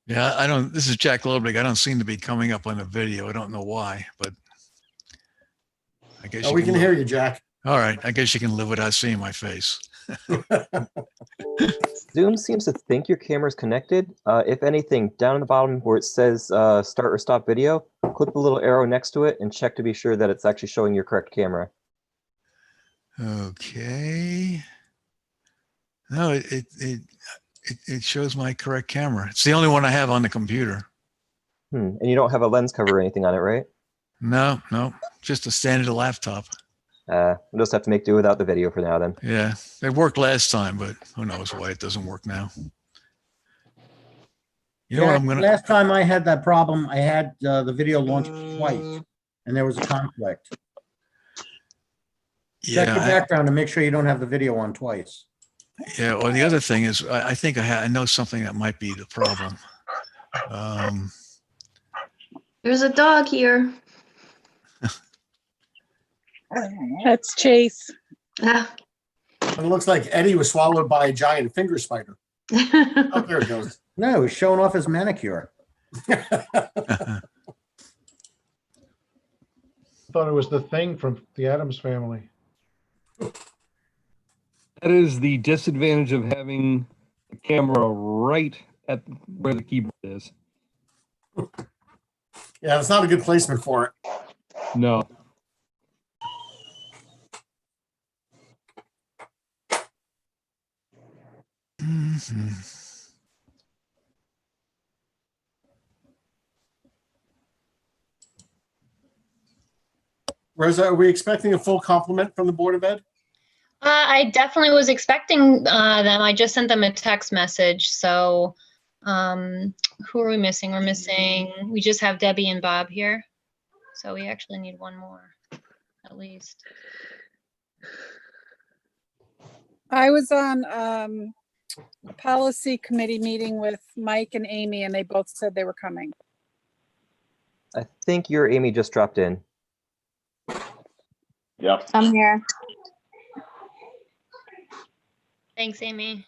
Yeah, I don't. This is Jack Lobig. I don't seem to be coming up on the video. I don't know why, but I guess you we can can hear you, Jack. All right, I guess you can live without seeing my face. Zoom seems to think your camera is connected. If anything, down in the bottom where it says start or stop video, click the little arrow next to it and check to be sure that it's actually showing your correct camera. Okay. No, it shows my correct camera. It's the only one I have on the computer. And you don't have a lens cover or anything on it, right? No, just a standard laptop. We'll just have to make do without the video for now then. Yeah, it worked last time, but who knows why it doesn't work now. You know what I'm gonna. Last time I had that problem, I had the video launched twice, and there was a conflict. Check your background to make sure you don't have the video on twice. Yeah, or the other thing is, I think I know something that might be the problem. There's a dog here. That's Chase. Ah. It looks like Eddie was swallowed by a giant finger spider. Oh, there it goes. No, he's showing off his manicure. Thought it was the Thing from the Addams Family. That is the disadvantage of having the camera right at where the keyboard is. Yeah, it's not a good placement for it. No. Rosa, are we expecting a full complement from the Board of Ed? I definitely was expecting them. I just sent them a text message. So who are we missing? We just have Debbie and Bob here. So we actually need one more, at least. I was on a policy committee meeting with Mike and Amy, and they both said they were coming. I think your Amy just dropped in. Yep. I'm here. Thanks, Amy.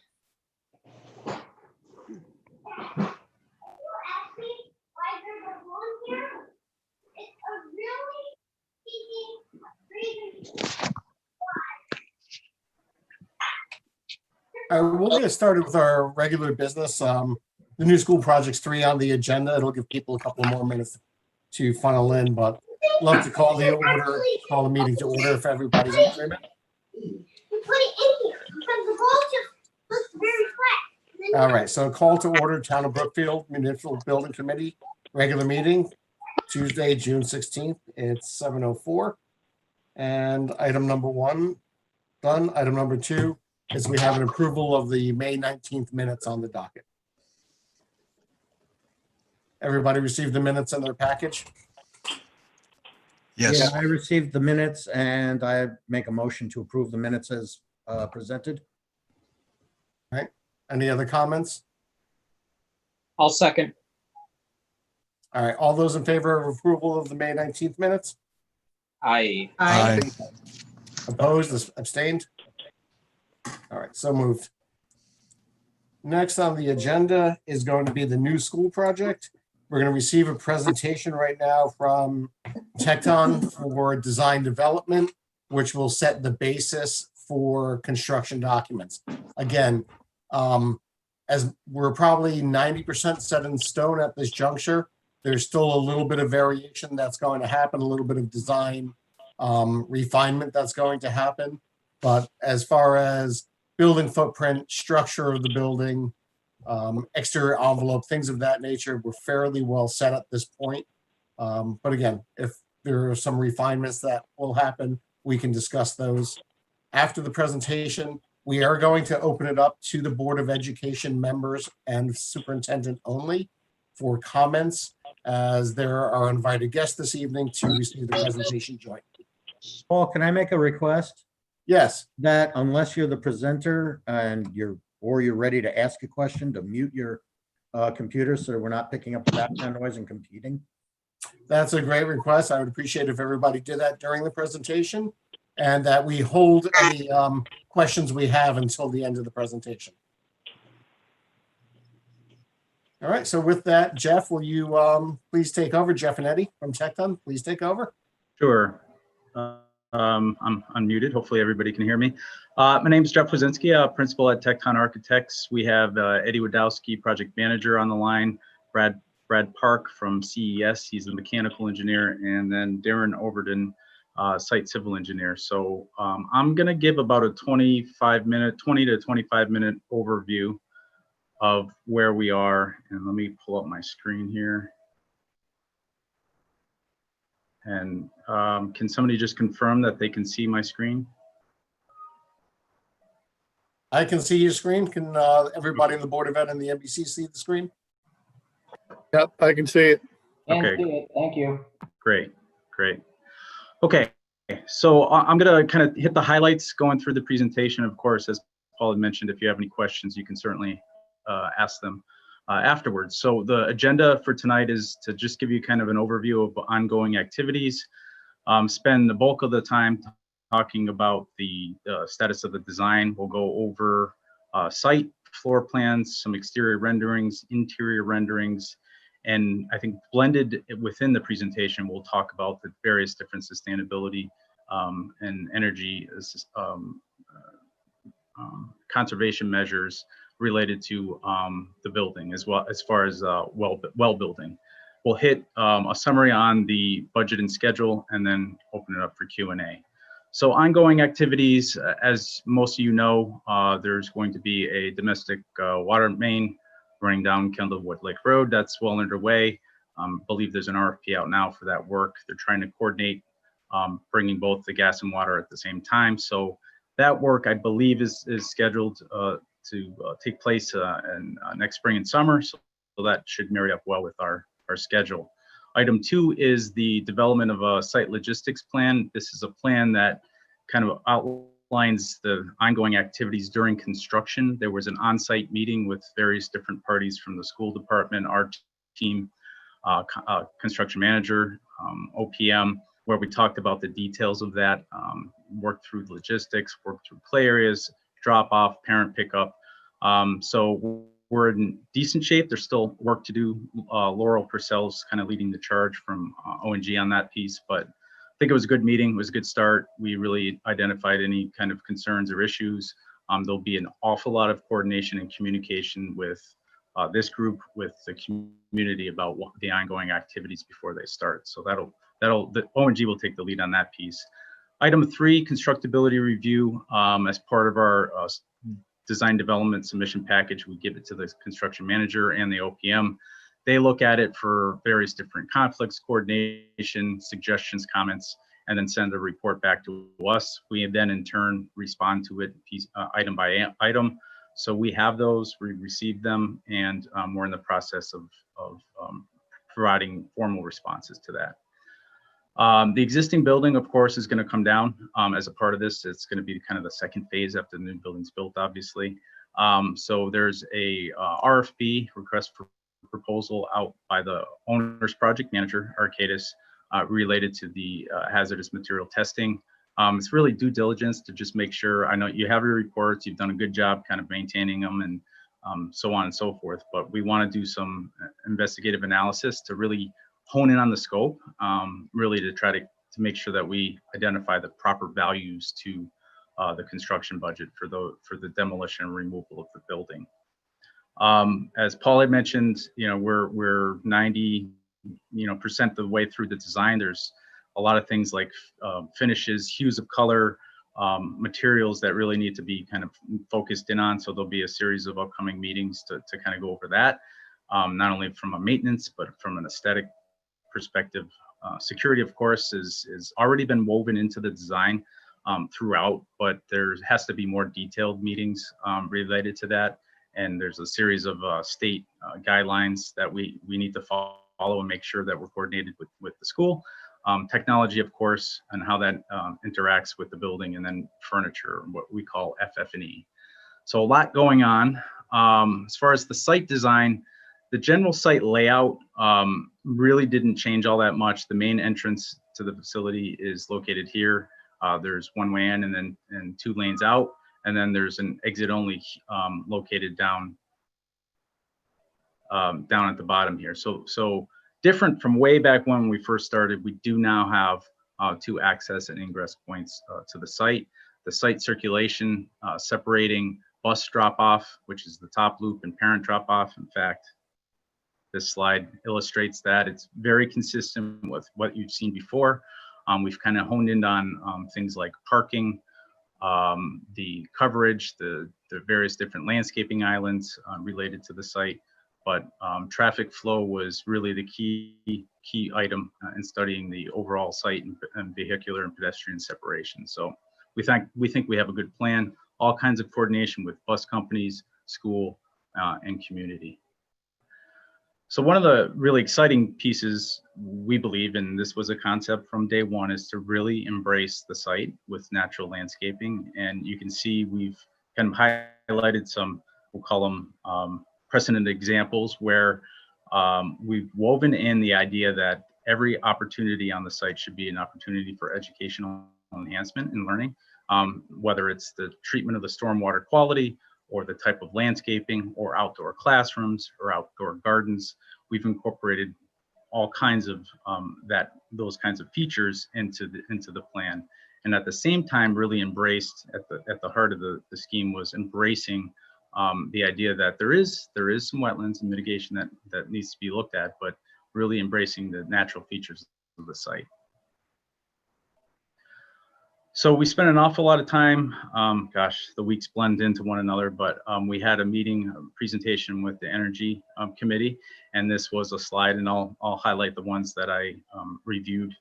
We'll get started with our regular business. The new school project's 3 on the agenda. It'll give people a couple more minutes to funnel in, but love to call the meeting to order if everybody's in agreement. All right, so call to order Town of Brookfield Municipal Building Committee regular meeting, Tuesday, June 16th. It's 7:04. And item number 1 done. Item number 2 is we have an approval of the May 19th minutes on the docket. Everybody received the minutes in their package? Yes. Yeah, I received the minutes and I make a motion to approve the minutes as presented. All right. Any other comments? I'll second. All right. All those in favor of approval of the May 19th minutes? Aye. Aye. Opposed? Abstained? All right. So moved. Next on the agenda is going to be the new school project. We're going to receive a presentation right now from Tecton for design development, which will set the basis for construction documents. Again, as we're probably 90% set in stone at this juncture, there's still a little bit of variation that's going to happen, a little bit of design refinement that's going to happen. But as far as building footprint, structure of the building, exterior envelope, things of that nature, we're fairly well set at this point. But again, if there are some refinements that will happen, we can discuss those after the presentation. We are going to open it up to the Board of Education members and superintendent only for comments, as there are invited guests this evening to receive the presentation jointly. Paul, can I make a request? Yes. That unless you're the presenter and you're ready to ask a question, to mute your computer so we're not picking up the background noise and competing. That's a great request. I would appreciate if everybody did that during the presentation, and that we hold any questions we have until the end of the presentation. All right, so with that, Jeff, will you please take over? Jeff and Eddie from Tecton, please take over. Sure. I'm unmuted. Hopefully everybody can hear me. My name is Jeff Wazinski, principal at Tecton Architects. We have Eddie Wadowski, project manager on the line, Brad Park from CES, he's a mechanical engineer, and then Darren Overton, site civil engineer. So I'm going to give about a 20 to 25 minute overview of where we are. And let me pull up my screen here. And can somebody just confirm that they can see my screen? I can see your screen. Can everybody in the Board of Ed and the NBC see the screen? Yep, I can see it. Okay. Thank you. Great. Okay, so I'm going to kind of hit the highlights going through the presentation. Of course, as Paul had mentioned, if you have any questions, you can certainly ask them afterwards. So the agenda for tonight is to just give you kind of an overview of ongoing activities, spend the bulk of the time talking about the status of the design. We'll go over site floor plans, some exterior renderings, interior renderings, and I think blended within the presentation, we'll talk about the various different sustainability and energy conservation measures related to the building, as well as far as well building. We'll hit a summary on the budget and schedule, and then open it up for Q&A. So ongoing activities, as most of you know, there's going to be a domestic water main running down Kendallwood Lake Road. That's well underway. Believe there's an RFP out now for that work. They're trying to coordinate bringing both the gas and water at the same time. So that work, I believe, is scheduled to take place in next spring and summer. So that should marry up well with our schedule. Item 2 is the development of a site logistics plan. This is a plan that kind of outlines the ongoing activities during construction. There was an on-site meeting with various different parties from the school department, our team, construction manager, OPM, where we talked about the details of that, worked through logistics, worked through play areas, drop off, parent pickup. So we're in decent shape. There's still work to do. Laurel Purcell's kind of leading the charge from O&G on that piece, but I think it was a good meeting. It was a good start. We really identified any kind of concerns or issues. There'll be an awful lot of coordination and communication with this group, with the community about what the ongoing activities before they start. So the O&G will take the lead on that piece. Item 3, constructability review. As part of our design development submission package, we give it to the construction manager and the OPM. They look at it for various different conflicts, coordination, suggestions, comments, and then send a report back to us. We then in turn respond to it item by item. So we have those, we received them, and we're in the process of providing formal responses to that. The existing building, of course, is going to come down as a part of this. It's going to be kind of the second phase after the new building's built, obviously. So there's a RFP, request for proposal, out by the owner's project manager, Arcadis, related to the hazardous material testing. It's really due diligence to just make sure. I know you have your reports, you've done a good job kind of maintaining them, and so on and so forth, but we want to do some investigative analysis to really hone in on the scope, really to try to make sure that we identify the proper values to the construction budget for the demolition and removal of the building. As Paul had mentioned, we're 90% the way through the design. There's a lot of things like finishes, hues of color, materials that really need to be kind of focused in on. So there'll be a series of upcoming meetings to kind of go over that, not only from a maintenance, but from an aesthetic perspective. Security, of course, is already been woven into the design throughout, but there has to be more detailed meetings related to that. And there's a series of state guidelines that we need to follow and make sure that we're coordinated with the school. Technology, of course, and how that interacts with the building, and then furniture, what we call FF&E. So a lot going on. As far as the site design, the general site layout really didn't change all that much. The main entrance to the facility is located here. There's one way in and 2 lanes out. And then there's an exit only located down down at the bottom here. So different from way back when we first started, we do now have 2 access and ingress points to the site. The site circulation separating bus drop-off, which is the top loop, and parent drop-off. In fact, this slide illustrates that. It's very consistent with what you've seen before. We've kind of honed in on things like parking, the coverage, the various different landscaping islands related to the site. But traffic flow was really the key item in studying the overall site and vehicular and pedestrian separation. So we think we have a good plan, all kinds of coordination with bus companies, school, and community. So one of the really exciting pieces, we believe, and this was a concept from day one, is to really embrace the site with natural landscaping. And you can see we've kind of highlighted some, we'll call them precedent examples, where we've woven in the idea that every opportunity on the site should be an opportunity for educational enhancement and learning, whether it's the treatment of the stormwater quality, or the type of landscaping, or outdoor classrooms, or outdoor gardens. We've incorporated all kinds of those kinds of features into the plan, and at the same time, really embraced at the heart of the scheme was embracing the idea that there is some wetlands and mitigation that needs to be looked at, but really embracing the natural features of the site. So we spent an awful lot of time, gosh, the weeks blend into one another, but we had a meeting, a presentation with the Energy Committee, and this was a slide, and I'll highlight the ones that I reviewed,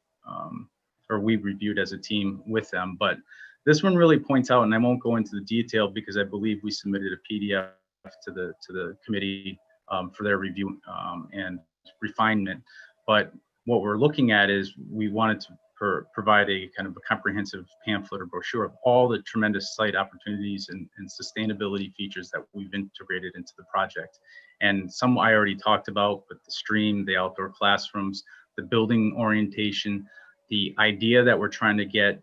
or we reviewed as a team with them. But this one really points out, and I won't go into the detail because I believe we submitted a PDF to the committee for their review and refinement. But what we're looking at is we wanted to provide a kind of a comprehensive pamphlet or brochure of all the tremendous site opportunities and sustainability features that we've integrated into the project. And some I already talked about, but the stream, the outdoor classrooms, the building orientation, the idea that we're trying to get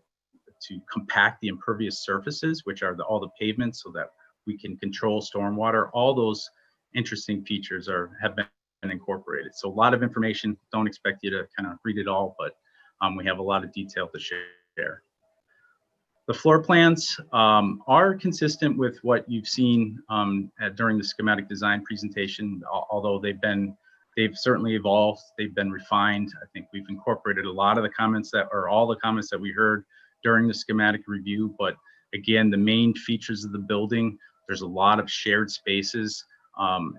to compact the impervious surfaces, which are all the pavements, so that we can control stormwater. All those interesting features have been incorporated. So a lot of information. Don't expect you to kind of read it all, but we have a lot of detail to share. The floor plans are consistent with what you've seen during the schematic design presentation, although they've certainly evolved, they've been refined. I think we've incorporated a lot of the comments all the comments that we heard during the schematic review. But again, the main features of the building, there's a lot of shared spaces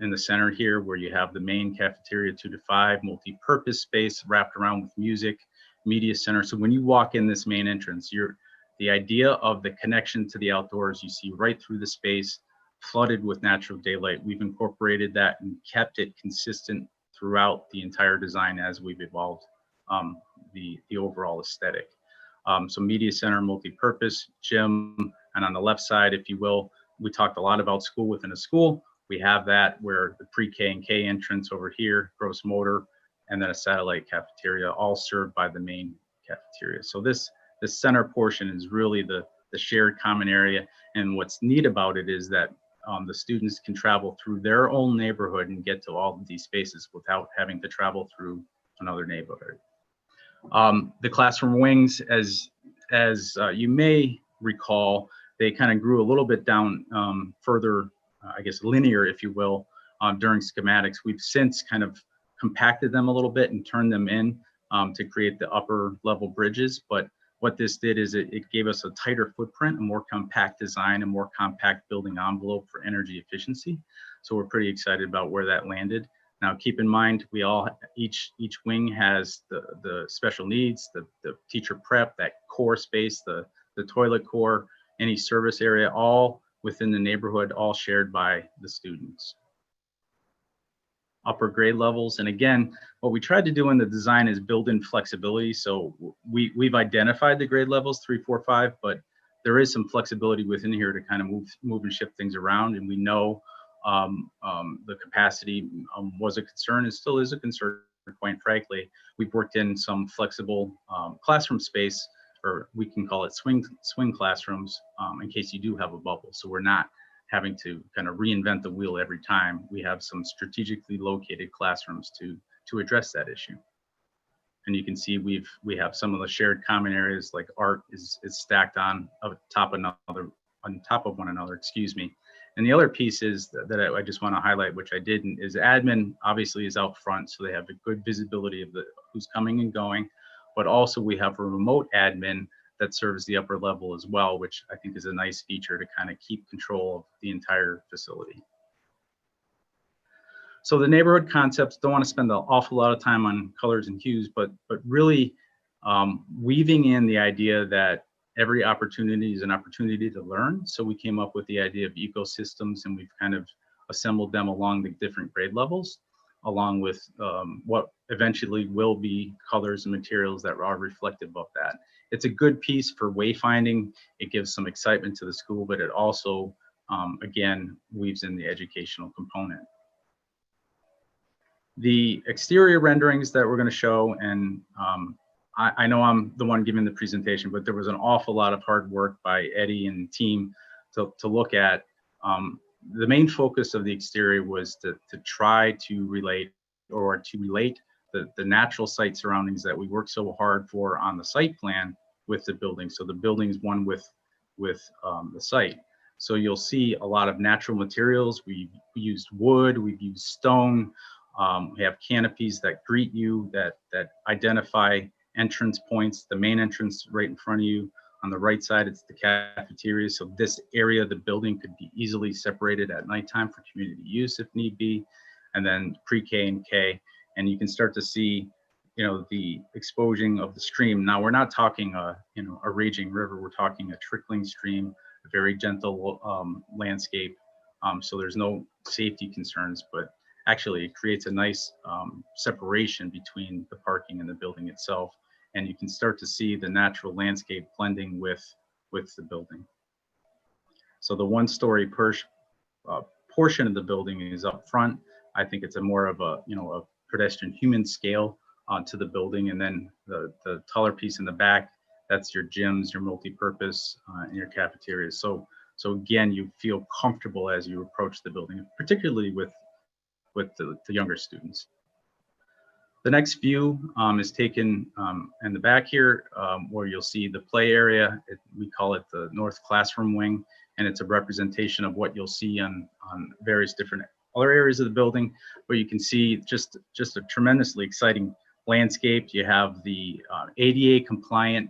in the center here, where you have the main cafeteria 2 to 5, multi-purpose space wrapped around with music, media center. So when you walk in this main entrance, the idea of the connection to the outdoors, you see right through the space, flooded with natural daylight. We've incorporated that and kept it consistent throughout the entire design as we've evolved the overall aesthetic. So media center, multi-purpose, gym, and on the left side, if you will, we talked a lot about school within a school. We have that where the pre-K and K entrance over here, gross motor, and then a satellite cafeteria, all served by the main cafeteria. So this center portion is really the shared common area. And what's neat about it is that the students can travel through their own neighborhood and get to all of these spaces without having to travel through another neighborhood. The classroom wings, as you may recall, they kind of grew a little bit down further, I guess, linear, if you will, during schematics. We've since kind of compacted them a little bit and turned them in to create the upper level bridges. But what this did is it gave us a tighter footprint, a more compact design, a more compact building envelope for energy efficiency. So we're pretty excited about where that landed. Now, keep in mind, each wing has the special needs, the teacher prep, that core space, the toilet core, any service area, all within the neighborhood, all shared by the students. Upper grade levels. And again, what we tried to do in the design is build in flexibility. So we've identified the grade levels 3, 4, 5, but there is some flexibility within here to kind of move and shift things around. And we know the capacity was a concern and still is a concern, quite frankly. We've worked in some flexible classroom space, or we can call it swing classrooms, in case you do have a bubble. So we're not having to kind of reinvent the wheel every time. We have some strategically located classrooms to address that issue. And you can see we have some of the shared common areas, like art is stacked on top of one another, excuse me. And the other piece is that I just want to highlight, which I didn't, is admin obviously is out front, so they have a good visibility of who's coming and going. But also we have a remote admin that serves the upper level as well, which I think is a nice feature to kind of keep control of the entire facility. So the neighborhood concepts, don't want to spend an awful lot of time on colors and hues, but really weaving in the idea that every opportunity is an opportunity to learn. So we came up with the idea of ecosystems, and we've kind of assembled them along the different grade levels, along with what eventually will be colors and materials that are reflective of that. It's a good piece for wayfinding. It gives some excitement to the school, but it also, again, weaves in the educational component. The exterior renderings that we're going to show, and I know I'm the one giving the presentation, but there was an awful lot of hard work by Eddie and team to look at. The main focus of the exterior was to try to relate the natural site surroundings that we worked so hard for on the site plan with the building. So the building's one with the site. So you'll see a lot of natural materials. We used wood, we've used stone. We have canopies that greet you, that identify entrance points. The main entrance right in front of you. On the right side, it's the cafeteria. So this area of the building could be easily separated at nighttime for community use if need be. And then pre-K and K. And you can start to see, the exposing of the stream. Now we're not talking a raging river. We're talking a trickling stream, a very gentle landscape. So there's no safety concerns, but actually it creates a nice separation between the parking and the building itself. And you can start to see the natural landscape blending with the building. So the one-story portion of the building is up front. I think it's a more of a pedestrian human scale to the building. And then the taller piece in the back, that's your gyms, your multi-purpose, and your cafeteria. So again, you feel comfortable as you approach the building, particularly with the younger students. The next view is taken in the back here, where you'll see the play area. We call it the North Classroom Wing, and it's a representation of what you'll see on various different other areas of the building. But you can see just a tremendously exciting landscape. You have the ADA compliant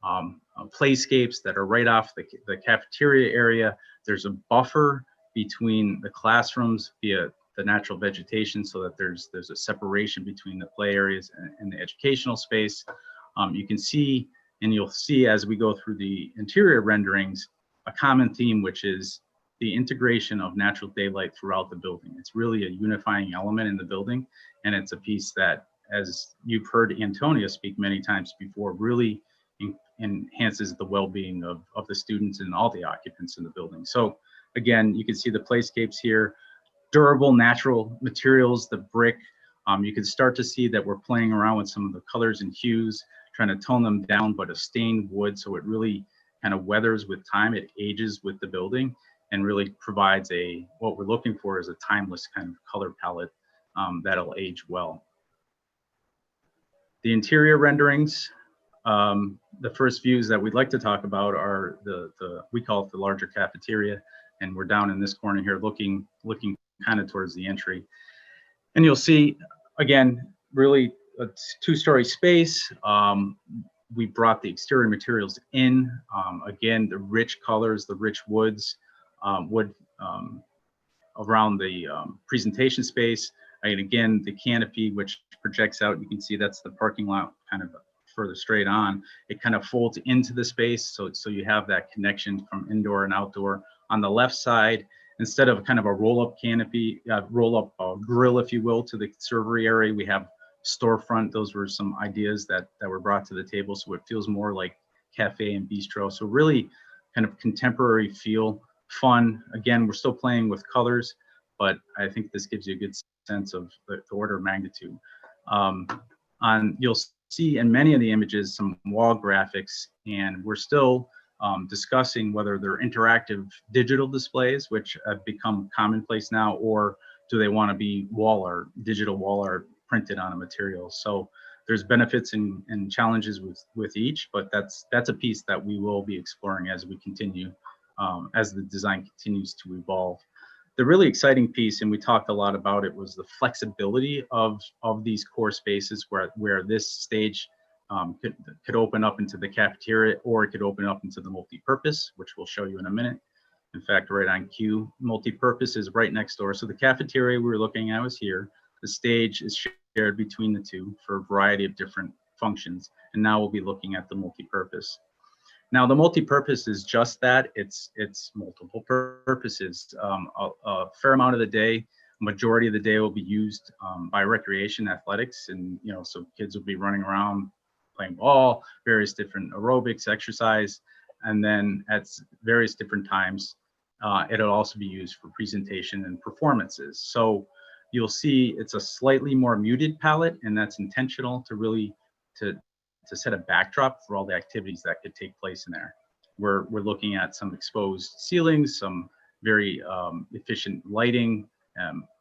playscapes that are right off the cafeteria area. There's a buffer between the classrooms via the natural vegetation, so that there's a separation between the play areas and the educational space. You can see, and you'll see as we go through the interior renderings, a common theme, which is the integration of natural daylight throughout the building. It's really a unifying element in the building, and it's a piece that, as you've heard Antonia speak many times before, really enhances the well-being of the students and all the occupants in the building. So again, you can see the playscapes here. Durable natural materials, the brick. You can start to see that we're playing around with some of the colors and hues, trying to tone them down, but a stained wood, so it really kind of weathers with time. It ages with the building and really provides what we're looking for is a timeless kind of color palette that'll age well. The interior renderings, the first views that we'd like to talk about are we call it the larger cafeteria, and we're down in this corner here looking kind of towards the entry. And you'll see, again, really a two-story space. We brought the exterior materials in. Again, the rich colors, the rich woods, wood around the presentation space. And again, the canopy, which projects out, you can see that's the parking lot kind of further straight on. It kind of folds into the space, so you have that connection from indoor and outdoor. On the left side, instead of kind of a roll-up canopy, roll-up grill, if you will, to the servery area, we have storefront. Those were some ideas that were brought to the table, so it feels more like cafe and bistro. So really kind of contemporary feel, fun. Again, we're still playing with colors, but I think this gives you a good sense of the order of magnitude. You'll see in many of the images some wall graphics, and we're still discussing whether they're interactive digital displays, which have become commonplace now, or do they want to be wall art, digital wall art printed on a material. So there's benefits and challenges with each, but that's a piece that we will be exploring as we continue, as the design continues to evolve. The really exciting piece, and we talked a lot about it, was the flexibility of these core spaces where this stage could open up into the cafeteria, or it could open up into the multi-purpose, which we'll show you in a minute. In fact, right on cue, multi-purpose is right next door. So the cafeteria we were looking at was here. The stage is shared between the two for a variety of different functions. And now we'll be looking at the multi-purpose. Now the multi-purpose is just that. It's multiple purposes. A fair amount of the day, majority of the day will be used by recreation athletics. And, you know, so kids will be running around playing ball, various different aerobics, exercise. And then at various different times, it'll also be used for presentation and performances. So you'll see it's a slightly more muted palette, and that's intentional to really to set a backdrop for all the activities that could take place in there. We're looking at some exposed ceilings, some very efficient lighting,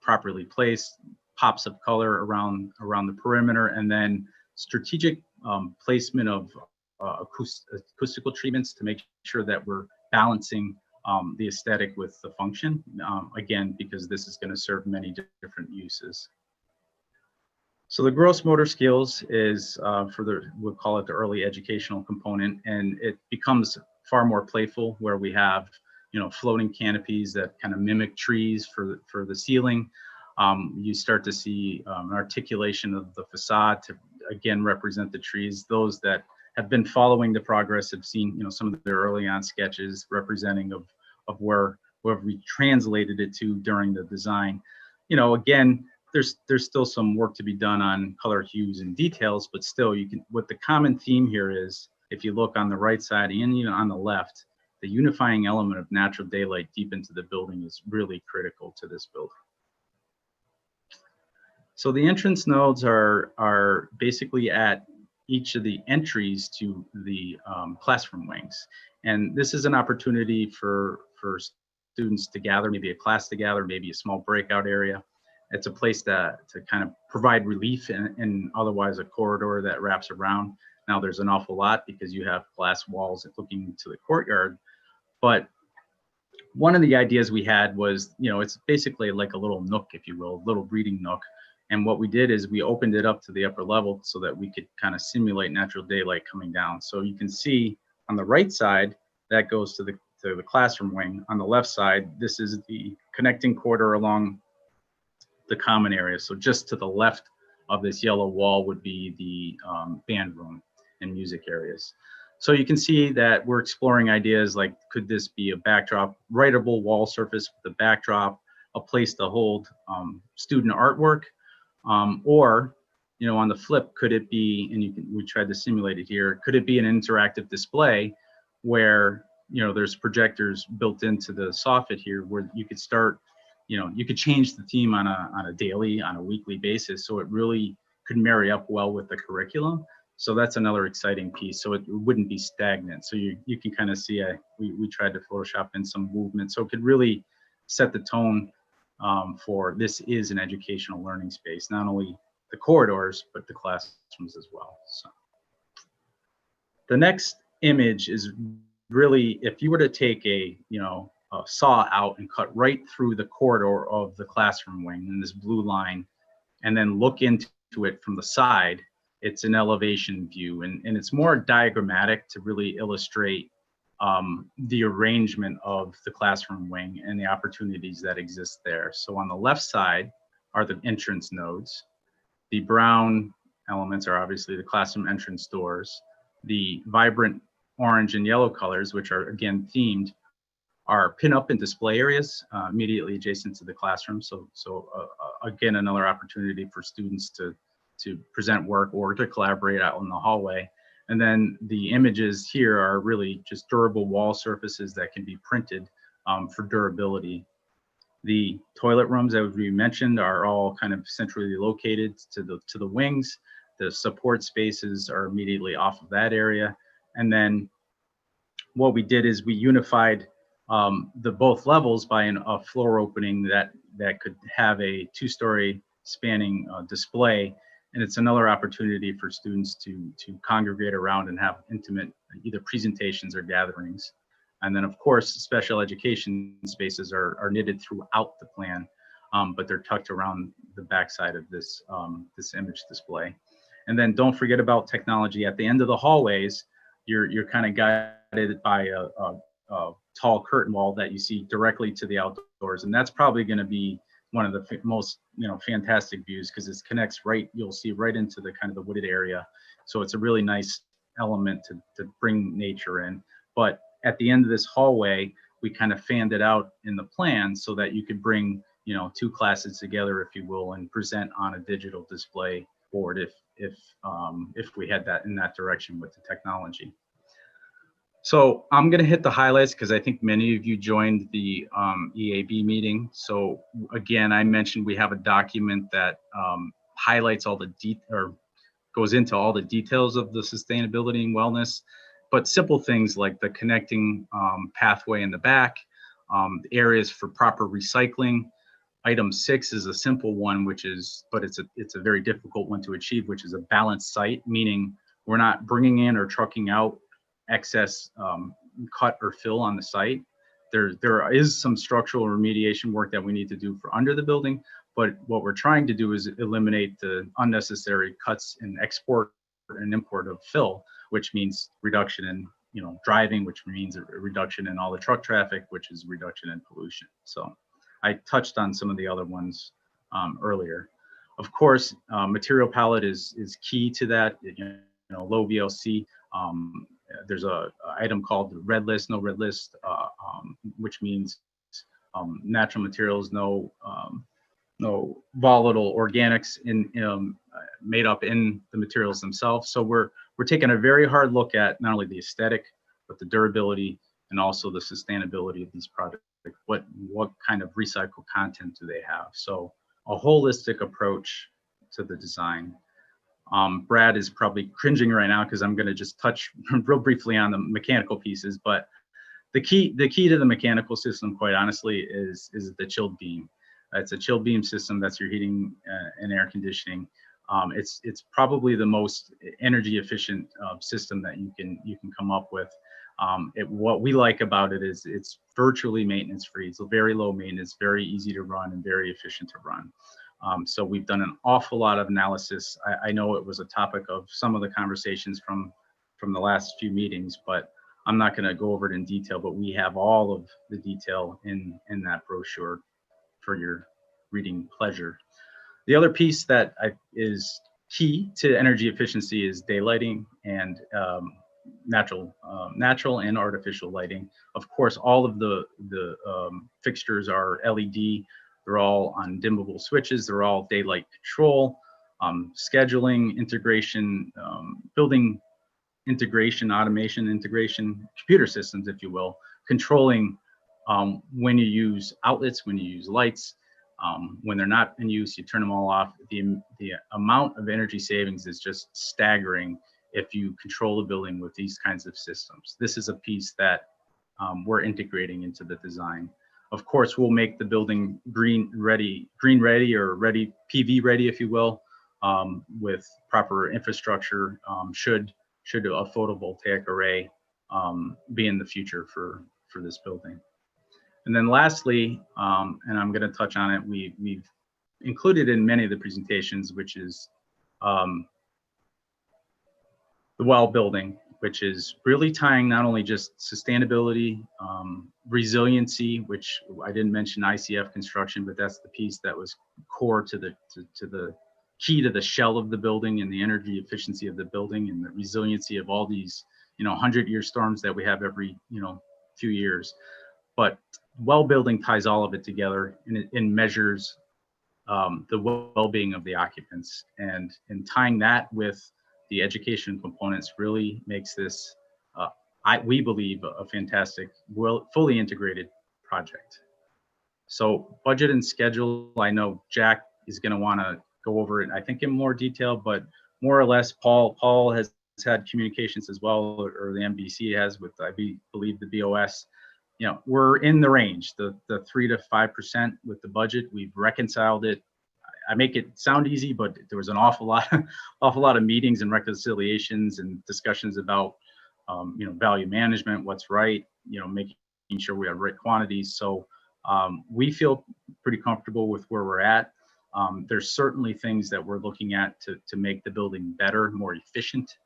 properly placed, pops of color around the perimeter, and then strategic placement of acoustical treatments to make sure that we're balancing the aesthetic with the function, again, because this is going to serve many different uses. So the gross motor skills is we'll call it the early educational component, and it becomes far more playful, where we have, you know, floating canopies that kind of mimic trees for the ceiling. You start to see an articulation of the facade to again represent the trees. Those that have been following the progress have seen, you know, some of their early on sketches representing of where we translated it to during the design. You know, again, there's still some work to be done on color hues and details, but still what the common theme here is, if you look on the right side and even on the left, the unifying element of natural daylight deep into the building is really critical to this building. So the entrance nodes are basically at each of the entries to the classroom wings. And this is an opportunity for students to gather, maybe a class to gather, maybe a small breakout area. It's a place to kind of provide relief in otherwise a corridor that wraps around. Now there's an awful lot because you have glass walls looking to the courtyard. But one of the ideas we had was, you know, it's basically like a little nook, if you will, a little reading nook. And what we did is we opened it up to the upper level so that we could kind of simulate natural daylight coming down. So you can see on the right side, that goes to the classroom wing. On the left side, this is the connecting corridor along the common area. So just to the left of this yellow wall would be the band room and music areas. So you can see that we're exploring ideas like, could this be a backdrop, writable wall surface with a backdrop, a place to hold student artwork, or, you know, on the flip, could it be, and we tried to simulate it here, could it be an interactive display where, you know, there's projectors built into the soffit here where you could start, you know, you could change the theme on a daily, on a weekly basis, so it really could marry up well with the curriculum. So that's another exciting piece. So it wouldn't be stagnant. So you can kind of see, we tried to Photoshop in some movement, so it could really set the tone for this is an educational learning space, not only the corridors, but the classrooms as well. So the next image is really, if you were to take a saw out and cut right through the corridor of the classroom wing in this blue line, and then look into it from the side, it's an elevation view, and it's more diagrammatic to really illustrate the arrangement of the classroom wing and the opportunities that exist there. So on the left side are the entrance nodes. The brown elements are obviously the classroom entrance doors. The vibrant orange and yellow colors, which are again themed, are pin-up and display areas immediately adjacent to the classroom. So again, another opportunity for students to present work or to collaborate out in the hallway. And then the images here are really just durable wall surfaces that can be printed for durability. The toilet rooms, as we mentioned, are all kind of centrally located to the wings. The support spaces are immediately off of that area. And then what we did is we unified the both levels by a floor opening that could have a 2-story spanning display. And it's another opportunity for students to congregate around and have intimate either presentations or gatherings. And then of course, special education spaces are knitted throughout the plan, but they're tucked around the backside of this, this image display. And then don't forget about technology. At the end of the hallways, you're kind of guided by a tall curtain wall that you see directly to the outdoors. And that's probably going to be one of the most, fantastic views, because it connects right, you'll see right into the kind of the wooded area. So it's a really nice element to bring nature in. But at the end of this hallway, we kind of fanned it out in the plan so that you could bring, 2 classes together, if you will, and present on a digital display board if we had that in that direction with the technology. So I'm going to hit the highlights because I think many of you joined the EAB meeting. So again, I mentioned we have a document that highlights all the or goes into all the details of the sustainability and wellness, but simple things like the connecting pathway in the back, the areas for proper recycling. Item 6 is a simple one, but it's a very difficult one to achieve, which is a balanced site, meaning we're not bringing in or trucking out excess cut or fill on the site. There is some structural remediation work that we need to do for under the building, but what we're trying to do is eliminate the unnecessary cuts and export and import of fill, which means reduction in driving, which means a reduction in all the truck traffic, which is reduction in pollution. So I touched on some of the other ones earlier. Of course, material palette is key to that. Low VOC. There's a item called the red list, no red list, which means natural materials, no volatile organics made up in the materials themselves. So we're taking a very hard look at not only the aesthetic, but the durability and also the sustainability of these projects. What kind of recycled content do they have? So a holistic approach to the design. Brad is probably cringing right now because I'm going to just touch real briefly on the mechanical pieces, but the key to the mechanical system, quite honestly, is the chilled beam. It's a chilled beam system. That's your heating and air conditioning. It's probably the most energy efficient system that you can come up with. What we like about it is it's virtually maintenance free. It's a very low maintenance, very easy to run, and very efficient to run. So we've done an awful lot of analysis. I know it was a topic of some of the conversations from the last few meetings, but I'm not going to go over it in detail, but we have all of the detail in that brochure for your reading pleasure. The other piece that is key to energy efficiency is daylighting and natural and artificial lighting. Of course, all of the fixtures are LED. They're all on dimmable switches. They're all daylight control, scheduling, integration, building integration, automation integration, computer systems, if you will, controlling when you use outlets, when you use lights, when they're not in use, you turn them all off. The amount of energy savings is just staggering if you control the building with these kinds of systems. This is a piece that we're integrating into the design. Of course, we'll make the building green ready or ready PV ready, if you will, with proper infrastructure. Should a photovoltaic array be in the future for this building. And then lastly, and I'm going to touch on it, we've included in many of the presentations, which is the well building, which is really tying not only just sustainability, resiliency, which I didn't mention ICF construction, but that's the piece that was core to the key to the shell of the building and the energy efficiency of the building and the resiliency of all these 100-year storms that we have every few years. But well building ties all of it together and measures the well-being of the occupants, and tying that with the education components really makes this, we believe, a fantastic, fully integrated project. So budget and schedule, I know Jack is going to want to go over it, I think, in more detail, but more or less, Paul has had communications as well, or the NBC has with, believe the BOS. You know, we're in the range, the 3 to 5% with the budget. We've reconciled it. I make it sound easy, but there was an awful lot of meetings and reconciliations and discussions about, you know, value management, what's right, you know, making sure we have right quantities. So we feel pretty comfortable with where we're at. There's certainly things that we're looking at to make the building better, more efficient.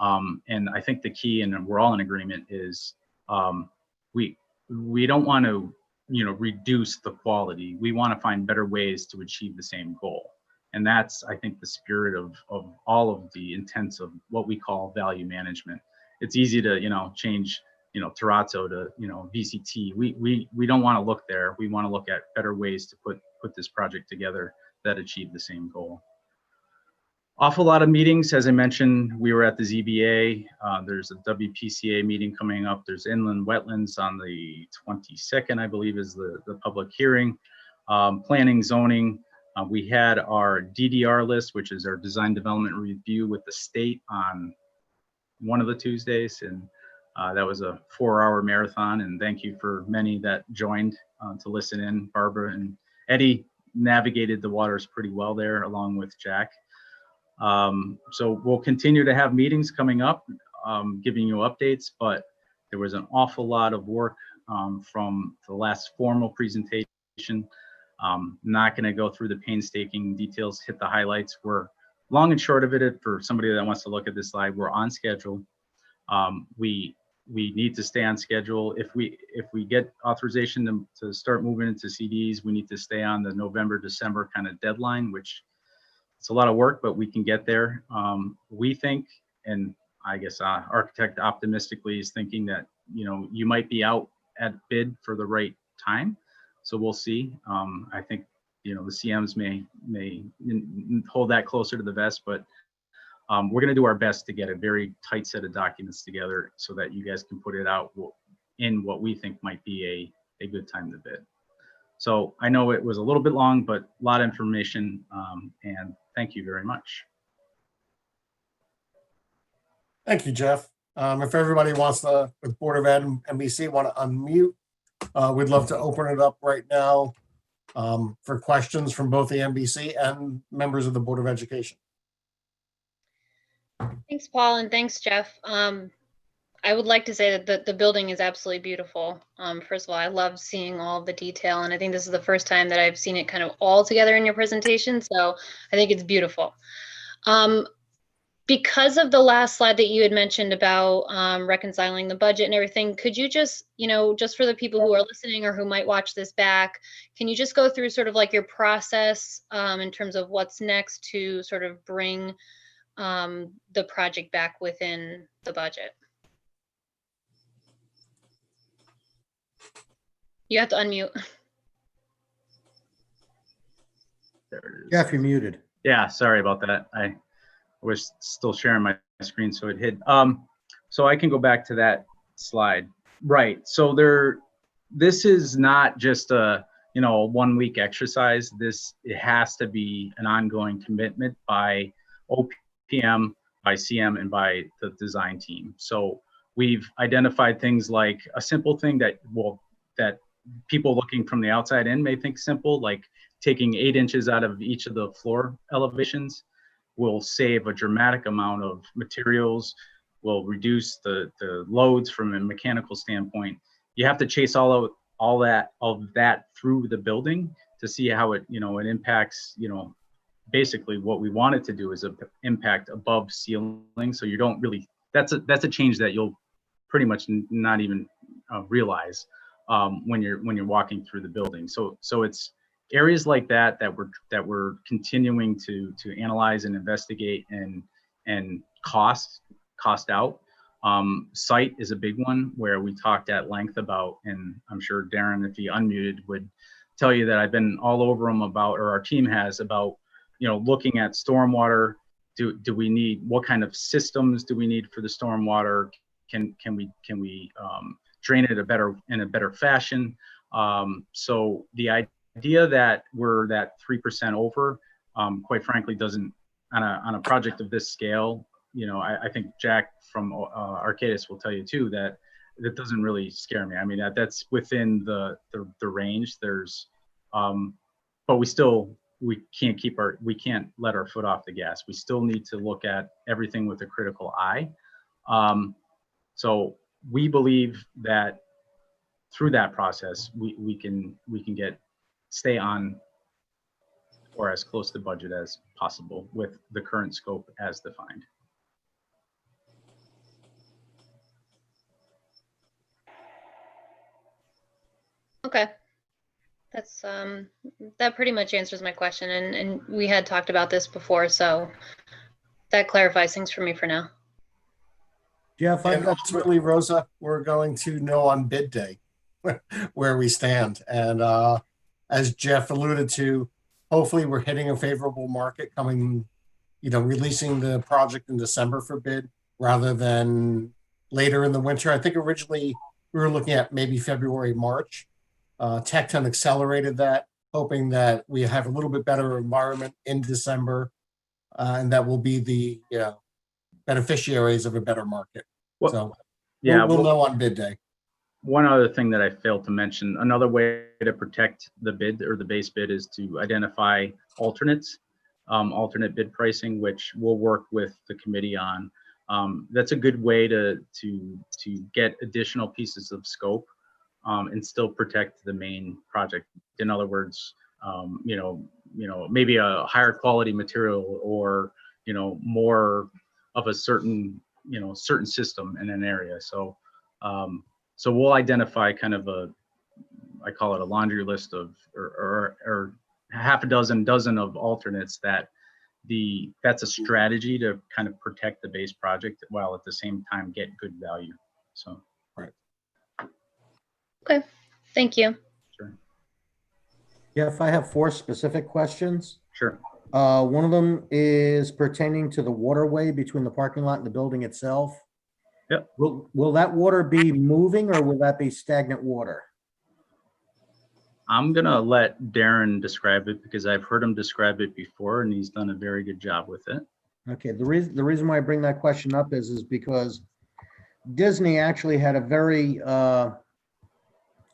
And I think the key, and we're all in agreement, is we don't want to, you know, reduce the quality. We want to find better ways to achieve the same goal. And that's, I think, the spirit of all of the intents of what we call value management. It's easy to, you know, change, you know, Terrazzo to, you know, VCT. We don't want to look there. We want to look at better ways to put this project together that achieve the same goal. Awful lot of meetings. As I mentioned, we were at the ZBA. There's a WPCA meeting coming up. There's inland wetlands on the 22nd, I believe, is the public hearing. Planning, zoning. We had our DDR list, which is our design development review with the state, on one of the Tuesdays. And that was a 4-hour marathon. And thank you for many that joined to listen in. Barbara and Eddie navigated the waters pretty well there, along with Jack. So we'll continue to have meetings coming up, giving you updates, but there was an awful lot of work from the last formal presentation. Not going to go through the painstaking details, hit the highlights. We're long and short of it, for somebody that wants to look at this slide, we're on schedule. We need to stay on schedule. If we get authorization to start moving into CDs, we need to stay on the November, December kind of deadline, which it's a lot of work, but we can get there. We think, and I guess architect optimistically is thinking that, you know, you might be out at bid for the right time. So we'll see. I think, you know, the CMs may hold that closer to the vest, but we're going to do our best to get a very tight set of documents together so that you guys can put it out in what we think might be a good time to bid. So I know it was a little bit long, but a lot of information, and thank you very much. Thank you, Jeff. If everybody wants to, with Board of Ed and NBC, want to unmute, we'd love to open it up right now for questions from both the NBC and members of the Board of Education. Thanks, Paul, and thanks, Jeff. I would like to say that the building is absolutely beautiful. First of all, I love seeing all the detail, and I think this is the first time that I've seen it kind of all together in your presentation, so I think it's beautiful. Because of the last slide that you had mentioned about reconciling the budget and everything, could you just, you know, just for the people who are listening or who might watch this back, can you just go through sort of like your process in terms of what's next to sort of bring the project back within the budget? You have to unmute. There it is. Jeff, you're muted. Yeah, sorry about that. I was still sharing my screen, so it hid. So I can go back to that slide. Right. So this is not just a, you know, a 1-week exercise. It has to be an ongoing commitment by OPM, by CM, and by the design team. So we've identified things like a simple thing that people looking from the outside in may think simple, like taking 8 inches out of each of the floor elevations will save a dramatic amount of materials, will reduce the loads from a mechanical standpoint. You have to chase all of that through the building to see how it, you know, it impacts, you know, basically what we wanted to do is impact above ceiling. So you don't really, that's a change that you'll pretty much not even realize when you're walking through the building. So it's areas like that we're continuing to analyze and investigate and cost out. Site is a big one where we talked at length about, and I'm sure Darren, if he unmuted, would tell you that I've been all over him about, or our team has, about, you know, looking at stormwater. Do we need, what kind of systems do we need for the stormwater? Can we drain it in a better fashion? So the idea that we're that 3% over, quite frankly, doesn't, on a project of this scale, I think Jack from Arcadis will tell you too that doesn't really scare me. I mean, that's within the range. There's, but we can't let our foot off the gas. We still need to look at everything with a critical eye. So we believe that through that process, we can stay on or as close to budget as possible with the current scope as defined. Okay. That's, that pretty much answers my question, and we had talked about this before, so that clarifies things for me for now. Jeff, I've And got, ultimately, Rosa, we're going to know on bid day where we stand. And as Jeff alluded to, hopefully we're hitting a favorable market coming, releasing the project in December for bid rather than later in the winter. I think originally we were looking at maybe February, March. Tecton accelerated that, hoping that we have a little bit better environment in December, and that will be the beneficiaries of a better market. Well, So yeah, we'll know on bid day. One other thing that I failed to mention, another way to protect the bid or the base bid is to identify alternates, alternate bid pricing, which we'll work with the committee on. That's a good way to get additional pieces of scope and still protect the main project. In other words, maybe a higher quality material or more of a certain system in an area. So so we'll identify kind of I call it a laundry list of or half a dozen of alternates that's a strategy to kind of protect the base project while at the same time get good value. So right. Okay, thank you. Sure. Jeff, I have 4 specific questions. Sure. One of them is pertaining to the waterway between the parking lot and the building itself. Yep. Will that water be moving or will that be stagnant water? I'm gonna let Darren describe it because I've heard him describe it before and he's done a very good job with it. Okay, the reason why I bring that question up is because Disney actually had a very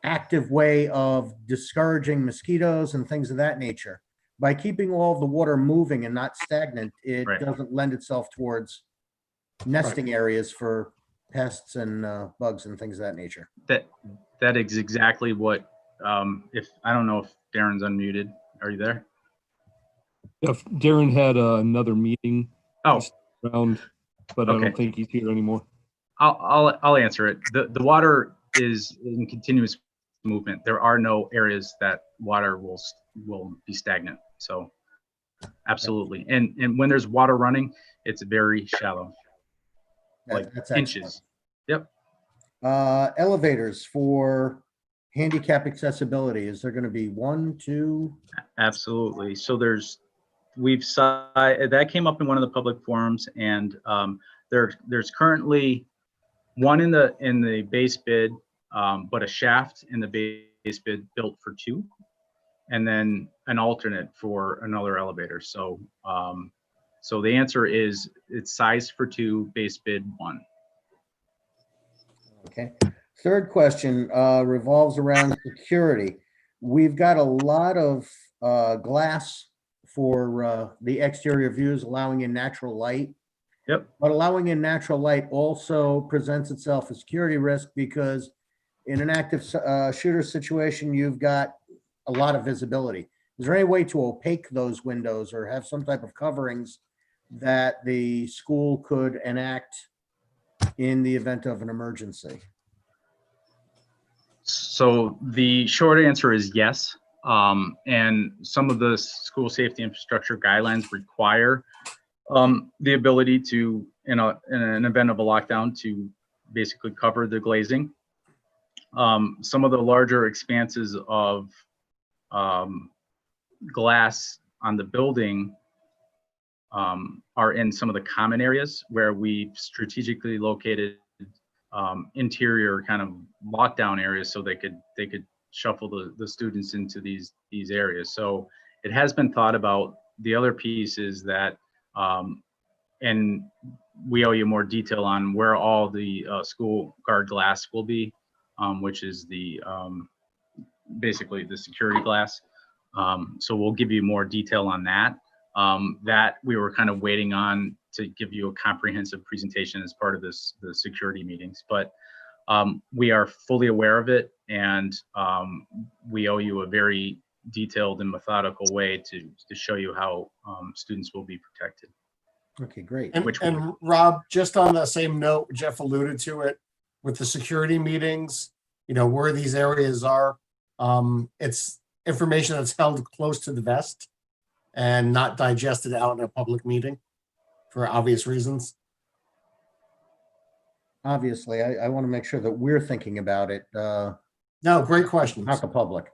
active way of discouraging mosquitoes and things of that nature. By keeping all of the water moving and not stagnant, it Right. doesn't lend itself towards nesting areas for pests and bugs and things of that nature. That is exactly what, if I don't know if Darren's unmuted. Are you there? If Darren had another meeting Oh, around, but I Okay. don't think he's here anymore. I'll answer it. The water is in continuous movement. There are no areas that water will be stagnant. So absolutely. And when there's water running, it's very shallow, like That's inches. Yep. Elevators for handicap accessibility. Is there going to be 1, 2? Absolutely. So we've saw that came up in one of the public forums, and there's currently one in the base bid, but a shaft in the base bid built for 2, and then an alternate for another elevator. So so the answer is it's sized for 2, base bid 1. Okay. Third question revolves around security. We've got a lot of glass for the exterior views, allowing in natural light. Yep. But allowing in natural light also presents itself a security risk because in an active shooter situation, you've got a lot of visibility. Is there any way to opaque those windows or have some type of coverings that the school could enact in the event of an emergency? So the short answer is yes. And some of the school safety infrastructure guidelines require the ability to, in an event of a lockdown, to basically cover the glazing. Some of the larger expanses of glass on the building are in some of the common areas where we've strategically located interior kind of lockdown areas so they could shuffle the students into these areas. So it has been thought about. The other piece is that and we owe you more detail on where all the school guard glass will be, which is the basically the security glass. So we'll give you more detail on that. That we were kind of waiting on to give you a comprehensive presentation as part of the security meetings, but we are fully aware of it, and we owe you a very detailed and methodical way to show you how students will be protected. Okay, great. And Rob, just on the same note, Jeff alluded to it with the security meetings, you know, where these areas are. It's information that's held close to the vest and not digested out in a public meeting for obvious reasons. Obviously, I want to make sure that we're thinking about it, No, great questions. not the public.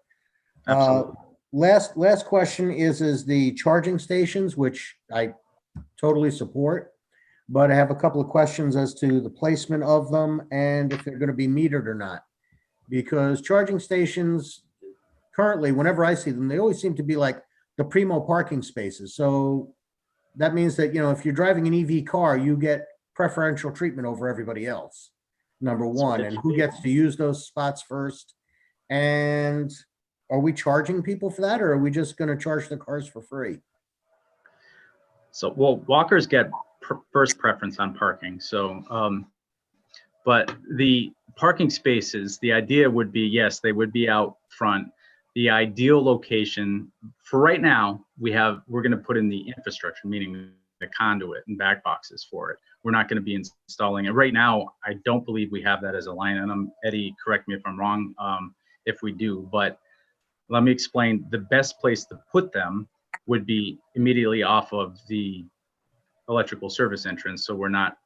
Absolutely. Last question is the charging stations, which I totally support, but I have a couple of questions as to the placement of them and if they're going to be metered or not. Because charging stations currently, whenever I see them, they always seem to be like the primo parking spaces. So that means that, you know, if you're driving an EV car, you get preferential treatment over everybody else, number one. And who gets to use those spots first? And are we charging people for that, or are we just going to charge the cars for free? So, well, walkers get first preference on parking. So, but the parking spaces, the idea would be, yes, they would be out front. The ideal location for right now, we're going to put in the infrastructure, meaning the conduit and back boxes for it. We're not going to be installing it right now. I don't believe we have that as a line item. Eddie, correct me if I'm wrong, if we do, but let me explain. The best place to put them would be immediately off of the electrical service entrance. So we're not,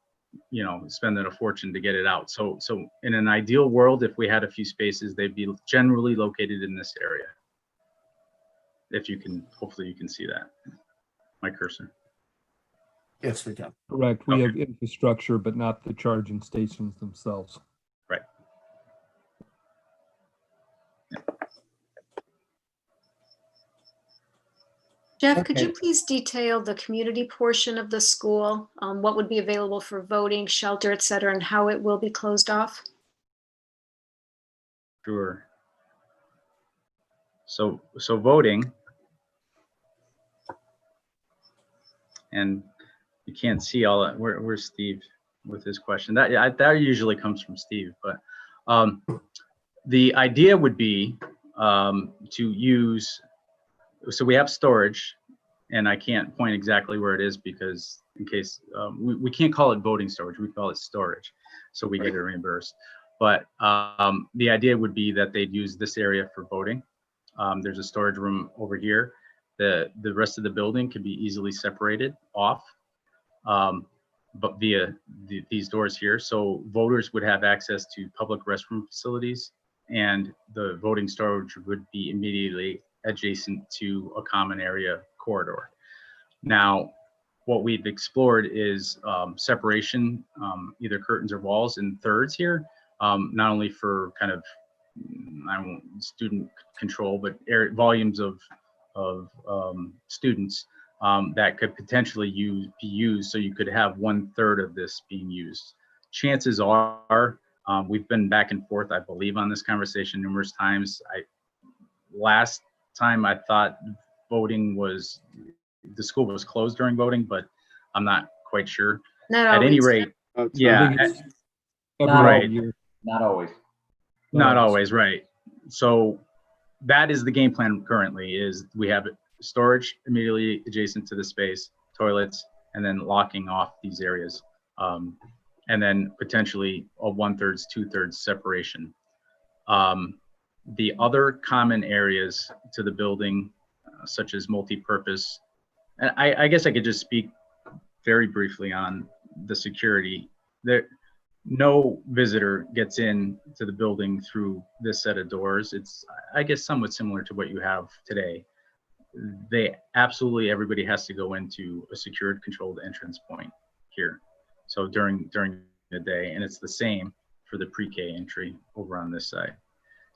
you know, spending a fortune to get it out. So in an ideal world, if we had a few spaces, they'd be generally located in this area. If you can, hopefully you can see that, my cursor. Yes, we can. Correct. We Okay. have infrastructure, but not the charging stations themselves. Right. Jeff, could Okay. you please detail the community portion of the school? What would be available for voting, shelter, et cetera, and how it will be closed off? Sure. So voting, and you can't see all that. Where's Steve with his question? That usually comes from Steve, but the idea would be to use. So we have storage, and I can't point exactly where it is because in case we can't call it voting storage, we call it storage, so we get it reimbursed. But the idea would be that they'd use this area for voting. There's a storage room over here. The rest of the building can be easily separated off, but via these doors here. So voters would have access to public restroom facilities, and the voting storage would be immediately adjacent to a common area corridor. Now, what we've explored is separation, either curtains or walls in thirds here, not only for kind of student control, but volumes of students that could potentially be used, so you could have 1/3 of this being used. Chances are, we've been back and forth, I believe, on this conversation numerous times. Last time I thought the school was closed during voting, but I'm not quite sure. Not At any always. rate, I yeah, think it's Not every right. year. Not always. Not always, right. So that is the game plan currently, is we have storage immediately adjacent to the space, toilets, and then locking off these areas. And then potentially a 1/3, 2/3 separation. The other common areas to the building, such as multi-purpose, and I guess I could just speak very briefly on the security. No visitor gets in to the building through this set of doors. It's, I guess, somewhat similar to what you have today. Everybody has to go into a secured, controlled entrance point here. So during the day, and it's the same for the pre-K entry over on this side.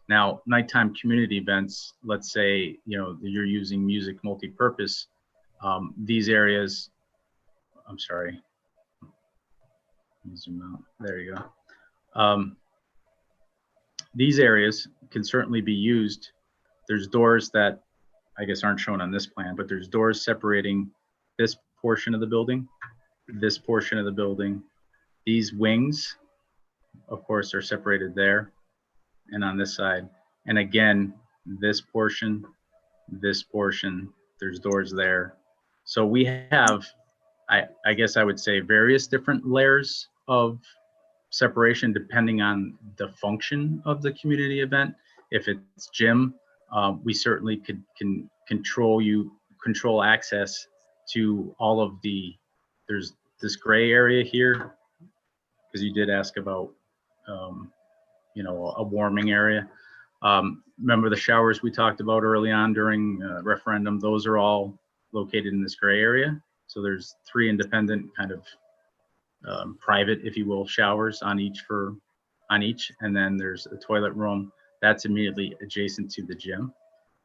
Now, nighttime community events, let's say, you know, you're using music multi-purpose, these areas, I'm sorry, Let me zoom out. There you go. These areas can certainly be used. There's doors that I guess aren't shown on this plan, but there's doors separating this portion of the building, this portion of the building. These wings, of course, are separated there and on this side. And again, this portion, there's doors there. So we have, I guess I would say, various different layers of separation depending on the function of the community event. If it's gym, we certainly can control access to all of there's this gray area here, because you did ask about, a warming area. Remember the showers we talked about early on during referendum? Those are all located in this gray area. So there's 3 independent kind of private, if you will, showers on each, and then there's a toilet room that's immediately adjacent to the gym.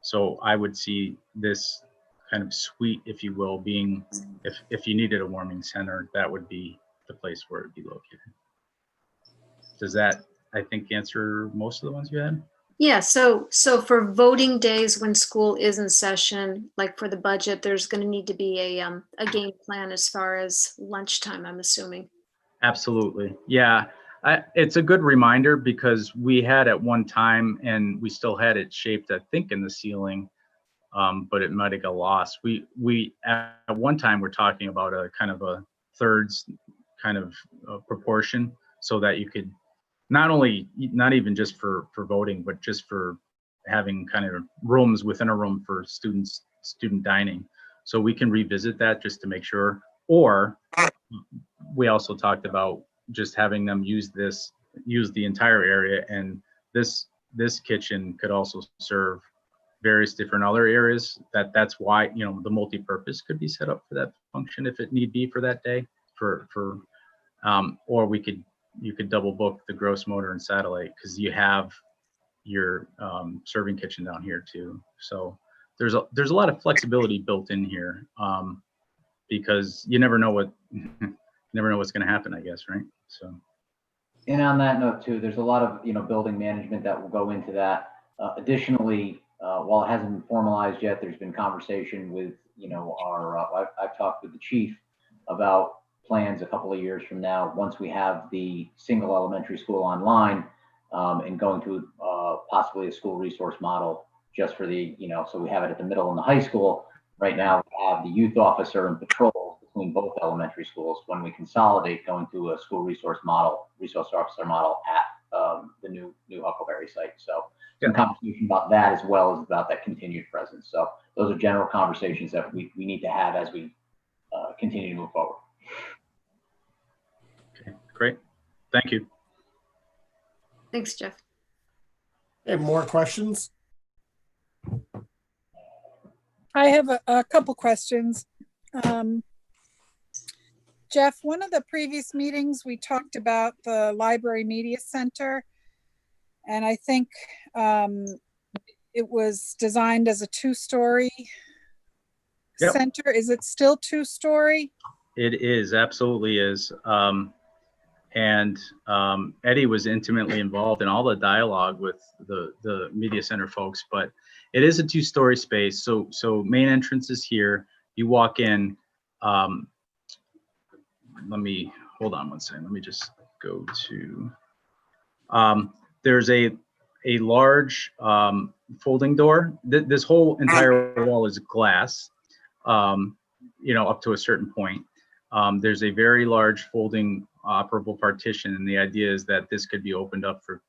So I would see this kind of suite, if you will, being, if you needed a warming center, that would be the place where it'd be located. Does that, I think, answer most of the ones you had? Yeah, so for voting days when school is in session, like for the budget, there's going to need to be a game plan as far as lunchtime, I'm assuming. Absolutely. Yeah. It's a good reminder, because we had at one time, and we still had it shaped, I think, in the ceiling, but it might have got lost. We at one time we're talking about a kind of a thirds kind of proportion, so that you could not even just for voting, but just for having kind of rooms within a room for student dining. So we can revisit that just to make sure. Or we also talked about just having them use the entire area, and this kitchen could also serve various different other areas. That's why, the multi-purpose could be set up for that function if it need be for that day, or you could double book the gross motor and satellite, because you have your serving kitchen down here too. So there's a lot of flexibility built in here, because you never know what's going to happen, I guess, right? So. And on that note too, there's a lot of building management that will go into that. Additionally, while it hasn't been formalized yet, there's been conversation with I've talked with the chief about plans a couple of years from now, once we have the single elementary school online, and going to possibly a school resource model just for the, so we have it at the middle and the high school. Right now we have the youth officer and patrol between both elementary schools. When we consolidate, going to a school resource officer model at the new Huckleberry site. So some conversation about that, as well as about that continued presence. So those are general conversations that we need to have as we continue to move forward. Okay, great. Thank you. Thanks, Jeff. Hey, more questions? I have a couple questions. Jeff, one of the previous meetings, we talked about the Library Media Center, and I think it was designed as a 2-story center. Is it still 2-story? It is, absolutely is. And Eddie was intimately involved in all the dialogue with the media center folks, but it is a 2-story space. So main entrance is here. You walk in. Hold on one second. Let me just go to. There's a large folding door. This whole entire wall is glass, up to a certain point. There's a very large folding operable partition, and the idea is that this could be opened up for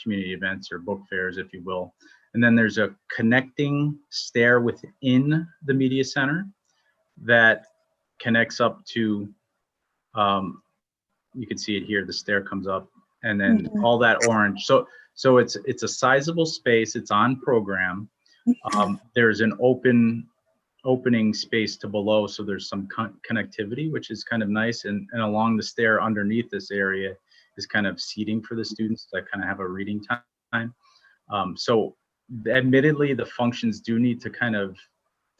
community events or book fairs, if you will. And then there's a connecting stair within the media center that connects up to, you can see it here, the stair comes up, and then all that orange. So it's a sizable space. It's on program. There's an opening space to below, so there's some connectivity, which is kind of nice. And along the stair underneath this area is kind of seating for the students that kind of have a reading time. So admittedly, the functions do need to kind of,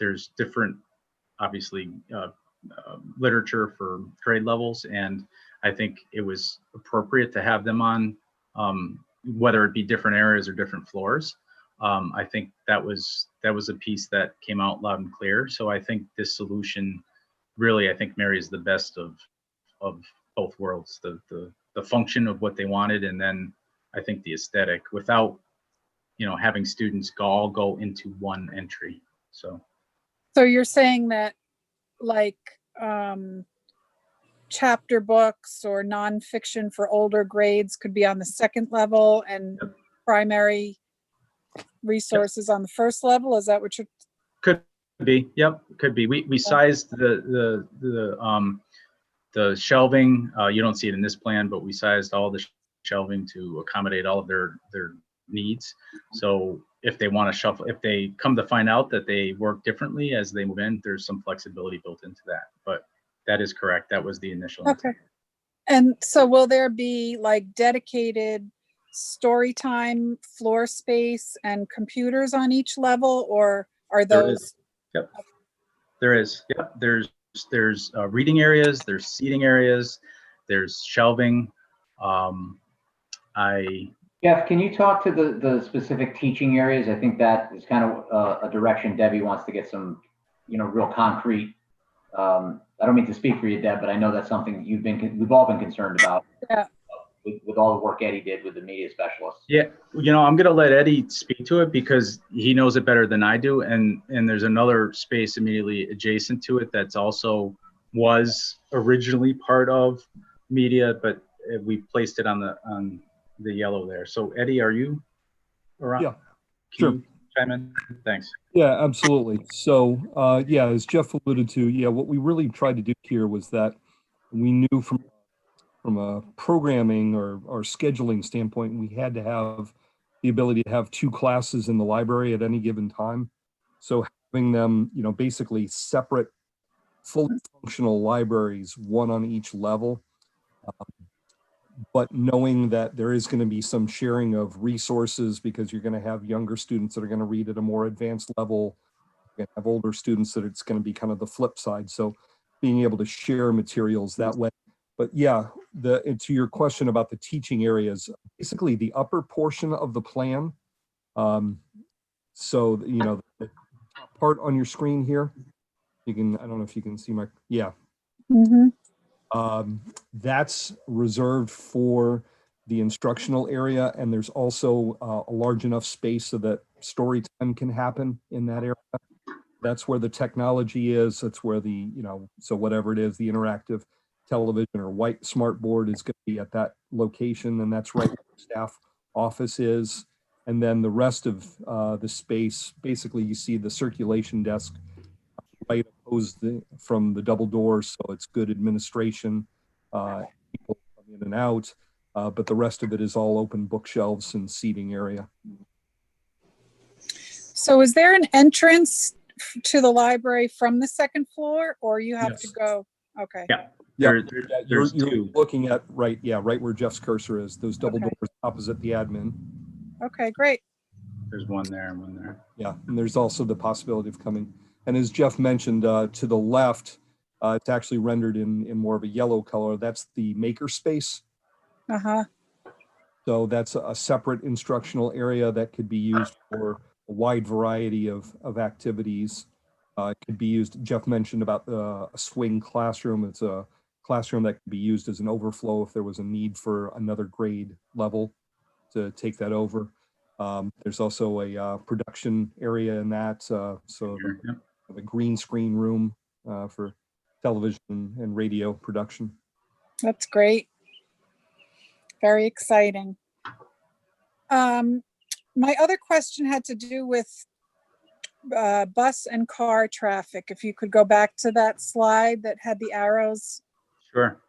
there's different, obviously, literature for grade levels, and I think it was appropriate to have them on, whether it be different areas or different floors. I think that was a piece that came out loud and clear. So I think this solution really, I think, marries the best of both worlds, the function of what they wanted, and then I think the aesthetic, without, you know, having students all go into one entry. So you're saying that like chapter books or nonfiction for older grades could be on the second level and Yep. primary resources on the first level? Is that what you're? could be, yep, could be. We sized the shelving. You don't see it in this plan, but we sized all the shelving to accommodate all of their needs. So if they want to shuffle, if they come to find out that they work differently as they move in, there's some flexibility built into that. But that is correct. That was the initial intent. Okay. And so will there be like dedicated story time, floor space, and computers on each level, or are There those? is. Yep. There is. Yep. There's reading areas. There's seating areas. There's shelving. Jeff, can you talk to the specific teaching areas? I think that is kind of a direction Debbie wants to get some, you know, real concrete. I don't mean to speak for you, Deb, but I know that's something we've all been concerned about. Yeah. With all the work Eddie did with the media specialists. Yeah, you know, I'm gonna let Eddie speak to it because he knows it better than I do. And there's another space immediately adjacent to it that's also was originally part of media, but we placed it on the yellow there. So Eddie, are you around? Yeah, Can sure. you chime in? Thanks. Yeah, absolutely. So, yeah, as Jeff alluded to, yeah, what we really tried to do here was that we knew from a programming or scheduling standpoint, we had to have the ability to have 2 classes in the library at any given time. So having them, you know, basically separate, fully functional libraries, one on each level, but knowing that there is going to be some sharing of resources because you're going to have younger students that are going to read at a more advanced level. You're going to have older students that it's going to be kind of the flip side. So being able to share materials that way. But yeah, to your question about the teaching areas, basically the upper portion of the plan. So, you know, the top part on your screen here, you can, I don't know if you can see my, yeah. That's reserved for the instructional area. And there's also a large enough space so that story time can happen in that area. That's where the technology is. That's where the, you know, so whatever it is, the interactive television or white smart board is going to be at that location. And that's right where the staff office is. And then the rest of the space, basically you see the circulation desk right opposed from the double doors. So it's good administration, people come in and out, but the rest of it is all open bookshelves and seating area. So is there an entrance to the library from the second floor, or you have to go? Okay. Yeah. Yeah, you're 2. looking at right where Jeff's cursor is, those double Okay. doors opposite the admin. Okay, great. There's one there and one there. Yeah, and there's also the possibility of coming. And as Jeff mentioned, to the left, it's actually rendered in more of a yellow color. That's the maker space. So that's a separate instructional area that could be used for a wide variety of activities. It could be used, Jeff mentioned about a swing classroom. It's a classroom that could be used as an overflow if there was a need for another grade level to take that over. There's also a production area in that. So the green screen room for television and radio production. That's great. Very exciting. My other question had to do with bus and car traffic. If you could go back to that slide that had the arrows. Sure.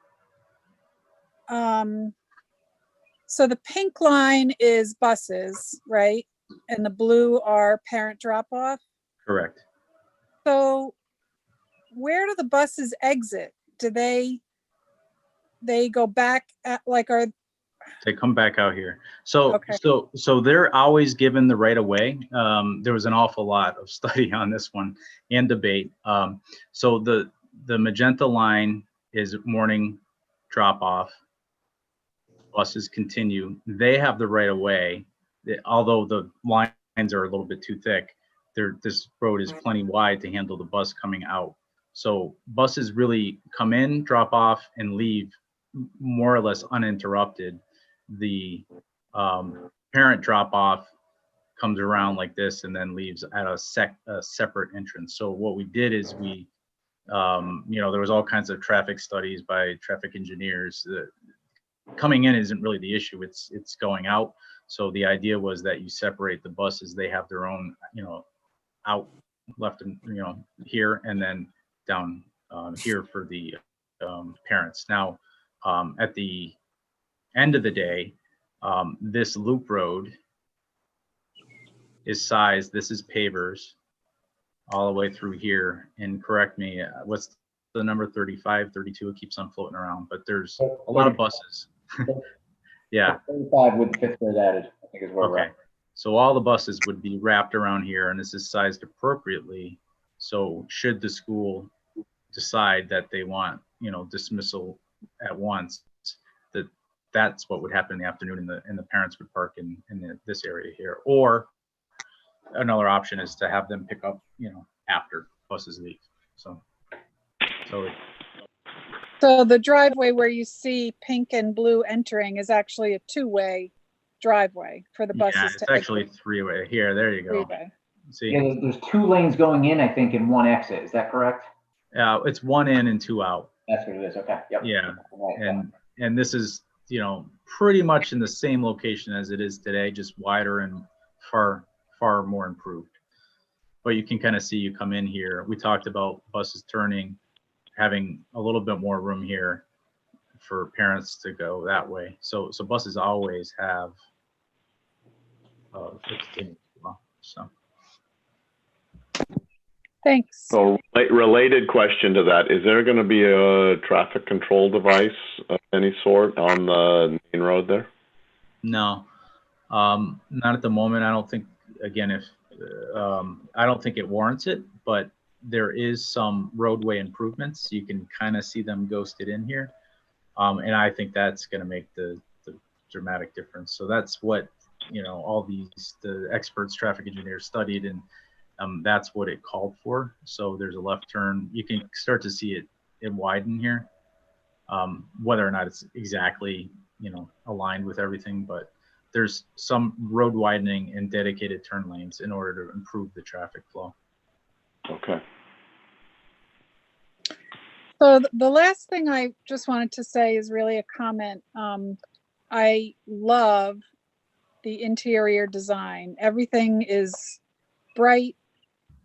So the pink line is buses, right? And the blue are parent drop-off. Correct. So where do the buses exit? Do they go back at, like, are They come back out here. So, Okay. so they're always given the right of way. There was an awful lot of study on this one and debate. So the magenta line is morning drop off. Buses continue. They have the right of way. Although the lines are a little bit too thick, this road is plenty wide to handle the bus coming out. So buses really come in, drop off, and leave more or less uninterrupted. The parent drop off comes around like this and then leaves at a separate entrance. So what we did is we, there was all kinds of traffic studies by traffic engineers. Coming in isn't really the issue, it's going out. So the idea was that you separate the buses. They have their own, out left and, here, and then down here for the parents. Now, at the end of the day, this loop road is sized, this is pavers all the way through here. And correct me, what's the number, 35, 32? It keeps on floating around, but there's a lot of buses. Yeah. 35 with the fifth grade added, I think is where we're Okay. at. So all the buses would be wrapped around here, and this is sized appropriately. So should the school decide that they want, dismissal at once, that's what would happen in the afternoon, and the parents would park in this area here. Or another option is to have them pick up, after buses leave. So the driveway where you see pink and blue entering is actually a two-way driveway for the buses yeah, to it's actually three-way here. There you go. three-way. See, Yeah, there's 2 lanes going in, I think, and 1 exit. Is that correct? it's 1 in and 2 out. That's what it is. Okay. Yep. Yeah, Right. and this is, pretty much in the same location as it is today, just wider and far more improved. But you can kind of see, you come in here, we talked about buses turning, having a little bit more room here for parents to go that way. So buses always have 15, so. Thanks. So related question to that, is there going to be a traffic control device of any sort on the main road there? No, not at the moment. I don't think, again, I don't think it warrants it, but there is some roadway improvements. You can kind of see them ghosted in here. And I think that's going to make the dramatic difference. So that's what, all the experts, traffic engineers studied, and that's what it called for. So there's a left turn. You can start to see it widen here. Whether or not it's exactly, aligned with everything, but there's some road widening and dedicated turn lanes in order to improve the traffic flow. Okay. So the last thing I just wanted to say is really a comment. I love the interior design. Everything is bright,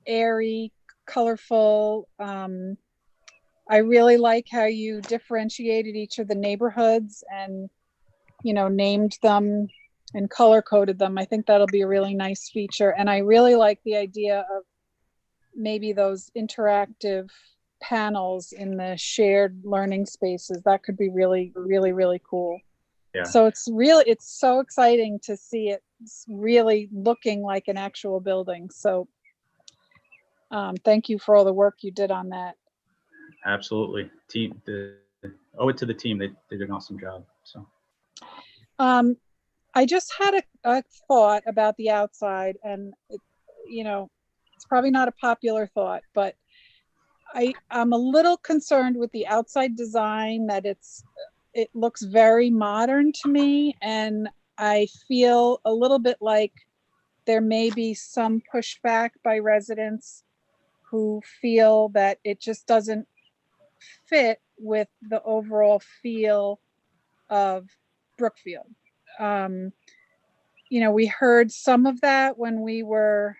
airy, colorful. I really like how you differentiated each of the neighborhoods and, named them and color coded them. I think that'll be a really nice feature. And I really like the idea of maybe those interactive panels in the shared learning spaces. That could be really, really, really cool. Yeah. So it's so exciting to see it really looking like an actual building. So thank you for all the work you did on that. Absolutely. Owe it to the team. They did an awesome job. So. I just had a thought about the outside, and it's probably not a popular thought, but I'm a little concerned with the outside design, that it looks very modern to me, and I feel a little bit like there may be some pushback by residents who feel that it just doesn't fit with the overall feel of Brookfield. We heard some of that when we were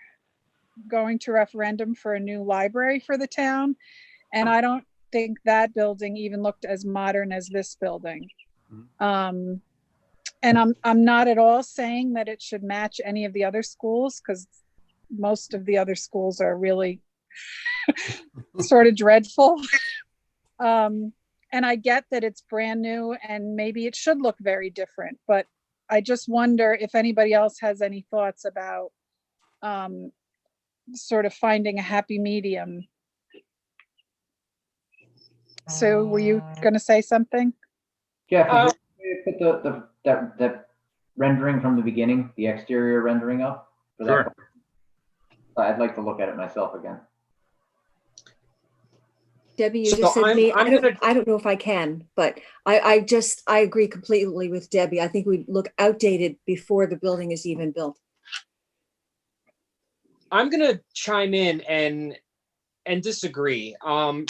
going to referendum for a new library for the town, and I don't think that building even looked as modern as this building. And I'm not at all saying that it should match any of the other schools, because most of the other schools are really sort of dreadful. And I get that it's brand new and maybe it should look very different, but I just wonder if anybody else has any thoughts about sort of finding a happy medium. So were you going to say something? Jeff, is there a way to put that rendering from the beginning, the exterior rendering up? For that? Sure. I'd like to look at it myself again. Debbie, you So just said to I'm- me, I'm gonna- I don't know if I can, but I agree completely with Debbie. I think we look outdated before the building is even built. I'm gonna chime in and disagree.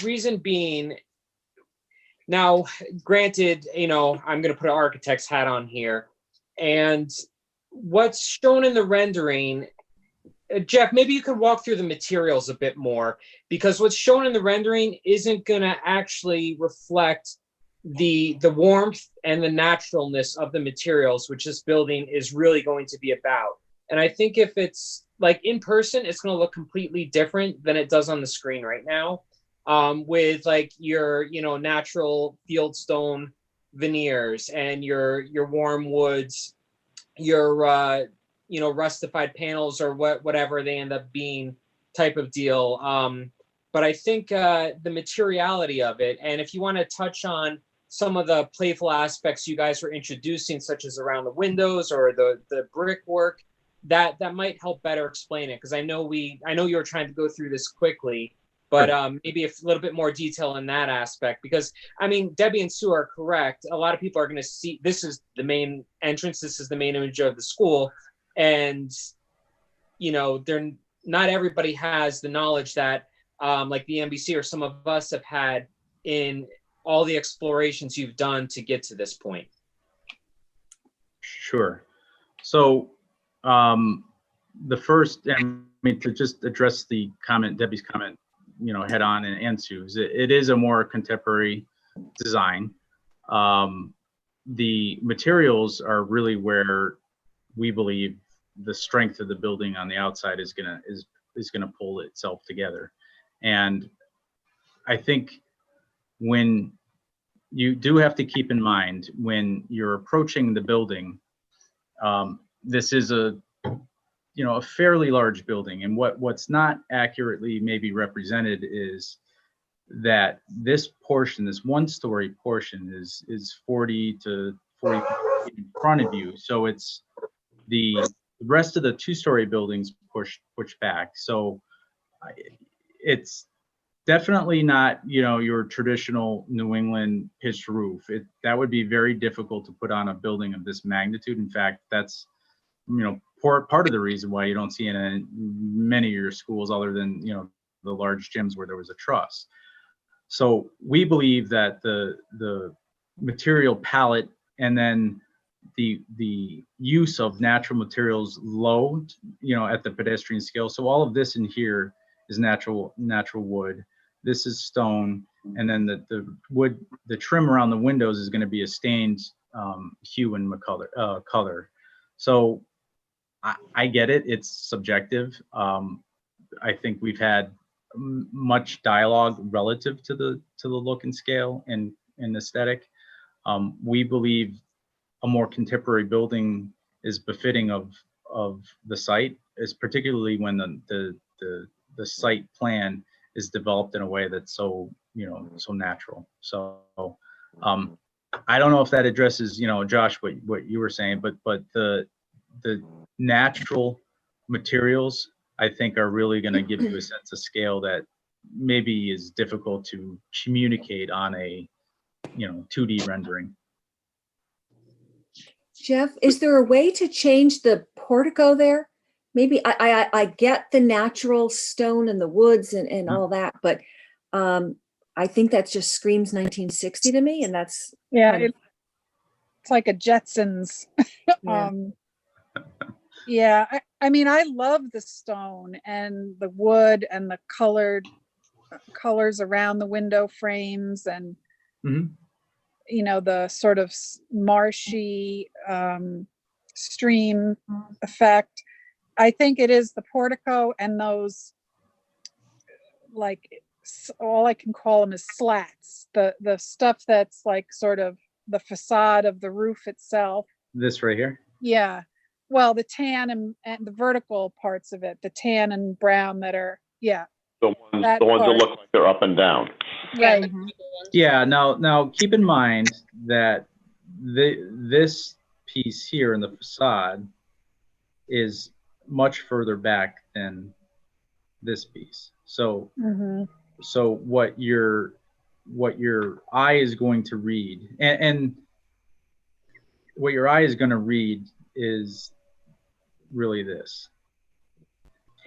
Reason being, now, granted, I'm gonna put an architect's hat on here, and what's shown in the rendering, Jeff, maybe you could walk through the materials a bit more, because what's shown in the rendering isn't gonna actually reflect the warmth and the naturalness of the materials, which this building is really going to be about. And I think if it's like in person, it's going to look completely different than it does on the screen right now, with like your natural fieldstone veneers and your warm woods, your rustified panels, or whatever they end up being, type of deal. But I think the materiality of it, and if you want to touch on some of the playful aspects you guys were introducing, such as around the windows or the brickwork, that might help better explain it. Because I know you were trying to go through this quickly, but maybe a little bit more detail in that aspect. Because I mean, Debbie and Sue are correct. A lot of people are going to see this is the main entrance. This is the main image of the school, and they're not everybody has the knowledge that like the NBC or some of us have had in all the explorations you've done to get to this point. Sure. So the first, to just address the comment, Debbie's comment, head on and Sue's, it is a more contemporary design. The materials are really where we believe the strength of the building on the outside is gonna pull itself together. And I think when you do have to keep in mind when you're approaching the building, this is a fairly large building, and what's not accurately maybe represented is that this portion, this one-story portion, is 40 to 40 feet in front of you. So it's the rest of the two-story buildings pushed back. So it's definitely not, your traditional New England pitched roof. That would be very difficult to put on a building of this magnitude. In fact, that's, part of the reason why you don't see it in many of your schools, other than, the large gyms where there was a truss. So we believe that the material palette and then the use of natural materials low, at the pedestrian scale. So all of this in here is natural wood. This is stone, and then the wood, the trim around the windows is going to be a stained hue and color. So I get it. It's subjective. I think we've had much dialogue relative to the look and scale and aesthetic. We believe a more contemporary building is befitting of the site, is particularly when the site plan is developed in a way that's so natural. So I don't know if that addresses, Josh, what you were saying, but the natural materials, I think, are really going to give you a sense of scale that maybe is difficult to communicate on a 2D rendering. Jeff, is there a way to change the portico there? Maybe I get the natural stone and the woods and all that, but I think that just screams 1960 to me, and that's it's like a Jetsons. Yeah. I mean, I love the stone and the wood and the colors around the window frames, and the sort of marshy stream effect. I think it is the portico and those, like, all I can call them is slats, the stuff that's like sort of the facade of the roof itself. This right here? Yeah. Well, the tan and the vertical parts of it, the tan and brown that are, The ones that look like they're up and down. Right. Yeah. Now keep in mind that this piece here in the facade is much further back than this piece. So so what your eye is going to read, and what your eye is going to read is really this.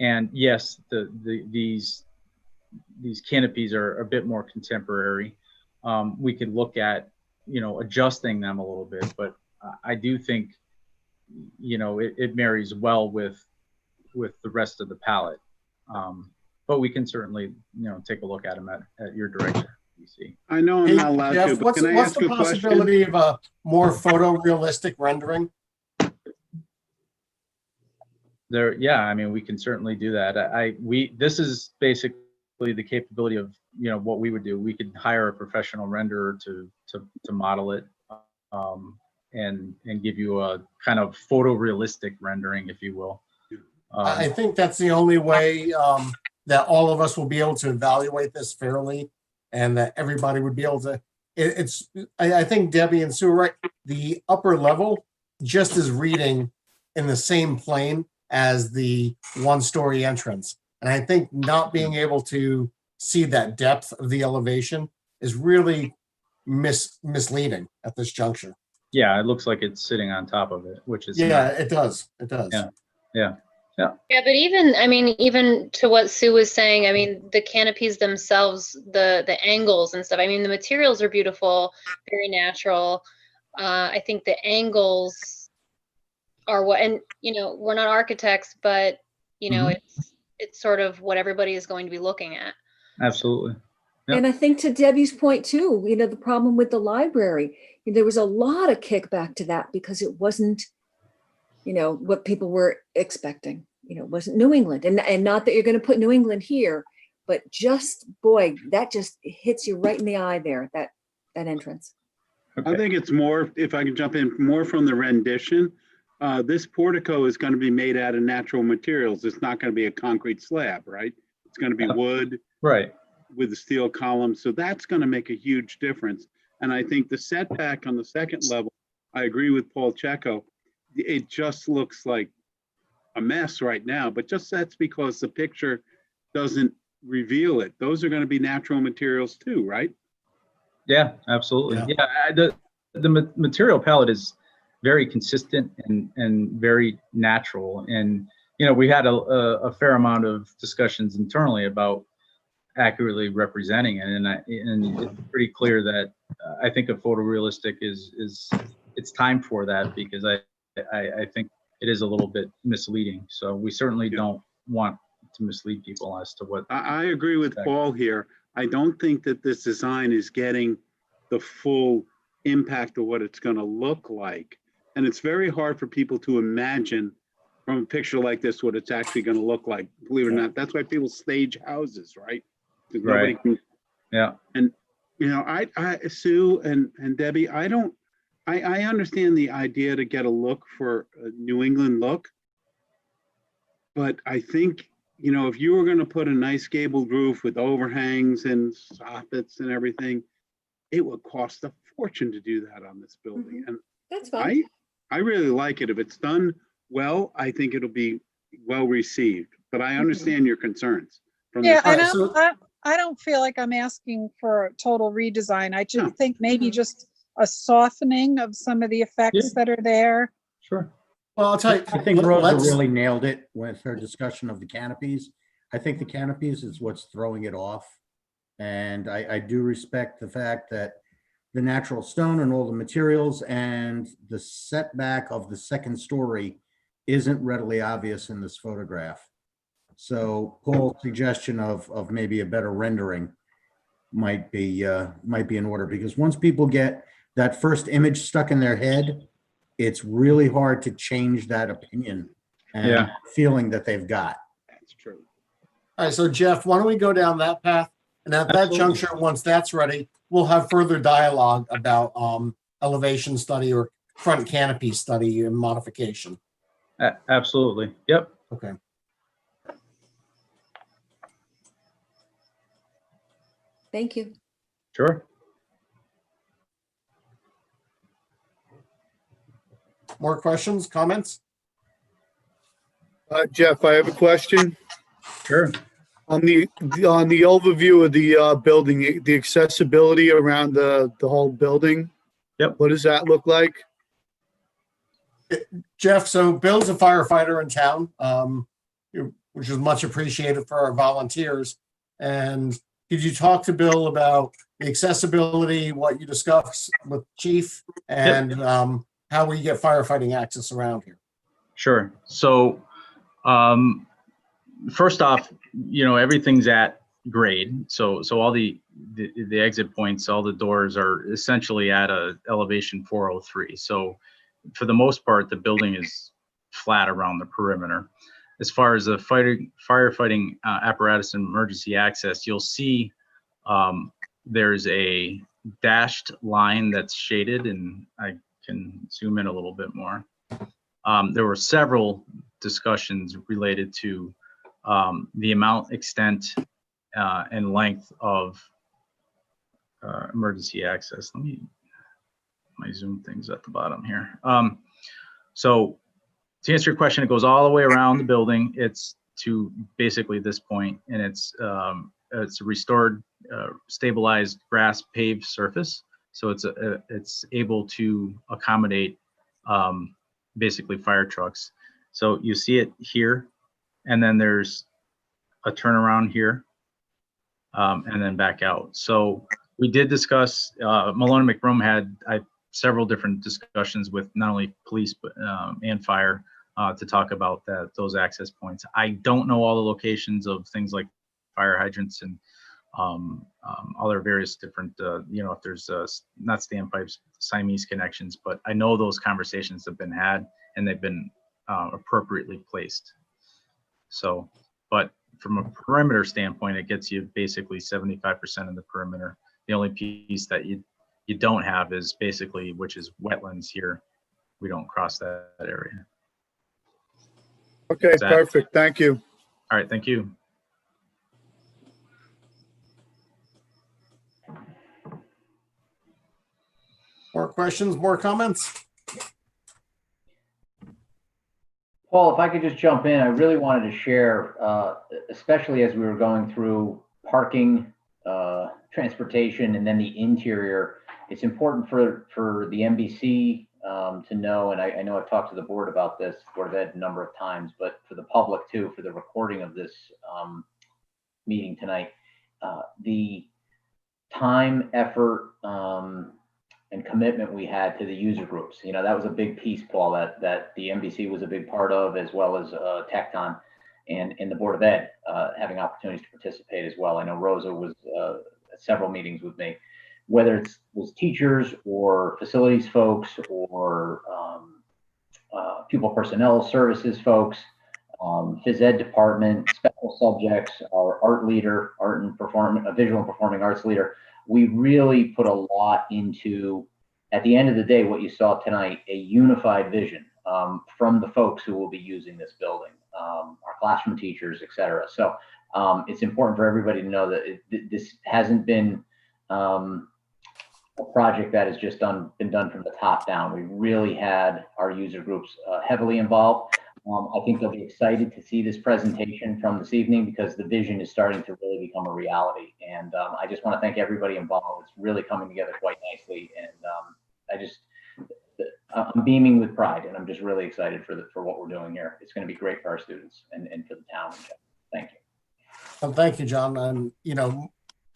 And yes, these canopies are a bit more contemporary. We could look at, you know, adjusting them a little bit, but I do think, you know, it marries well with the rest of the palette. But we can certainly, you know, take a look at them at your direction. You see. I know I'm not allowed Jeff, to, but what's- can I what's ask the a question? possibility of a more photorealistic rendering? There, yeah, I mean, we can certainly do that. This is basically the capability of, you know, what we would do. We could hire a professional renderer to model it, and give you a kind of photorealistic rendering, if you will. I think that's the only way that all of us will be able to evaluate this fairly, and that everybody would be able to. I think Debbie and Sue are right. The upper level just is reading in the same plane as the one-story entrance, and I think not being able to see that depth of the elevation is really misleading at this juncture. Yeah, it looks like it's sitting on top of it, which is Yeah, not. it does. It does. Yeah, yeah, yeah. Yeah, but even, I mean, even to what Sue was saying, I mean, the canopies themselves, the angles and stuff, I mean, the materials are beautiful, very natural. I think the angles are what, and, you know, we're not architects, but, you know, it's sort of what everybody is going to be looking at. Absolutely. Yep. And I think to Debbie's point too, you know, the problem with the library, there was a lot of kickback to that because it wasn't, you know, what people were expecting. You know, it wasn't New England, and not that you're going to put New England here, but just, boy, that just hits you right in the eye there, that entrance. I think it's more, if I can jump in, more from the rendition. This portico is going to be made out of natural materials. It's not going to be a concrete slab, right? It's going to be wood, right, with the steel columns. So that's going to make a huge difference. And I think the setback on the second level, I agree with Paul Checo. It just looks like a mess right now, but just that's because the picture doesn't reveal it. Those are going to be natural materials too, right? Yeah, absolutely. Yeah, the material palette is very consistent and very natural. And, you know, we had a fair amount of discussions internally about accurately representing it. And it's pretty clear that I think a photorealistic is it's time for that, because I think it is a little bit misleading. So we certainly don't want to mislead people as to what. I agree with Paul here. I don't think that this design is getting the full impact of what it's going to look like. And it's very hard for people to imagine from a picture like this what it's actually going to look like. Believe it or not, that's why people stage houses, right? Because nobody can. Yeah. And you know, I Sue and Debbie, I understand the idea to get a look for a New England look, but I think, you know, if you were going to put a nice gabled roof with overhangs and soffits and everything, it would cost a fortune to do that on this building. And that's fine. I really like it. If it's done well, I think it'll be well received. But I understand your concerns. From Yeah, the I don't feel like I'm asking for a total redesign. I just think maybe just a softening of some of the effects that are there. Sure. Well, I'll tell you, I think Rosa really nailed it with her discussion of the canopies. I think the canopies is what's throwing it off. And I do respect the fact that the natural stone and all the materials and the setback of the second story isn't readily obvious in this photograph. So Paul's suggestion of maybe a better rendering might be in order, because once people get that first image stuck in their head, it's really hard to change that opinion and feeling that they've got. That's true. All right, so Jeff, why don't we go down that path? And at that juncture, once that's ready, we'll have further dialogue about elevation study or front canopy study and modification. Absolutely. Yep. Okay. Thank you. Sure. more questions, comments? Jeff, I have a question. Sure. On the overview of the building, the accessibility around the whole building. Yep. What does that look like? Jeff, so Bill's a firefighter in town, which is much appreciated for our volunteers. And could you talk to Bill about the accessibility, what you discussed with Chief, and how we get firefighting access around here? Sure. So first off, everything's at grade. So all the exit points, all the doors are essentially at a elevation 403. So for the most part, the building is flat around the perimeter. As far as the firefighting apparatus and emergency access, you'll see there's a dashed line that's shaded, and I can zoom in a little bit more. There were several discussions related to the amount, extent, and length of emergency access. Let me my zoom things at the bottom here. So to answer your question, it goes all the way around the building. It's to basically this point, and it's a restored, stabilized grass paved surface. So it's able to accommodate basically fire trucks. So you see it here, and then there's a turnaround here, and then back out. So we did discuss, Malone and McBroom had several different discussions with not only police but and fire to talk about those access points. I don't know all the locations of things like fire hydrants and other various different, if there's not standpipes, Siamese connections, but I know those conversations have been had and they've been appropriately placed. So, but from a perimeter standpoint, it gets you basically 75% of the perimeter. The only piece that you don't have is basically, which is wetlands here. We don't cross that area. Okay, perfect. Thank you. All right, thank you. More questions, more comments? Paul, if I could just jump in, I really wanted to share, especially as we were going through parking, transportation, and then the interior. It's important for the NBC to know, and I know I've talked to the board about this, Board of Ed, a number of times, but for the public too, for the recording of this meeting tonight, the time, effort, and commitment we had to the user groups. That was a big piece, Paul, that the NBC was a big part of, as well as Tecton and the Board of Ed having opportunities to participate as well. I know Rosa was at several meetings with me, whether it was teachers or facilities folks or pupil personnel services folks, phys ed department, special subjects, our art leader, visual and performing arts leader. We really put a lot into, at the end of the day, what you saw tonight, a unified vision from the folks who will be using this building, our classroom teachers, et cetera. So it's important for everybody to know that this hasn't been a project that has just been done from the top down. We really had our user groups heavily involved. I think they'll be excited to see this presentation from this evening because the vision is starting to really become a reality. And I just want to thank everybody involved. It's really coming together quite nicely. And I'm beaming with pride, and I'm just really excited for what we're doing here. It's going to be great for our students and for the town. Thank you. Well, thank you, John. And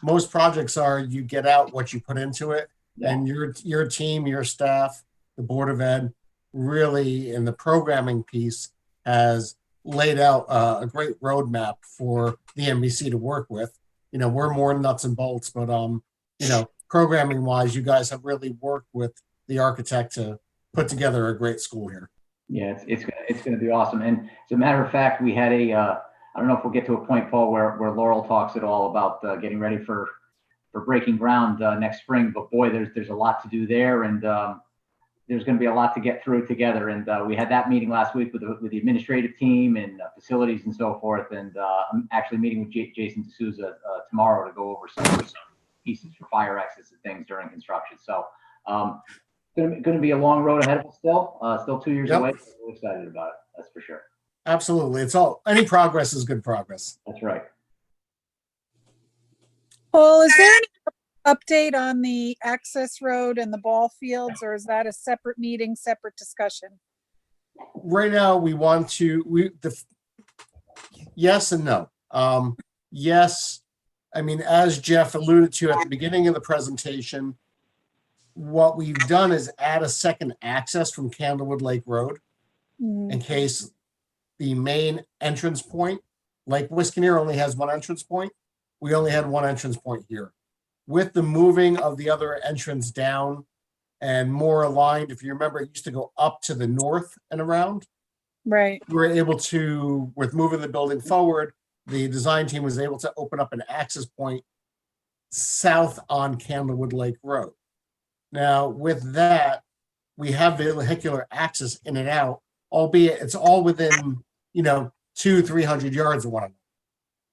most projects are you get out what you put into it, and your team, your staff, the Board of Ed, really in the programming piece has laid out a great roadmap for the NBC to work with. We're more nuts and bolts, but programming wise, you guys have really worked with the architect to put together a great school here. Yeah, it's going to be awesome. And as a matter of fact, we had I don't know if we'll get to a point, Paul, where Laurel talks at all about getting ready for breaking ground next spring. But boy, there's a lot to do there, and there's going to be a lot to get through together. And we had that meeting last week with the administrative team and facilities and so forth. And I'm actually meeting with Jason D'Souza tomorrow to go over some pieces for fire exits and things during construction. So Gonna be a long road ahead of us still, still 2 years Yep. away. We're excited about it, that's for sure. Absolutely. It's all, any progress is good progress. That's right. Paul, is there any update on the access road and the ball fields, or is that a separate meeting, separate discussion? Right now, we want to, yes and no. Yes, I mean, as Jeff alluded to at the beginning of the presentation, what we've done is add a second access from Candlewood Lake Road in case the main entrance point, Lake Wisconsin only has one entrance point. We only had one entrance point here. With the moving of the other entrance down and more aligned, if you remember, it used to go up to the north and around. Right. We were able to, with moving the building forward, the design team was able to open up an access point south on Candlewood Lake Road. Now, with that, we have vehicular access in and out, albeit it's all within, 200-300 yards of one another.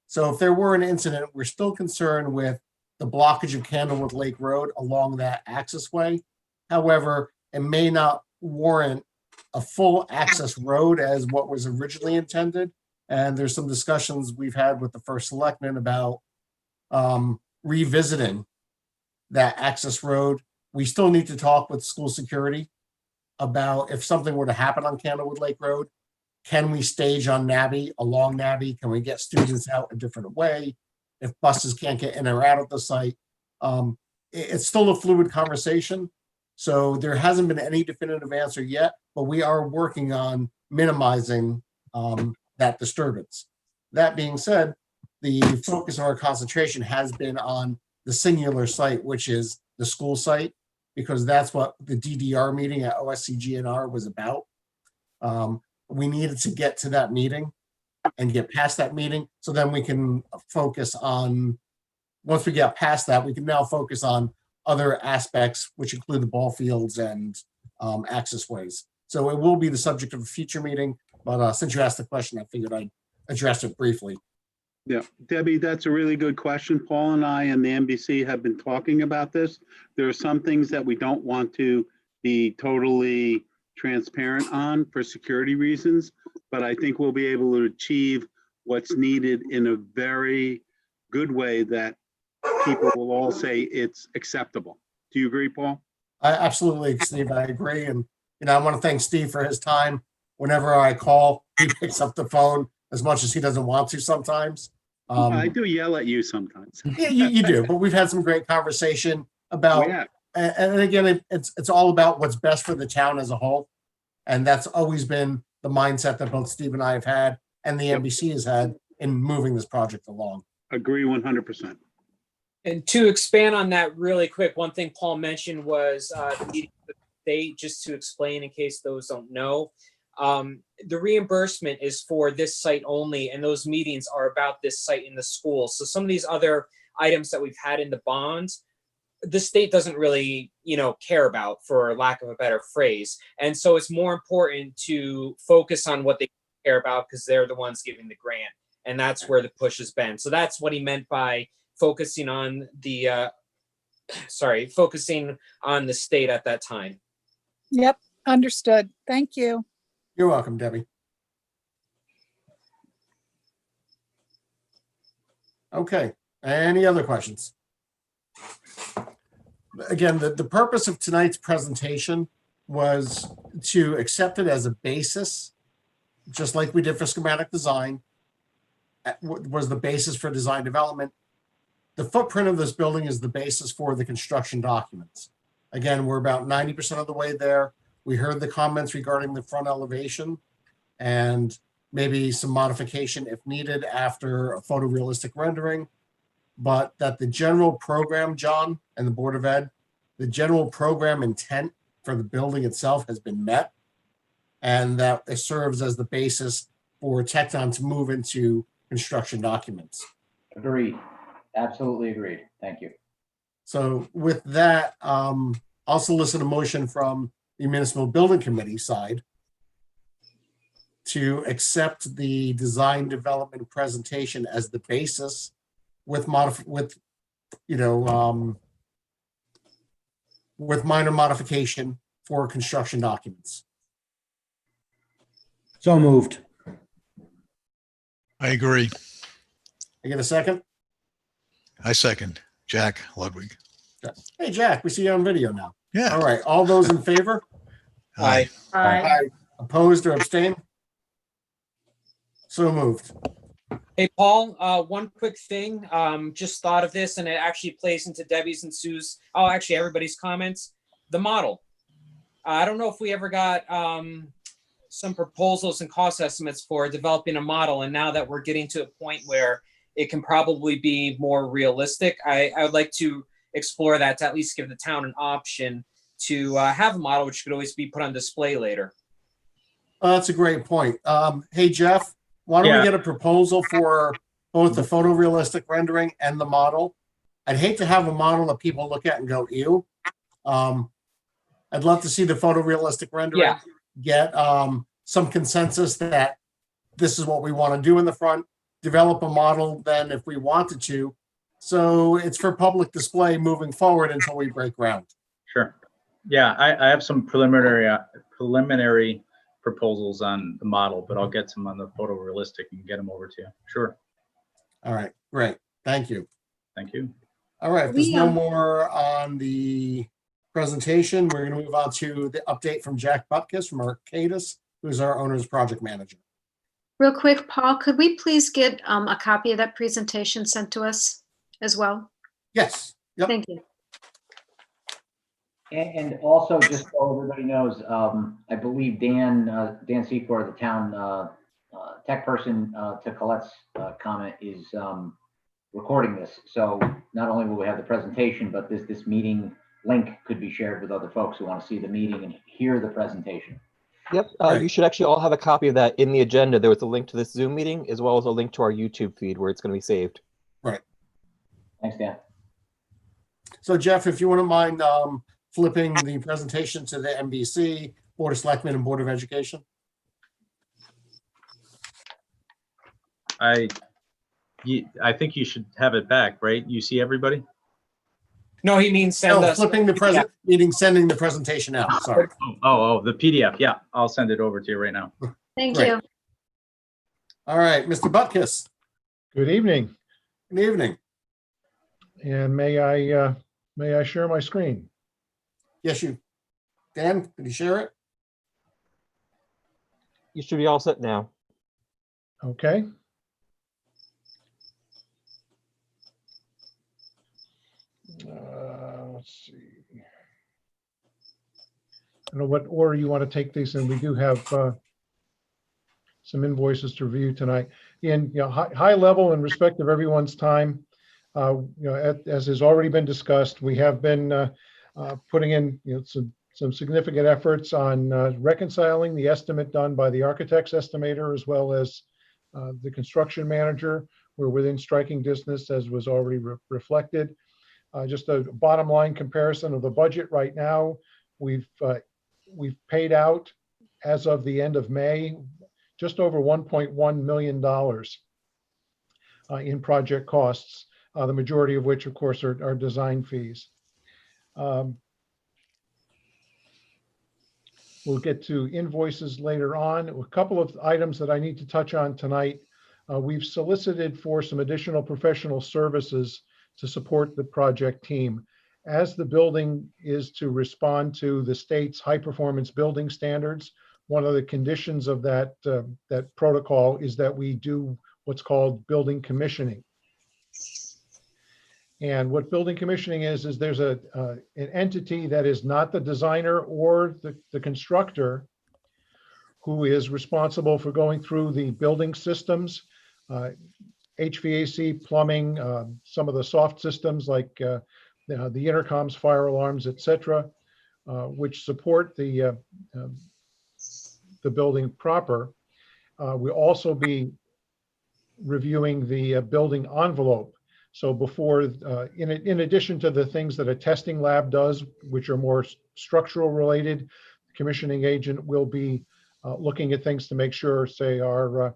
So if there were an incident, we're still concerned with the blockage of Candlewood Lake Road along that access way. However, it may not warrant a full access road as what was originally intended. And there's some discussions we've had with the first selectman about revisiting that access road. We still need to talk with school security about if something were to happen on Candlewood Lake Road, can we stage on Nabby, along Nabby? Can we get students out a different way? If buses can't get in or out of the site, it's still a fluid conversation. So there hasn't been any definitive answer yet, but we are working on minimizing that disturbance. That being said, the focus of our concentration has been on the singular site, which is the school site, because that's what the DDR meeting at OSCGNR was about. We needed to get to that meeting and get past that meeting, so then we can focus on, once we get past that, we can now focus on other aspects, which include the ball fields and access ways. So it will be the subject of a future meeting, but since you asked the question, I figured I'd address it briefly. Yeah, Debbie, that's a really good question. Paul and I and the NBC have been talking about this. There are some things that we don't want to be totally transparent on for security reasons, but I think we'll be able to achieve what's needed in a very good way that people will all say it's acceptable. Do you agree, Paul? Absolutely, Steve, I agree. And, I want to thank Steve for his time. Whenever I call, he picks up the phone as much as he doesn't want to sometimes. I do yell at you sometimes. Yeah, you do, but we've had some great conversation about, Yeah. and again, it's all about what's best for the town as a whole. And that's always been the mindset that both Steve and I have had and the NBC has had in moving this project along. Agree 100%. And to expand on that really quick, one thing Paul mentioned was the meeting with the state, just to explain in case those don't know. The reimbursement is for this site only, and those meetings are about this site in the school. So some of these other items that we've had in the bonds, the state doesn't really, care about, for lack of a better phrase. And so it's more important to focus on what they care about because they're the ones giving the grant. And that's where the push has been. So that's what he meant by focusing on the, focusing on the state at that time. Yep, understood. Thank you. You're welcome, Debbie. Okay, any other questions? Again, the purpose of tonight's presentation was to accept it as a basis, just like we did for schematic design, was the basis for design development. The footprint of this building is the basis for the construction documents. Again, we're about 90% of the way there. We heard the comments regarding the front elevation and maybe some modification if needed after a photorealistic rendering, but that the general program, John, and the Board of Ed, the general program intent for the building itself has been met, and that it serves as the basis for Tecton to move into construction documents. Agreed. Absolutely agreed. Thank you. So with that, I'll solicit a motion from the Municipal Building Committee side to accept the design development presentation as the basis with minor modification for construction documents. So moved. I agree. I get a second? I second. Jack Ludwig. Hey, Jack, we see you on video now. Yeah. All right, all those in favor? Aye. Aye. Opposed or abstain? So moved. Hey, Paul, one quick thing. Just thought of this and it actually plays into Debbie's and Sue's, oh, actually everybody's comments. The model. I don't know if we ever got some proposals and cost estimates for developing a model. And now that we're getting to a point where it can probably be more realistic, I would like to explore that to at least give the town an option to have a model which could always be put on display later. That's a great point. Hey, Jeff, why don't we Yeah. get a proposal for both the photorealistic rendering and the model? I'd hate to have a model that people look at and go, ew. I'd love to see the photorealistic rendering. Yeah. Get some consensus that this is what we want to do in the front, develop a model then if we wanted to. So it's for public display moving forward until we break ground. Sure. Yeah, I have some preliminary proposals on the model, but I'll get some on the photorealistic and get them over to you. Sure. All right, great. Thank you. Thank you. All right, if there's no more on the presentation, we're going to move on to the update from Jack Butkus from Arcadis, who's our owner's project manager. Real quick, Paul, could we please get a copy of that presentation sent to us as well? Yes. Yep. Thank you. And also, just so everybody knows, I believe Dan Secor, the town tech person, to Colette's comment, is recording this. So not only will we have the presentation, but this meeting link could be shared with other folks who want to see the meeting and hear the presentation. Yep, you should actually all have a copy of that in the agenda. There was a link to this Zoom meeting as well as a link to our YouTube feed where it's going to be saved. Right. Thanks, Dan. So Jeff, if you wouldn't mind flipping the presentation to the MBC, Board of Selectmen and Board of Education. I think you should have it back, right? You see everybody? No, he means send us. Flipping the present meeting, sending the presentation out. Sorry. Oh, the PDF. Yeah, I'll send it over to you right now. Thank Great. you. All right, Mr. Butkus. Good evening. Good evening. And may I share my screen? Yes, you. Dan, can you share it? You should be all set now. Okay. Let's see. I don't know what order you want to take these in. We do have some invoices to review tonight. In high level, in respect of everyone's time, as has already been discussed, we have been putting in some significant efforts on reconciling the estimate done by the architect's estimator as well as the construction manager. We're within striking distance, as was already reflected. Just a bottom line comparison of the budget right now. We've paid out, as of the end of May, just over $1.1 million in project costs, the majority of which, of course, are design fees. We'll get to invoices later on. A couple of items that I need to touch on tonight. We've solicited for some additional professional services to support the project team. As the building is to respond to the state's high performance building standards, one of the conditions of that protocol is that we do what's called building commissioning. And what building commissioning is there's an entity that is not the designer or the constructor who is responsible for going through the building systems, HVAC, plumbing, some of the soft systems like the intercoms, fire alarms, etc., which support the building proper. We'll also be reviewing the building envelope. So before, in addition to the things that a testing lab does, which are more structural related, the commissioning agent will be looking at things to make sure, say, our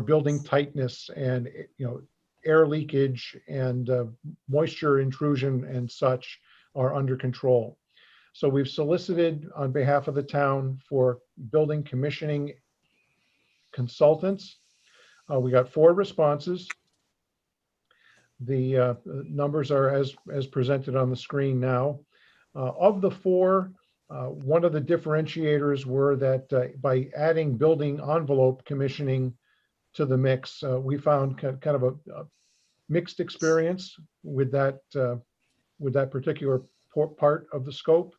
building tightness and air leakage and moisture intrusion and such are under control. So we've solicited on behalf of the town for building commissioning consultants. We got 4 responses. The numbers are as presented on the screen now. Of the 4, one of the differentiators were that by adding building envelope commissioning to the mix, we found kind of a mixed experience with that particular part of the scope.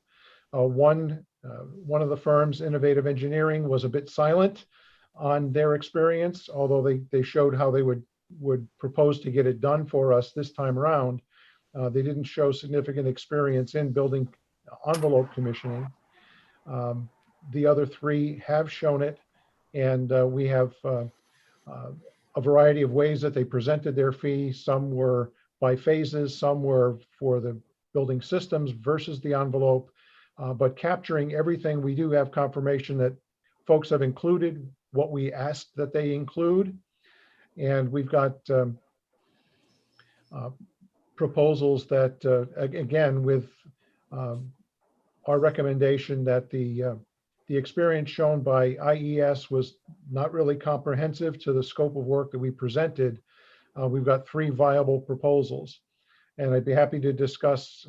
One of the firms, Innovative Engineering, was a bit silent on their experience, although they showed how they would propose to get it done for us this time around. They didn't show significant experience in building envelope commissioning. The other 3 have shown it, and we have a variety of ways that they presented their fee. Some were by phases, some were for the building systems versus the envelope, but capturing everything. We do have confirmation that folks have included what we asked that they include, and we've got proposals that, again, with our recommendation that the experience shown by IES was not really comprehensive to the scope of work that we presented. We've got 3 viable proposals, and I'd be happy to discuss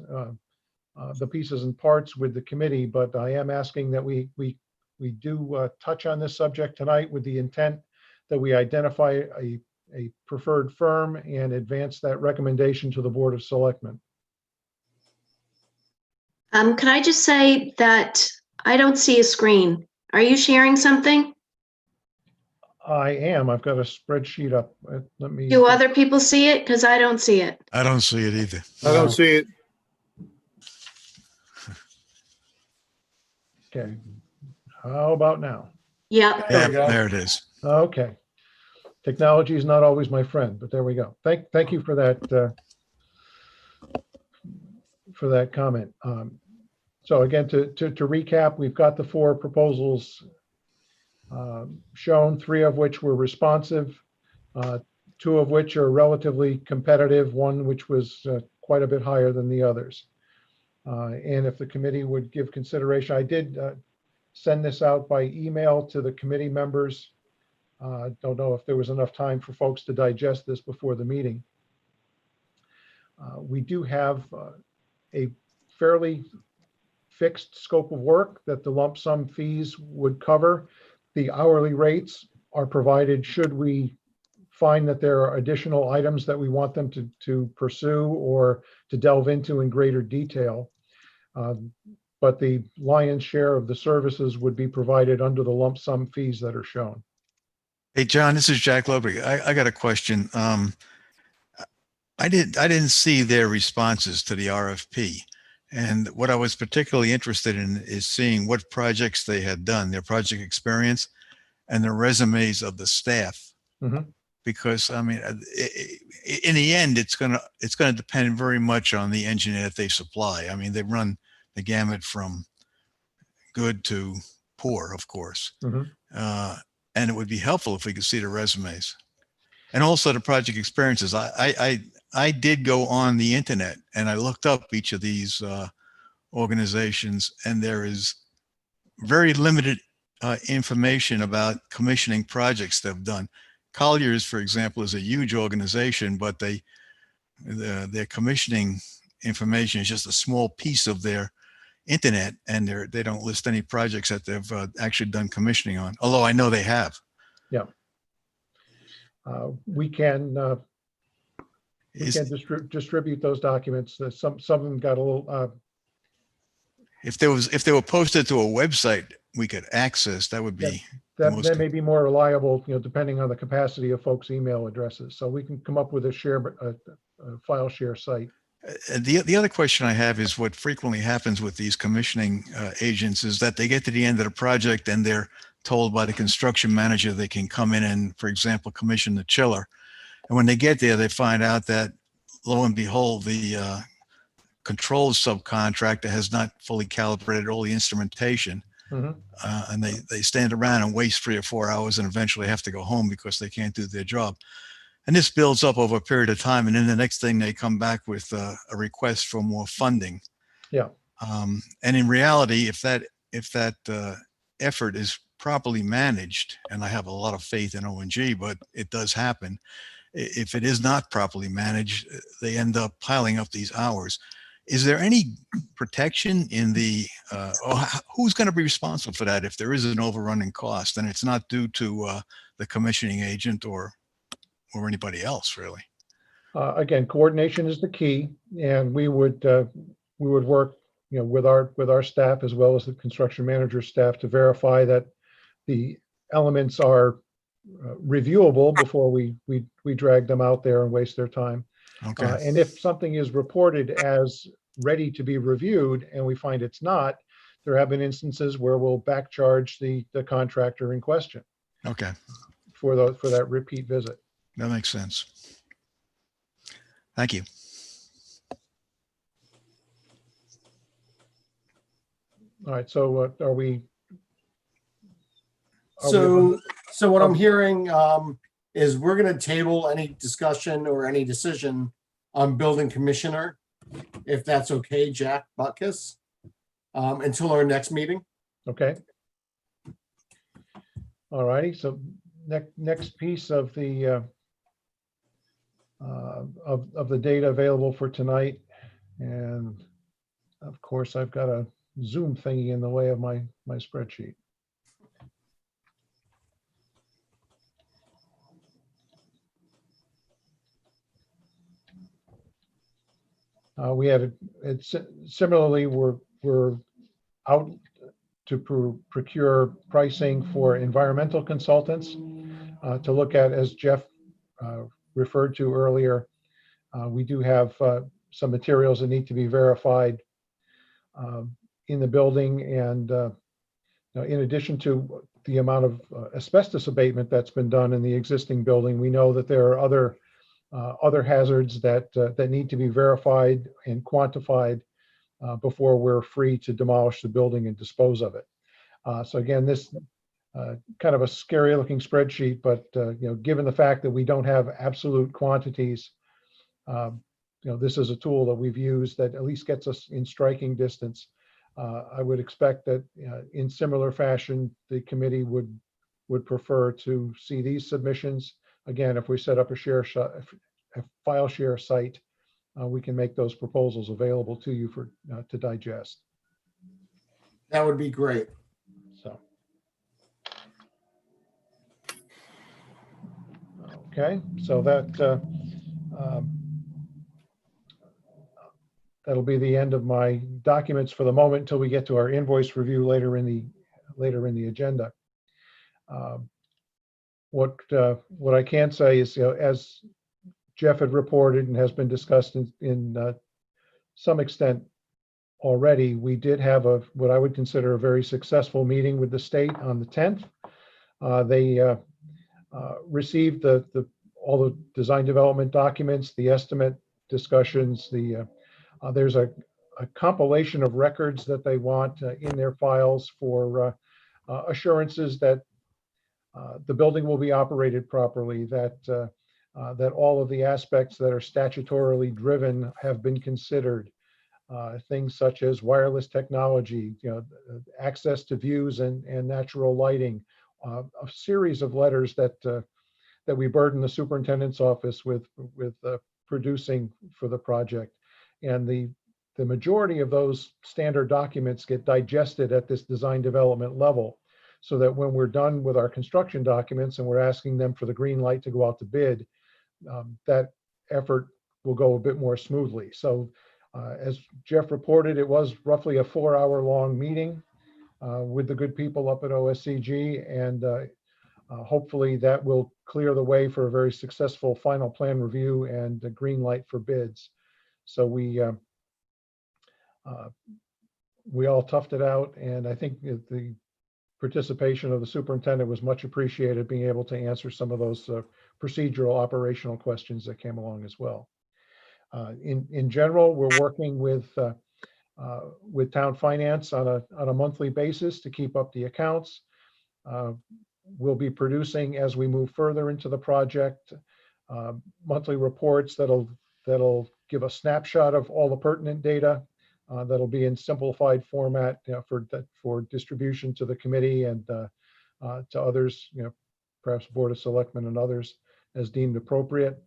the pieces and parts with the committee, but I am asking that we do touch on this subject tonight with the intent that we identify a preferred firm and advance that recommendation to the Board of Selectmen. Can I just say that I don't see a screen? Are you sharing something? I am. I've got a spreadsheet up. Let me. Do other people see it? Because I don't see it. I don't see it either. I don't see it. Okay. How about now? Yep. Yeah, there it is. Okay. Technology is not always my friend, but there we go. Thank you for that comment. So again, to recap, we've got the 4 proposals shown, 3 of which were responsive, 2 of which are relatively competitive, 1 which was quite a bit higher than the others. And if the committee would give consideration, I did send this out by email to the committee members. Don't know if there was enough time for folks to digest this before the meeting. We do have a fairly fixed scope of work that the lump sum fees would cover. The hourly rates are provided should we find that there are additional items that we want them to pursue or to delve into in greater detail. But the lion's share of the services would be provided under the lump sum fees that are shown. Hey, John, this is Jack Lobrick. I got a question. I didn't see their responses to the RFP. And what I was particularly interested in is seeing what projects they had done, their project experience, and the resumes of the staff. Mm-hmm. Because I mean, in the end, it's gonna depend very much on the engineer that they supply. I mean, they run the gamut from good to poor, of course. Mm-hmm. And it would be helpful if we could see the resumes, and also the project experiences. I did go on the internet and I looked up each of these organizations, and there is very limited information about commissioning projects they've done. Colliers, for example, is a huge organization, but their commissioning information is just a small piece of their internet, and they don't list any projects that they've actually done commissioning on, although I know they have. Yeah. We can distribute those documents. Some of them got a little. If they were posted to a website we could access, that would be that may be more reliable, depending on the capacity of folks' email addresses. So we can come up with a file share site. The other question I have is what frequently happens with these commissioning agents is that they get to the end of the project and they're told by the construction manager they can come in and, for example, commission the chiller. And when they get there, they find out that, lo and behold, the controls subcontractor has not fully calibrated all the instrumentation. Mm-hmm. And they stand around and waste 3 or 4 hours and eventually have to go home because they can't do their job. And this builds up over a period of time. And then the next thing they come back with a request for more funding. Yeah. And in reality, if that effort is properly managed, and I have a lot of faith in ONG, but it does happen. If it is not properly managed, they end up piling up these hours. Is there any protection in the, who's going to be responsible for that if there is an overrunning cost and it's not due to the commissioning agent or anybody else, really? Again, coordination is the key, and we would work, with our staff as well as the construction manager staff to verify that the elements are reviewable before we drag them out there and waste their time. Okay. And if something is reported as ready to be reviewed and we find it's not, there have been instances where we'll back charge the contractor in question. Okay. For that repeat visit. That makes sense. Thank you. All right, so are we? So what I'm hearing is we're going to table any discussion or any decision on building commissioner, if that's okay, Jack Butkus, until our next meeting. Okay. All righty, so next piece of the of the data available for tonight, and of course I've got a Zoom thingy in the way of my spreadsheet. We had similarly we're out to procure pricing for environmental consultants to look at, as Jeff referred to earlier. We do have some materials that need to be verified in the building, and in addition to the amount of asbestos abatement that's been done in the existing building, we know that there are other hazards that need to be verified and quantified before we're free to demolish the building and dispose of it. So again, this kind of a scary looking spreadsheet, but given the fact that we don't have absolute quantities, this is a tool that we've used that at least gets us in striking distance. I would expect that in similar fashion, the committee would prefer to see these submissions. Again, if we set up a file share site, we can make those proposals available to you to digest. That would be great. So, okay, so that'll be the end of my documents for the moment until we get to our invoice review later in the agenda. What I can say is, as Jeff had reported and has been discussed in some extent already, we did have what I would consider a very successful meeting with the state on the 10th. They received all the design development documents, the estimate discussions. There's a compilation of records that they want in their files for assurances that the building will be operated properly, that all of the aspects that are statutorily driven have been considered. Things such as wireless technology, access to views and natural lighting, a series of letters that we burden the superintendent's office with producing for the project. And the majority of those standard documents get digested at this design development level, so that when we're done with our construction documents and we're asking them for the green light to go out to bid, that effort will go a bit more smoothly. So as Jeff reported, it was roughly a 4-hour-long meeting with the good people up at OSCG, and hopefully that will clear the way for a very successful final plan review and a green light for bids. So we all toughed it out, and I think the participation of the superintendent was much appreciated, being able to answer some of those procedural operational questions that came along as well. In general, we're working with town finance on a monthly basis to keep up the accounts. We'll be producing, as we move further into the project, monthly reports that'll give a snapshot of all the pertinent data that'll be in simplified format, for distribution to the committee and to others, perhaps Board of Selectmen and others as deemed appropriate.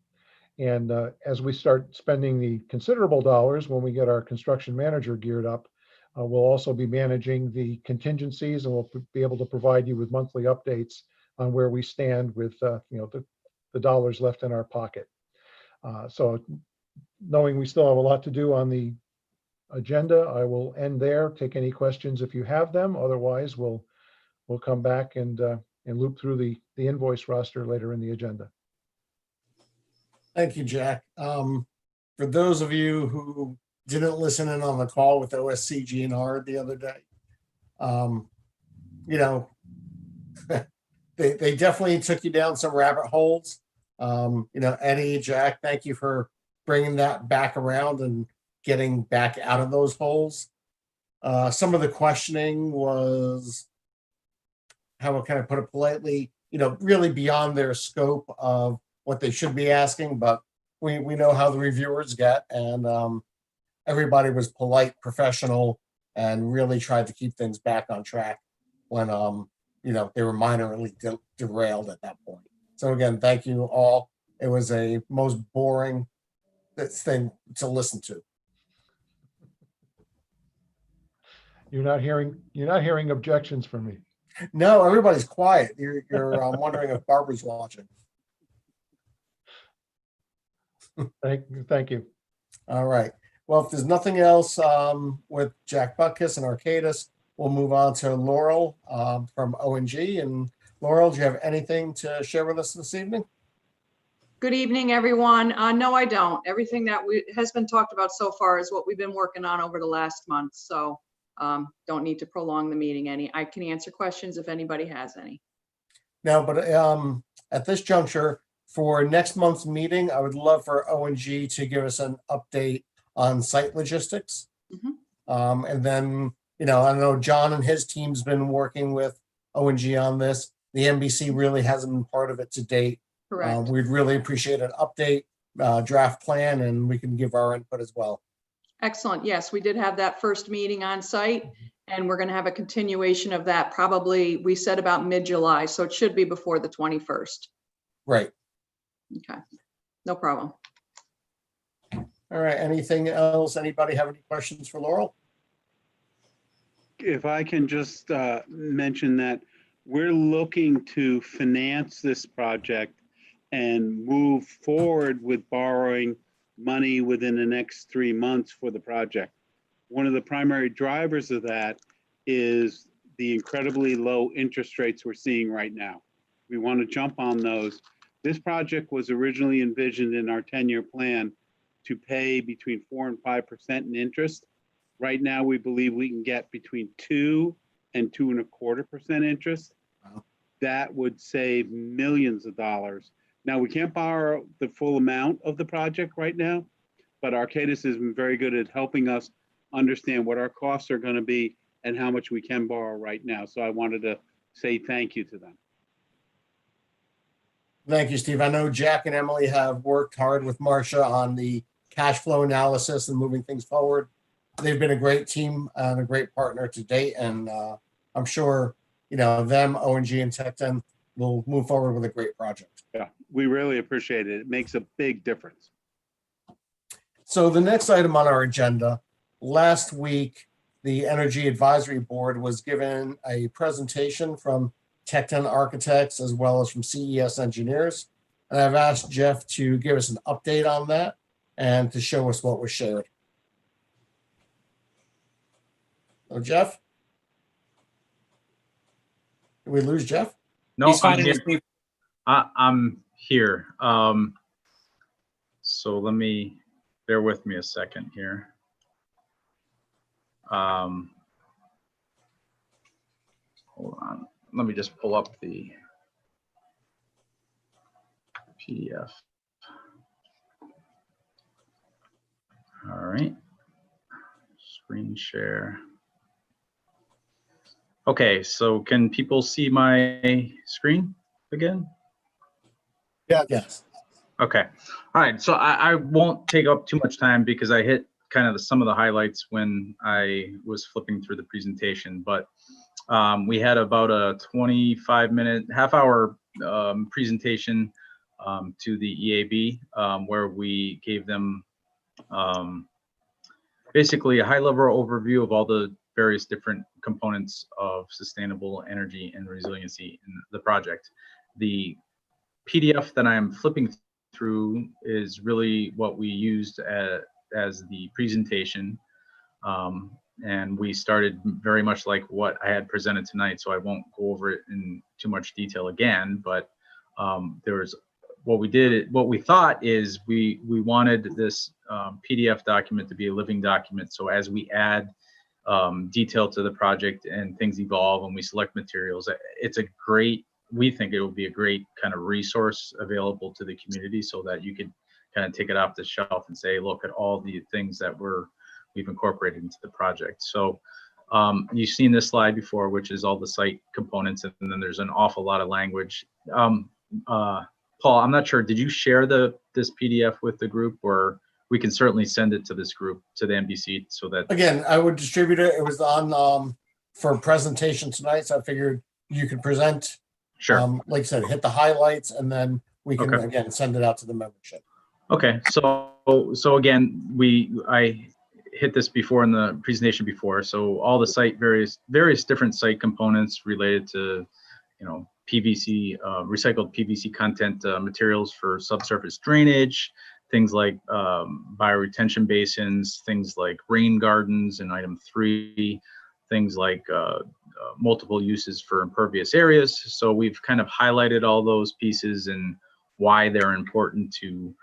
And as we start spending the considerable dollars when we get our construction manager geared up, we'll also be managing the contingencies, and we'll be able to provide you with monthly updates on where we stand with the dollars left in our pocket. So knowing we still have a lot to do on the agenda, I will end there. Take any questions if you have them. Otherwise, we'll come back and loop through the invoice roster later in the agenda. Thank you, Jack. For those of you who didn't listen in on the call with OSCG&R the other day, they definitely took you down some rabbit holes. Eddie, Jack, thank you for bringing that back around and getting back out of those holes. Some of the questioning was, how can I put it politely, really beyond their scope of what they should be asking, but we know how the reviewers get, and everybody was polite, professional, and really tried to keep things back on track when they were minorly derailed at that point. So again, thank you all. It was a most boring thing to listen to. You're not hearing objections from me. No, everybody's quiet. You're wondering if Barbara's watching. Thank you. All right. Well, if there's nothing else with Jack Butkus and Arcadis, we'll move on to Laurel from ONG. And Laurel, do you have anything to share with us this evening? Good evening, everyone. No, I don't. Everything that has been talked about so far is what we've been working on over the last month. So don't need to prolong the meeting any. I can answer questions if anybody has any. No, but at this juncture, for next month's meeting, I would love for ONG to give us an update on site logistics. And then, I know John and his team's been working with ONG on this. The NBC really hasn't been part of it to date. Correct. We'd really appreciate an update, draft plan, and we can give our input as well. Excellent. Yes, we did have that first meeting on site, and we're going to have a continuation of that. Probably, we said about mid-July, so it should be before the 21st. Right. Okay, no problem. All right. Anything else? Anybody have any questions for Laurel? If I can just mention that we're looking to finance this project and move forward with borrowing money within the next 3 months for the project. One of the primary drivers of that is the incredibly low interest rates we're seeing right now. We want to jump on those. This project was originally envisioned in our 10-year plan to pay between 4% and 5% in interest. Right now, we believe we can get between 2 and 2.25% interest. Wow. That would save millions of dollars. Now, we can't borrow the full amount of the project right now, but Arcadis has been very good at helping us understand what our costs are going to be and how much we can borrow right now. So I wanted to say thank you to them. Thank you, Steve. I know Jack and Emily have worked hard with Marcia on the cash flow analysis and moving things forward. They've been a great team and a great partner to date. And I'm sure, them, ONG and Tech10 will move forward with a great project. Yeah, we really appreciate it. It makes a big difference. So the next item on our agenda, last week, the Energy Advisory Board was given a presentation from Tech10 Architects as well as from CES Engineers. And I've asked Jeff to give us an update on that and to show us what was shared. So Jeff? Did we lose Jeff? No, He's I'm finding his here. I'm here. So bear with me a second here. Hold on. Let me just pull up the PDF. All right. Screen share. Okay, so can people see my screen again? Yeah. Yes. Okay. All right. So I won't take up too much time because I hit kind of some of the highlights when I was flipping through the presentation, but we had about a 25-minute, half-hour presentation to the EAB where we gave them basically a high-level overview of all the various different components of sustainable energy and resiliency in the project. The PDF that I'm flipping through is really what we used as the presentation. And we started very much like what I had presented tonight, so I won't go over it in too much detail again, but there was what we thought is we wanted this PDF document to be a living document. So as we add detail to the project and things evolve and we select materials, we think it will be a great kind of resource available to the community so that you could kind of take it off the shelf and say, look at all the things that we've incorporated into the project. So you've seen this slide before, which is all the site components, and then there's an awful lot of language. Paul, I'm not sure, did you share this PDF with the group, or we can certainly send it to this group, to the NBC, so that. Again, I would distribute it. It was on for presentation tonight, so I figured you could present. Sure. Like I said, hit the highlights, and then we can again send it out to the membership. Okay, so again, I hit this before in the presentation before. So all the various different site components related to, PVC, recycled PVC content materials for subsurface drainage, things like bioretention basins, things like rain gardens in item 3, things like multiple uses for impervious areas. So we've kind of highlighted all those pieces and why they're important to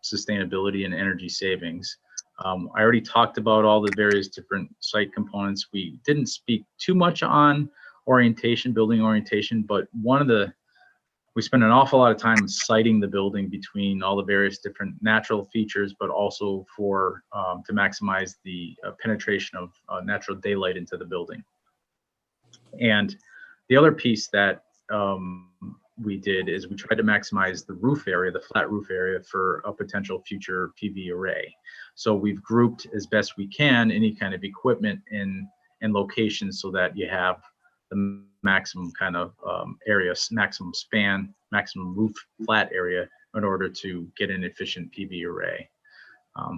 sustainability and energy savings. I already talked about all the various different site components. We didn't speak too much on orientation, building orientation, but we spent an awful lot of time citing the building between all the various different natural features, but also to maximize the penetration of natural daylight into the building. And the other piece that we did is we tried to maximize the roof area, the flat roof area, for a potential future PV array. So we've grouped as best we can any kind of equipment in locations so that you have the maximum kind of area, maximum span, maximum roof flat area in order to get an efficient PV array.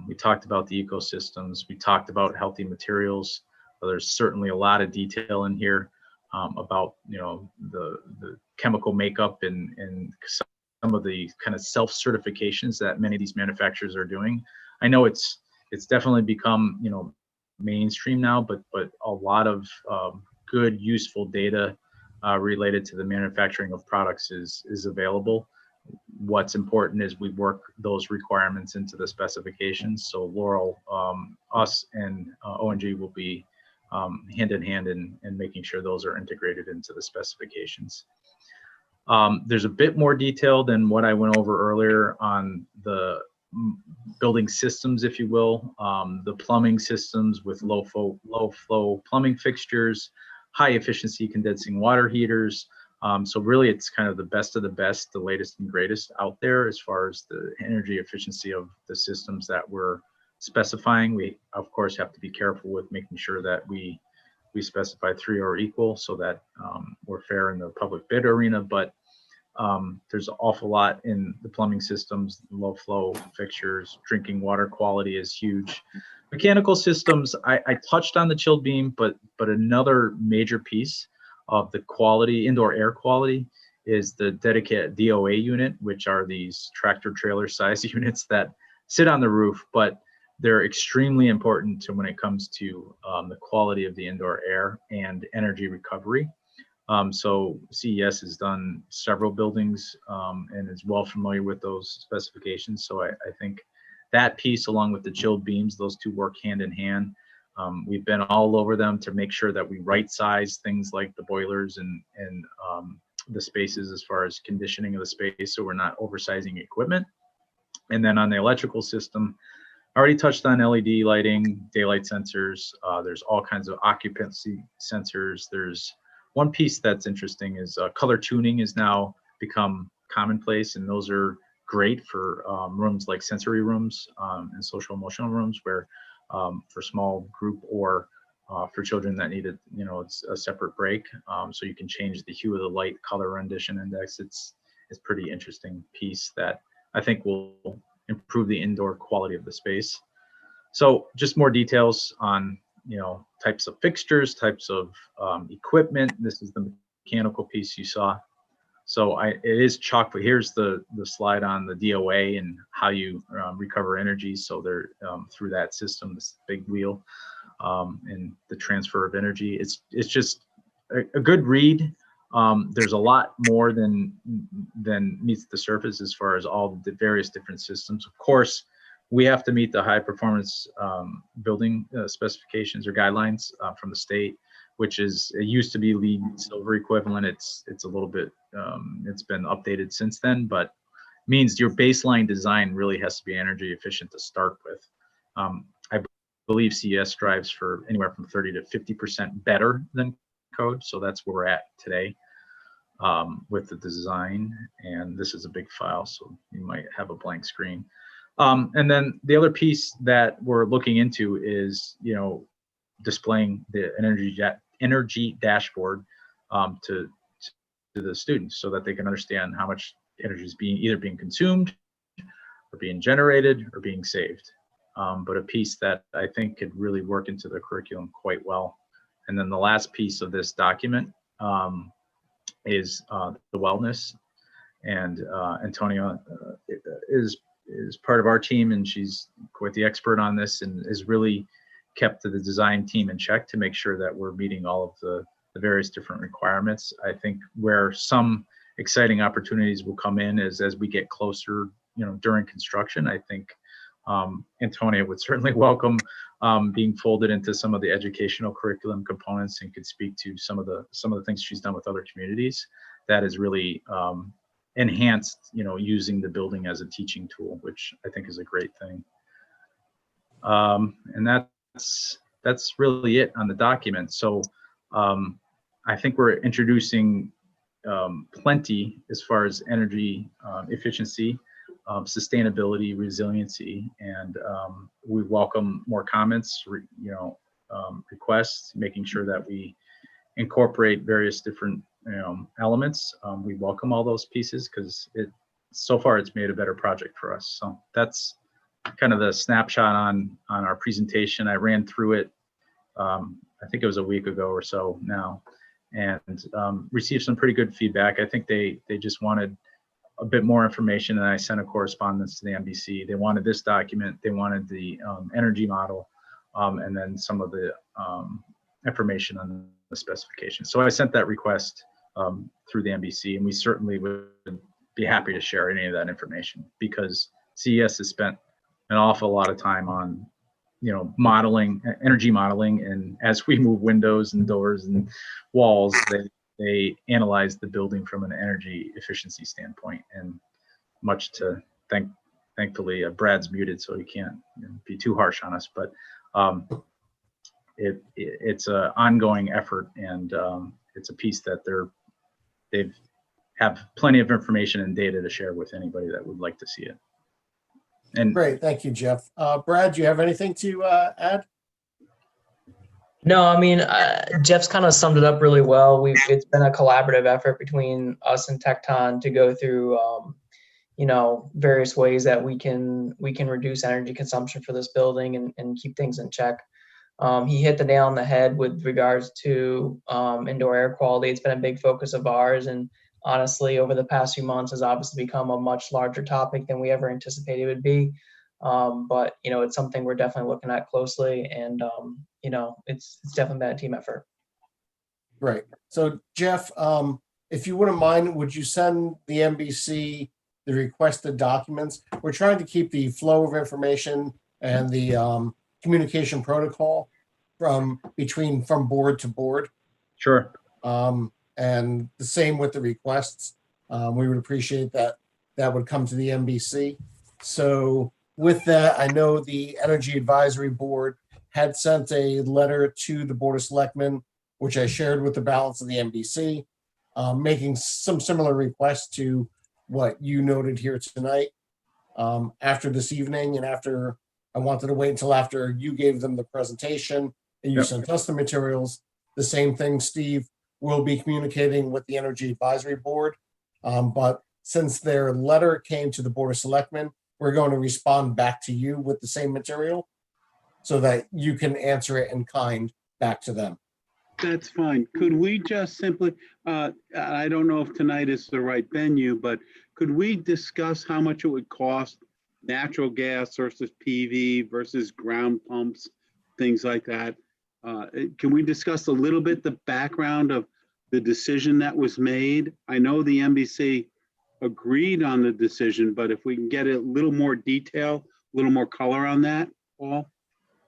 We talked about the ecosystems. We talked about healthy materials. There's certainly a lot of detail in here about the chemical makeup and some of the kind of self-certifications that many of these manufacturers are doing. I know it's definitely become mainstream now, but a lot of good useful data related to the manufacturing of products is available. What's important is we work those requirements into the specifications. So Laurel, us and ONG will be hand in hand in making sure those are integrated into the specifications. There's a bit more detail than what I went over earlier on the building systems, if you will, the plumbing systems with low flow plumbing fixtures, high efficiency condensing water heaters. So really it's kind of the best of the best, the latest and greatest out there as far as the energy efficiency of the systems that we're specifying. We of course have to be careful with making sure that we specify 3 or equal so that we're fair in the public bid arena, but there's an awful lot in the plumbing systems, low flow fixtures, drinking water quality is huge. Mechanical systems, I touched on the chilled beam, but another major piece of the quality, indoor air quality, is the dedicated DOA unit, which are these tractor trailer size units that sit on the roof, but they're extremely important to when it comes to the quality of the indoor air and energy recovery. So CES has done several buildings and is well familiar with those specifications. So I think that piece, along with the chilled beams, those two work hand in hand. We've been all over them to make sure that we right size things like the boilers and the spaces as far as conditioning of the space, so we're not oversizing equipment. And then on the electrical system, I already touched on LED lighting, daylight sensors. There's all kinds of occupancy sensors. There's one piece that's interesting is color tuning has now become commonplace, and those are great for rooms like sensory rooms and social emotional rooms where for small group or for children that needed, it's a separate break. So you can change the hue of the light color rendition index. It's pretty interesting piece that I think will improve the indoor quality of the space. So just more details on, types of fixtures, types of equipment. This is the mechanical piece you saw. So it is chocolate. Here's the slide on the DOA and how you recover energy. So they're through that system, this big wheel, and the transfer of energy. It's just a good read. There's a lot more than meets the surface as far as all the various different systems. Of course, we have to meet the high performance building specifications or guidelines from the state, which it used to be LEED Silver equivalent. It's a little bit, it's been updated since then, but means your baseline design really has to be energy efficient to start with. I believe CES strives for anywhere from 30 to 50% better than code. So that's where we're at today with the design. And this is a big file, so you might have a blank screen. And then the other piece that we're looking into is, displaying the energy dashboard to the students so that they can understand how much energy is either being consumed or being generated or being saved. But a piece that I think could really work into the curriculum quite well. And then the last piece of this document is the wellness. And Antonia is part of our team, and she's quite the expert on this and has really kept the design team in check to make sure that we're meeting all of the various different requirements. I think where some exciting opportunities will come in is as we get closer, during construction. I think Antonia would certainly welcome being folded into some of the educational curriculum components and could speak to some of the things she's done with other communities that is really enhanced, using the building as a teaching tool, which I think is a great thing. And that's really it on the document. So I think we're introducing plenty as far as energy efficiency, sustainability, resiliency, and we welcome more comments, requests, making sure that we incorporate various different elements. We welcome all those pieces because so far it's made a better project for us. So that's kind of the snapshot on our presentation. I ran through it, I think it was a week ago or so now, and received some pretty good feedback. I think they just wanted a bit more information, and I sent a correspondence to the NBC. They wanted this document, they wanted the energy model, and then some of the information on the specifications. So I sent that request through the NBC, and we certainly would be happy to share any of that information because CES has spent an awful lot of time on, modeling, energy modeling, and as we move windows and doors and walls, they analyze the building from an energy efficiency standpoint. And much to thankfully, Brad's muted, so he can't be too harsh on us. But it's an ongoing effort, and it's a piece that they have plenty of information and data to share with anybody that would like to see it. And Great, thank you, Jeff. Brad, do you have anything to add? No, I mean, Jeff's kind of summed it up really well. It's been a collaborative effort between us and Tecton to go through, various ways that we can reduce energy consumption for this building and keep things in check. He hit the nail on the head with regards to indoor air quality. It's been a big focus of ours, and honestly, over the past few months has obviously become a much larger topic than we ever anticipated it would be. But it's something we're definitely looking at closely, and it's definitely been a team effort. Great. So Jeff, if you wouldn't mind, would you send the NBC the requested documents? We're trying to keep the flow of information and the communication protocol from board to board. Sure. And the same with the requests. We would appreciate that would come to the NBC. So with that, I know the Energy Advisory Board had sent a letter to the Board of Selectmen, which I shared with the balance of the NBC, making some similar requests to what you noted here tonight. after this evening and after, I wanted to wait until after you gave them the presentation and you Yep. sent us the materials. The same thing, Steve, will be communicating with the Energy Advisory Board. But since their letter came to the Board of Selectmen, we're going to respond back to you with the same material so that you can answer it in kind back to them. That's fine. Could we just simply, I don't know if tonight is the right venue, but could we discuss how much it would cost natural gas versus PV versus ground pumps, things like that? Can we discuss a little bit the background of the decision that was made? I know the NBC agreed on the decision, but if we can get a little more detail, a little more color on that, Paul?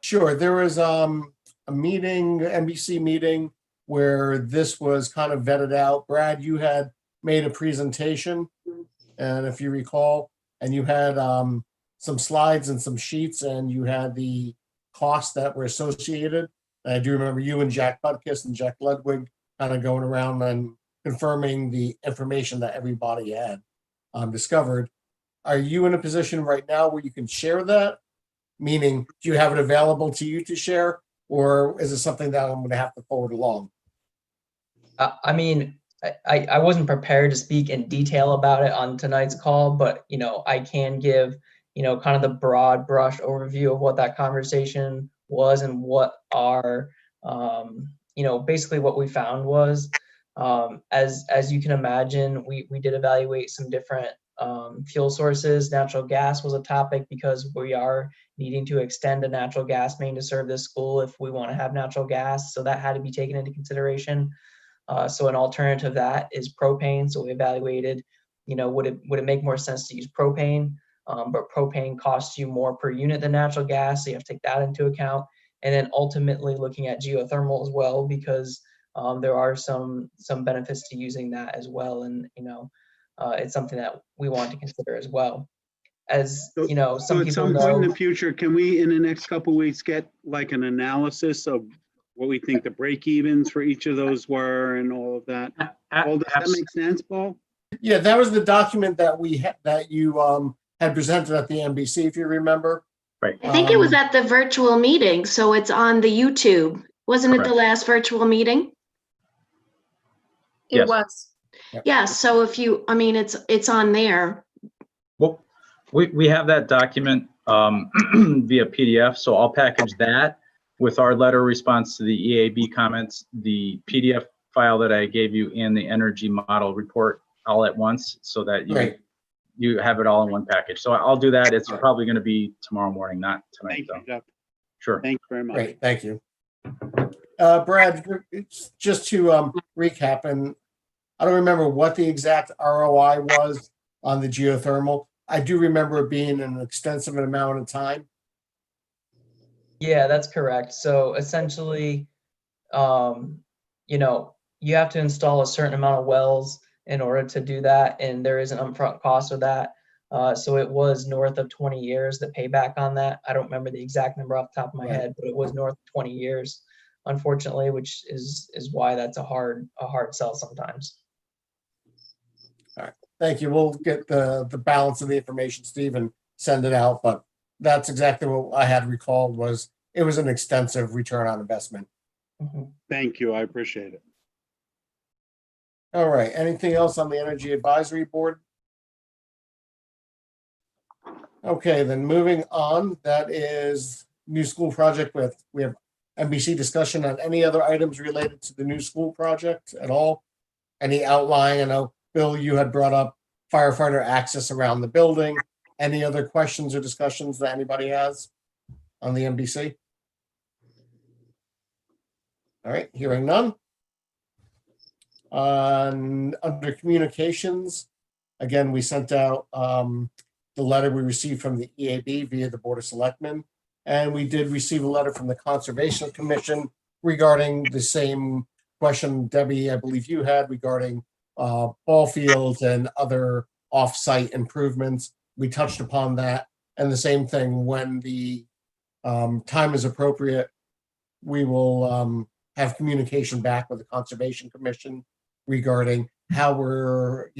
Sure, there was a meeting, NBC meeting, where this was kind of vetted out. Brad, you had made a presentation, and if you recall, and you had some slides and some sheets, and you had the costs that were associated. And I do remember you and Jack Butkus and Jack Ludwig kind of going around and confirming the information that everybody had discovered. Are you in a position right now where you can share that? Meaning, do you have it available to you to share, or is it something that I'm going to have to forward along? I mean, I wasn't prepared to speak in detail about it on tonight's call, but, you know, I can give, you know, kind of the broad brush overview of what that conversation was and what our, you know, basically what we found was, as you can imagine, we did evaluate some different fuel sources. Natural gas was a topic because we are needing to extend a natural gas main to serve this school if we want to have natural gas. So that had to be taken into consideration. So an alternative to that is propane. So we evaluated, you know, would it make more sense to use propane? But propane costs you more per unit than natural gas, so you have to take that into account. And then ultimately looking at geothermal as well, because there are some benefits to using that as well. And, you know, it's something that we want to consider as well. As you know, some So at people some point in know. the future, can we, in the next couple of weeks, get like an analysis of what we think the break evens for each of those were and all of that? Paul, does that make sense, Paul? Yeah, that was the document that that you had presented at the NBC, if you remember. Right. I think it was at the virtual meeting, so it's on the YouTube. Wasn't it the Correct. last virtual meeting? It Yes. was. Yeah, so if you, I mean, it's on there. Well, we have that document via PDF, so I'll package that with our letter response to the EAB comments, the PDF file that I gave you, and the energy model report all at once, so that you have it all in one package. So I'll do that. It's probably going to be tomorrow morning, not tonight, though. Jeff. Sure. Thank you very much. Great, thank you. Brad, it's just to recap, and I don't remember what the exact ROI was on the geothermal. I do remember it being an extensive amount of time. Yeah, that's correct. So essentially, you know, you have to install a certain amount of wells in order to do that, and there is an upfront cost of that. So it was north of 20 years, the payback on that. I don't remember the exact number off the top of my head, but it was north of 20 years, unfortunately, which is why that's a hard sell sometimes. All right, thank you. We'll get the balance of the information, Steve, and send it out. But that's exactly what I had recalled, was it was an extensive return on investment. Thank you. I appreciate it. All right, anything else on the Energy Advisory Board? Okay, then moving on, that is new school project with, we have NBC discussion on any other items related to the new school project at all? Any outline? I know, Bill, you had brought up firefighter access around the building. Any other questions or discussions that anybody has on the NBC? All right, hearing none. Under communications, again, we sent out the letter we received from the EAB via the Board of Selectmen. And we did receive a letter from the Conservation Commission regarding the same question, Debbie, I believe you had, regarding ball fields and other off-site improvements. We touched upon that. And the same thing, when the time is appropriate, we will have communication back with the Conservation Commission regarding how we're,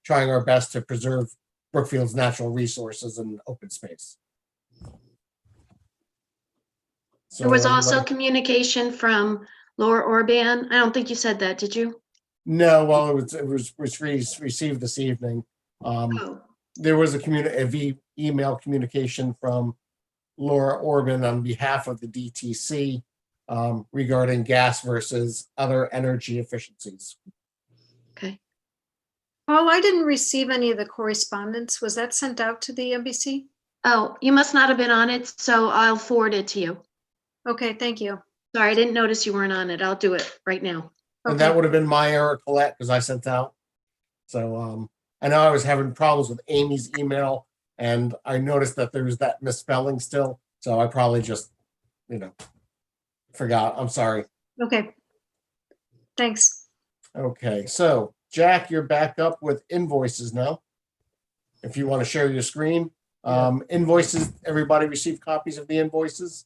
trying our best to preserve Brookfield's natural resources and open space. So There was also everybody- communication from Laura Orban. I don't think you said that, did you? No, well, it was received this evening. Oh, There was email communication from Laura Orban on behalf of the DTC regarding gas versus other energy efficiencies. okay. Oh, I didn't receive any of the correspondence. Was that sent out to the NBC? Oh, you must not have been on it, so I'll forward it to you. Okay, thank you. Sorry, I didn't notice you weren't on it. I'll do it right now. And that would have been my error, Colette, because I sent out. So I know I was having problems with Amy's email, and I noticed that there was that misspelling still. So I probably just, forgot. I'm sorry. Okay. Thanks. Okay, so Jack, you're back up with invoices now. If you want to share your screen. Invoices, everybody received copies of the invoices?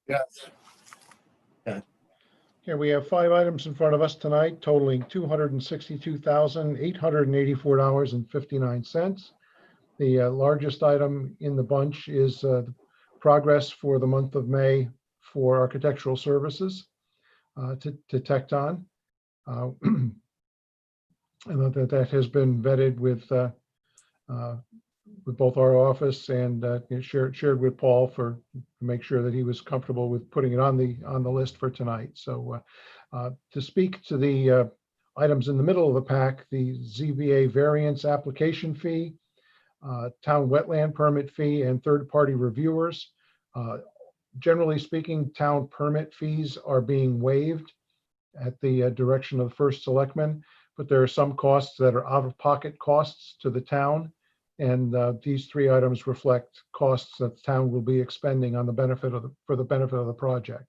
Yes. Okay. Okay, we have 5 items in front of us tonight totaling $262,884.59. The largest item in the bunch is the progress for the month of May for architectural services to Tecton. And that has been vetted with both our office and shared with Paul to make sure that he was comfortable with putting it on the list for tonight. So to speak to the items in the middle of the pack, the ZBA variance application fee, town wetland permit fee, and third-party reviewers. Generally speaking, town permit fees are being waived at the direction of the first selectman, but there are some costs that are out-of-pocket costs to the town. And these 3 items reflect costs that the town will be expending on for the benefit of the project,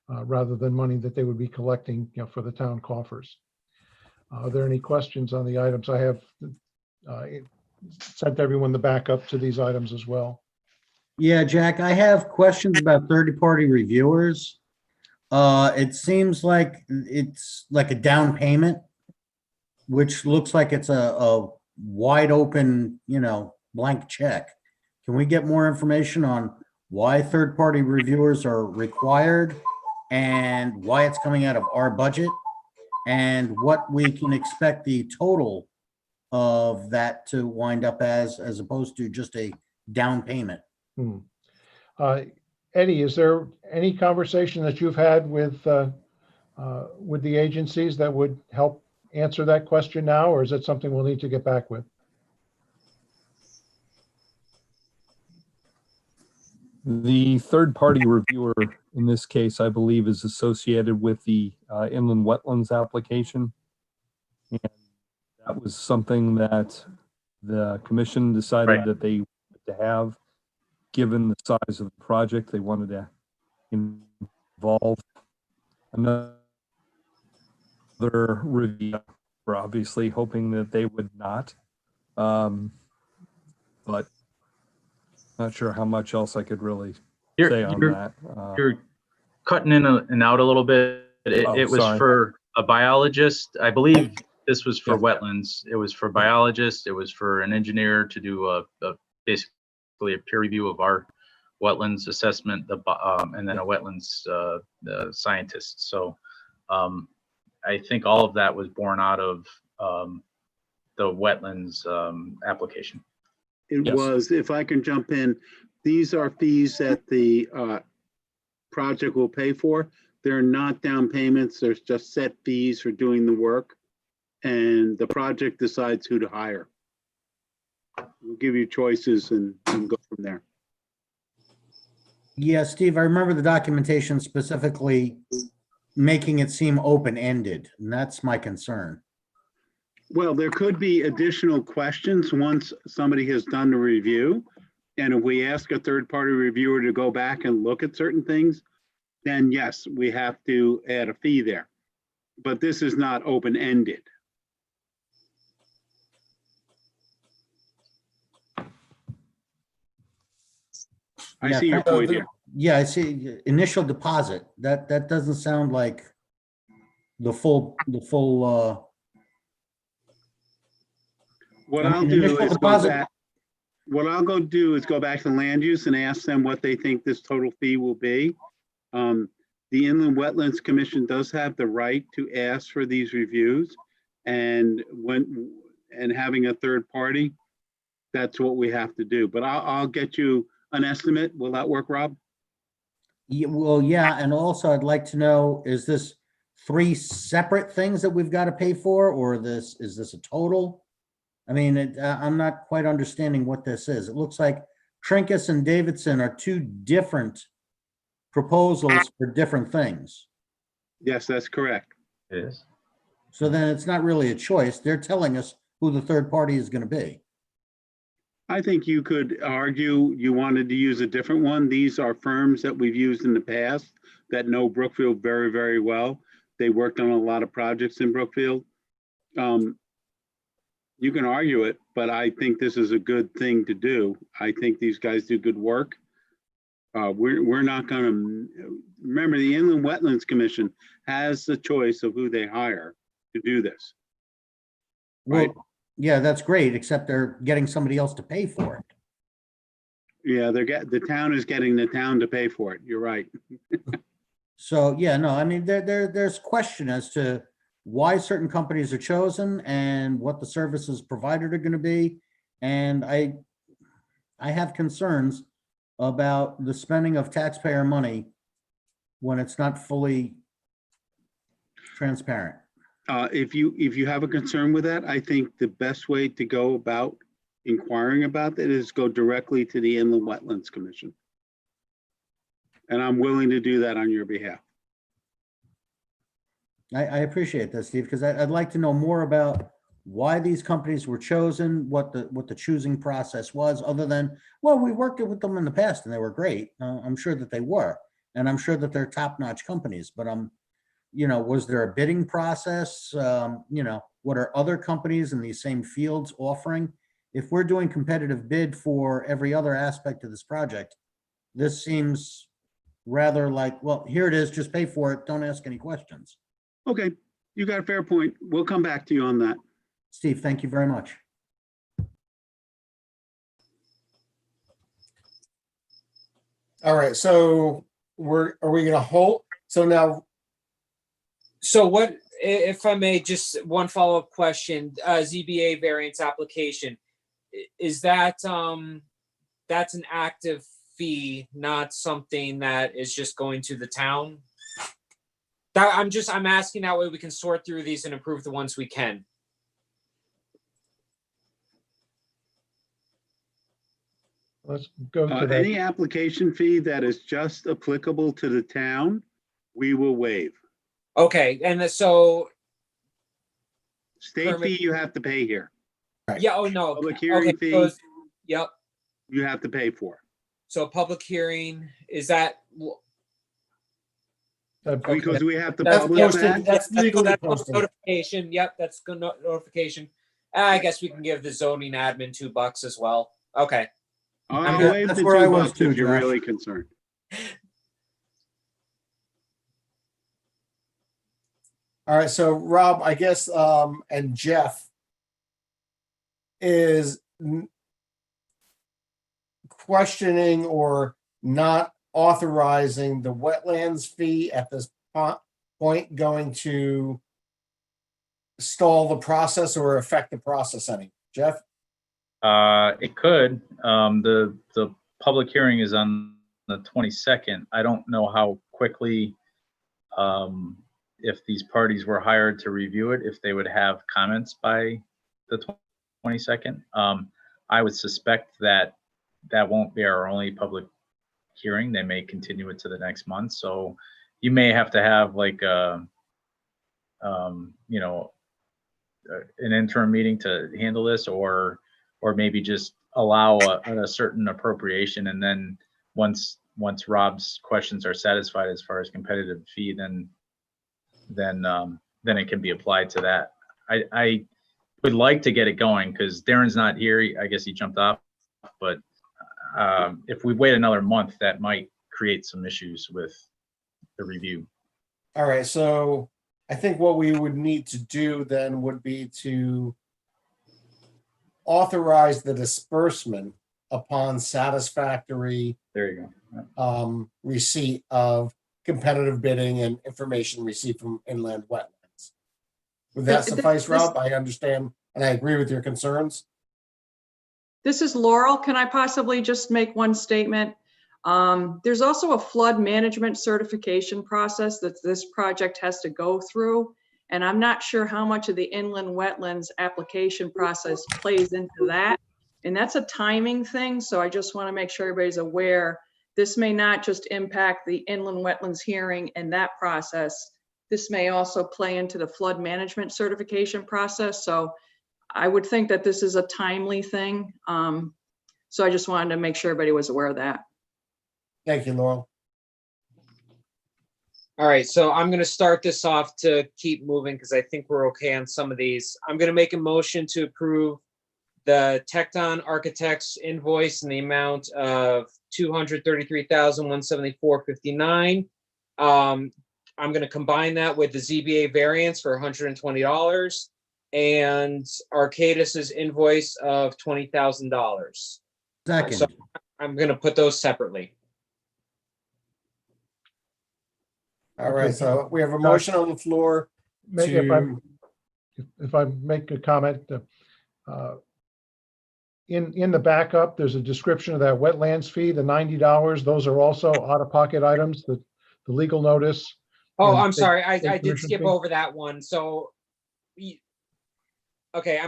rather than money that they would be collecting, for the town coffers. Are there any questions on the items? I have sent everyone the backup to these items as well. Yeah, Jack, I have questions about third-party reviewers. It seems like it's like a down payment, which looks like it's a wide open, blank check. Can we get more information on why third-party reviewers are required and why it's coming out of our budget and what we can expect the total of that to wind up as opposed to just a down payment? Eddie, is there any conversation that you've had with the agencies that would help answer that question now, or is it something we'll need to get back with? The third-party reviewer in this case, I believe, is associated with the inland wetlands application. And that was something that the commission decided that they wanted to have, given the size of the project. They wanted to involve another review. We're obviously hoping that they would not, but not sure how much else I could really say on that. You're cutting in and out a little bit. It was sorry. for a biologist. I believe this was for wetlands. It was for biologists. It was for an engineer to do basically a peer review of our wetlands assessment, and then a wetlands scientist. So I think all of that was born out of the wetlands application. It was, if I can jump in, these are fees that the project will pay for. They're not down payments. There's just set fees for doing the work. And the project decides who to hire. We'll give you choices and go from there. Yeah, Steve, I remember the documentation specifically making it seem open-ended, and that's my concern. Well, there could be additional questions once somebody has done the review. And if we ask a third-party reviewer to go back and look at certain things, then yes, we have to add a fee there. But this is not open-ended. I see your point here. Yeah, I see initial deposit. That doesn't sound like the full What I'll do is go back. what I'll go do is go back to land use and ask them what they think this total fee will be. The Inland Wetlands Commission does have the right to ask for these reviews, and having a third party, that's what we have to do. But I'll get you an estimate. Will that work, Rob? Yeah, well, yeah, and also I'd like to know, is this 3 separate things that we've got to pay for, or is this a total? I mean, I'm not quite understanding what this is. It looks like Trinkus and Davidson are 2 different proposals for different things. Yes, that's correct. It is. So then it's not really a choice. They're telling us who the third party is going to be. I think you could argue you wanted to use a different one. These are firms that we've used in the past that know Brookfield very, very well. They worked on a lot of projects in Brookfield. You can argue it, but I think this is a good thing to do. I think these guys do good work. We're not going to, remember, the Inland Wetlands Commission has the choice of who they hire to do this. Right? Well, yeah, that's great, except they're getting somebody else to pay for it. Yeah, the town is getting the town to pay for it. You're right. So, yeah, no, I mean, there's question as to why certain companies are chosen and what the services provided are going to be. And I have concerns about the spending of taxpayer money when it's not fully transparent. If you have a concern with that, I think the best way to go about inquiring about that is go directly to the Inland Wetlands Commission. And I'm willing to do that on your behalf. I appreciate that, Steve, because I'd like to know more about why these companies were chosen, what the choosing process was, other than, well, we worked with them in the past and they were great. I'm sure that they were, and I'm sure that they're top-notch companies, but was there a bidding process? What are other companies in these same fields offering? If we're doing competitive bid for every other aspect of this project, this seems rather like, well, here it is, just pay for it, don't ask any questions. Okay, you got a fair point. We'll come back to you on that. Steve, thank you very much. All right, so are we going to hold? So now, So what, if I may, just one follow-up question, ZBA variance application, is that, that's an active fee, not something that is just going to the town? I'm asking that way we can sort through these and approve the ones we can. Let's go to that. Any application fee that is just applicable to the town, we will waive. Okay, and so. State fee you have to pay here. Yeah, oh no. Public hearing Okay, fee. so yep. You have to pay for. So public hearing, is that? Because we have to That's publish posted, that. That's legally that's posted. notification. Yep, that's good notification. I guess we can give the zoning admin $2 as well. Okay. I'll Yeah, waive that's the where I was $2 too, if you're Josh. really concerned. all right, so Rob, I guess, and Jeff is questioning or not authorizing the wetlands fee at this point going to stall the process or affect the process any. Jeff? It could. The public hearing is on the 22nd. I don't know how quickly, if these parties were hired to review it, if they would have comments by the 22nd. I would suspect that won't be our only public hearing. They may continue it to the next month. So you may have to have like an interim meeting to handle this, or maybe just allow a certain appropriation, and then once Rob's questions are satisfied as far as competitive fee, then it can be applied to that. I would like to get it going because Darren's not here. I guess he jumped off, but if we wait another month, that might create some issues with the review. All right, so I think what we would need to do then would be to authorize the disbursement upon satisfactory There you go. receipt of competitive bidding and information received from inland wetlands. Would that suffice, Rob? I understand, and I agree with your concerns. This is Laurel. Can I possibly just make one statement? There's also a flood management certification process that this project has to go through. And I'm not sure how much of the inland wetlands application process plays into that. And that's a timing thing. So I just want to make sure everybody's aware. This may not just impact the inland wetlands hearing and that process. This may also play into the flood management certification process. So I would think that this is a timely thing. So I just wanted to make sure everybody was aware of that. Thank you, Laurel. All right, so I'm going to start this off to keep moving because I think we're okay on some of these. I'm going to make a motion to approve the Tecton Architects invoice in the amount of $233,174.59. I'm going to combine that with the ZBA variance for $120 and Arcadis's invoice of $20,000. Second. So I'm going to put those separately. All right, so we have a motion on the floor to, If I make a comment, in the backup, there's a description of that wetlands fee, the $90. Those are also out-of-pocket items, the legal notice. Oh, and I'm state- sorry. I state did commission skip fee. over that one. So, okay,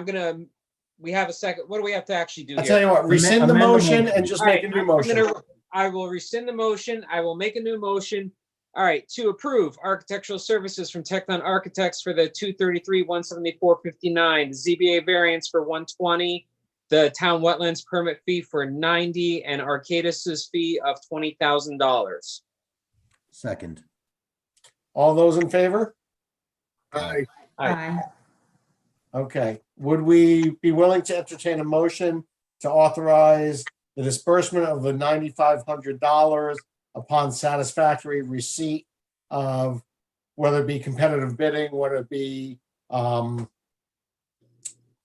we have a second. What do we have to actually do I'll here? tell you what, rescind the Amend the motion motion. and just All make right, a new motion. I will rescind the motion. I will make a new motion. All right, to approve architectural services from Tecton Architects for the 233,174.59, the ZBA variance for 120, the town wetlands permit fee for 90, and Arcadis's fee of $20,000. Second. All those in favor? Aye. Aye. Okay, would we be willing to entertain a motion to authorize the disbursement of the $9,500 upon satisfactory receipt of whether it be competitive bidding, whether it be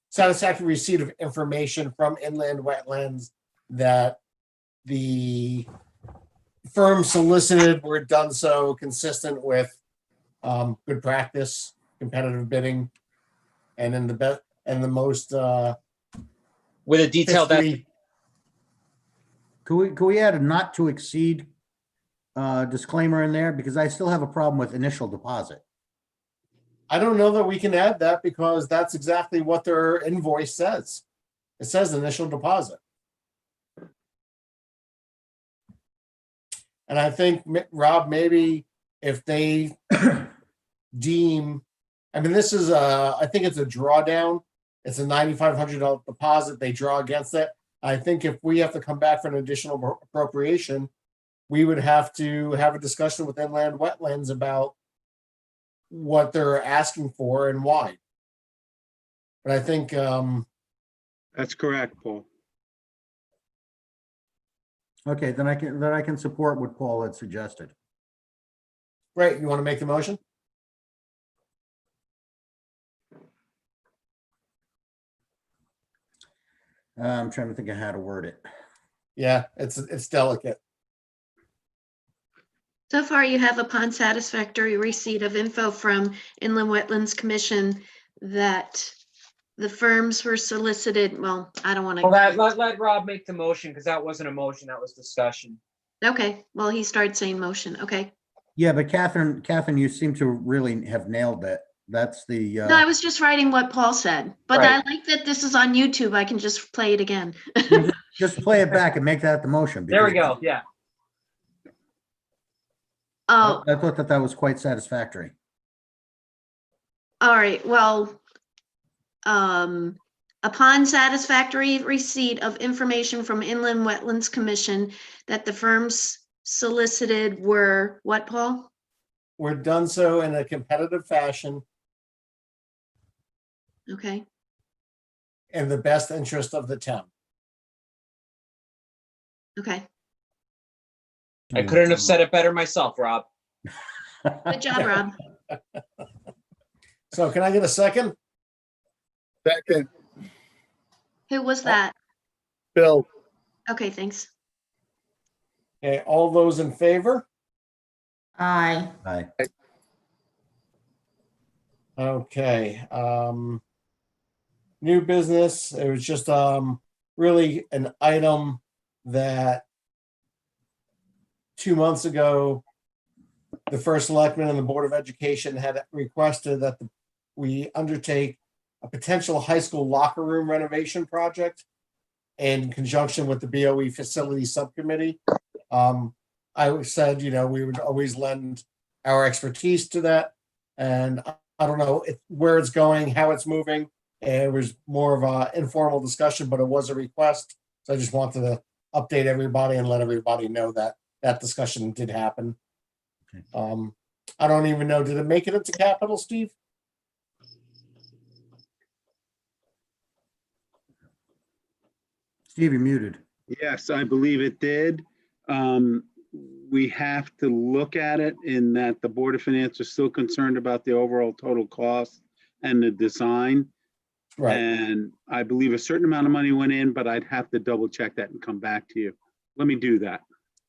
satisfactory receipt of information from inland wetlands that the firm solicited were done so consistent with good practice, competitive bidding, and in the best and the most With a detailed fiscally- Could we add a not to exceed disclaimer in there? Because I still have a problem with initial deposit. I don't know that we can add that because that's exactly what their invoice says. It says initial deposit. And I think, Rob, maybe if they deem, I mean, this is I think it's a drawdown. It's a $9,500 deposit. They draw against it. I think if we have to come back for an additional appropriation, we would have to have a discussion with inland wetlands about what they're asking for and why. But I think That's correct, Paul. Okay, then I can support what Paul had suggested. great. You want to make the motion? I'm trying to think of how to word it. Yeah, it's delicate. So far, you have upon satisfactory receipt of info from Inland Wetlands Commission that the firms were solicited, well, I don't want Well, to, let Rob make the motion because that wasn't a motion, that was discussion. okay, well, he started saying motion, okay. Yeah, but Catherine, you seem to really have nailed it. That's the, No, I was just writing what Paul said, but I Right. like that this is on YouTube. I can just play it again. just play it back and make that the motion. There we because go, yeah. Oh, I thought that was quite satisfactory. all right, well, upon satisfactory receipt of information from Inland Wetlands Commission that the firms solicited were what, Paul? We're done so in a competitive fashion Okay, in the best interest of the town. okay. I couldn't have said it better myself, Rob. Good job, Rob. So can I get a second? Second, Who was that? Bill. Okay, thanks. Okay, all those in favor? Aye. Aye. Okay, new business, it was just, really an item that 2 months ago, the first selectman and the Board of Education had requested that we undertake a potential high school locker room renovation project in conjunction with the BOE Facility Subcommittee. I said, we would always lend our expertise to that. And I don't know where it's going, how it's moving. It was more of an informal discussion, but it was a request. So I just wanted to update everybody and let everybody know that that discussion did happen. I don't even know, did it make it into capital, Steve? Steve, you're muted. Yes, I believe it did. We have to look at it in that the Board of Finance is still concerned about the overall total cost and the design. Right. And I believe a certain amount of money went in, but I'd have to double check that and come back to you. Let me do that.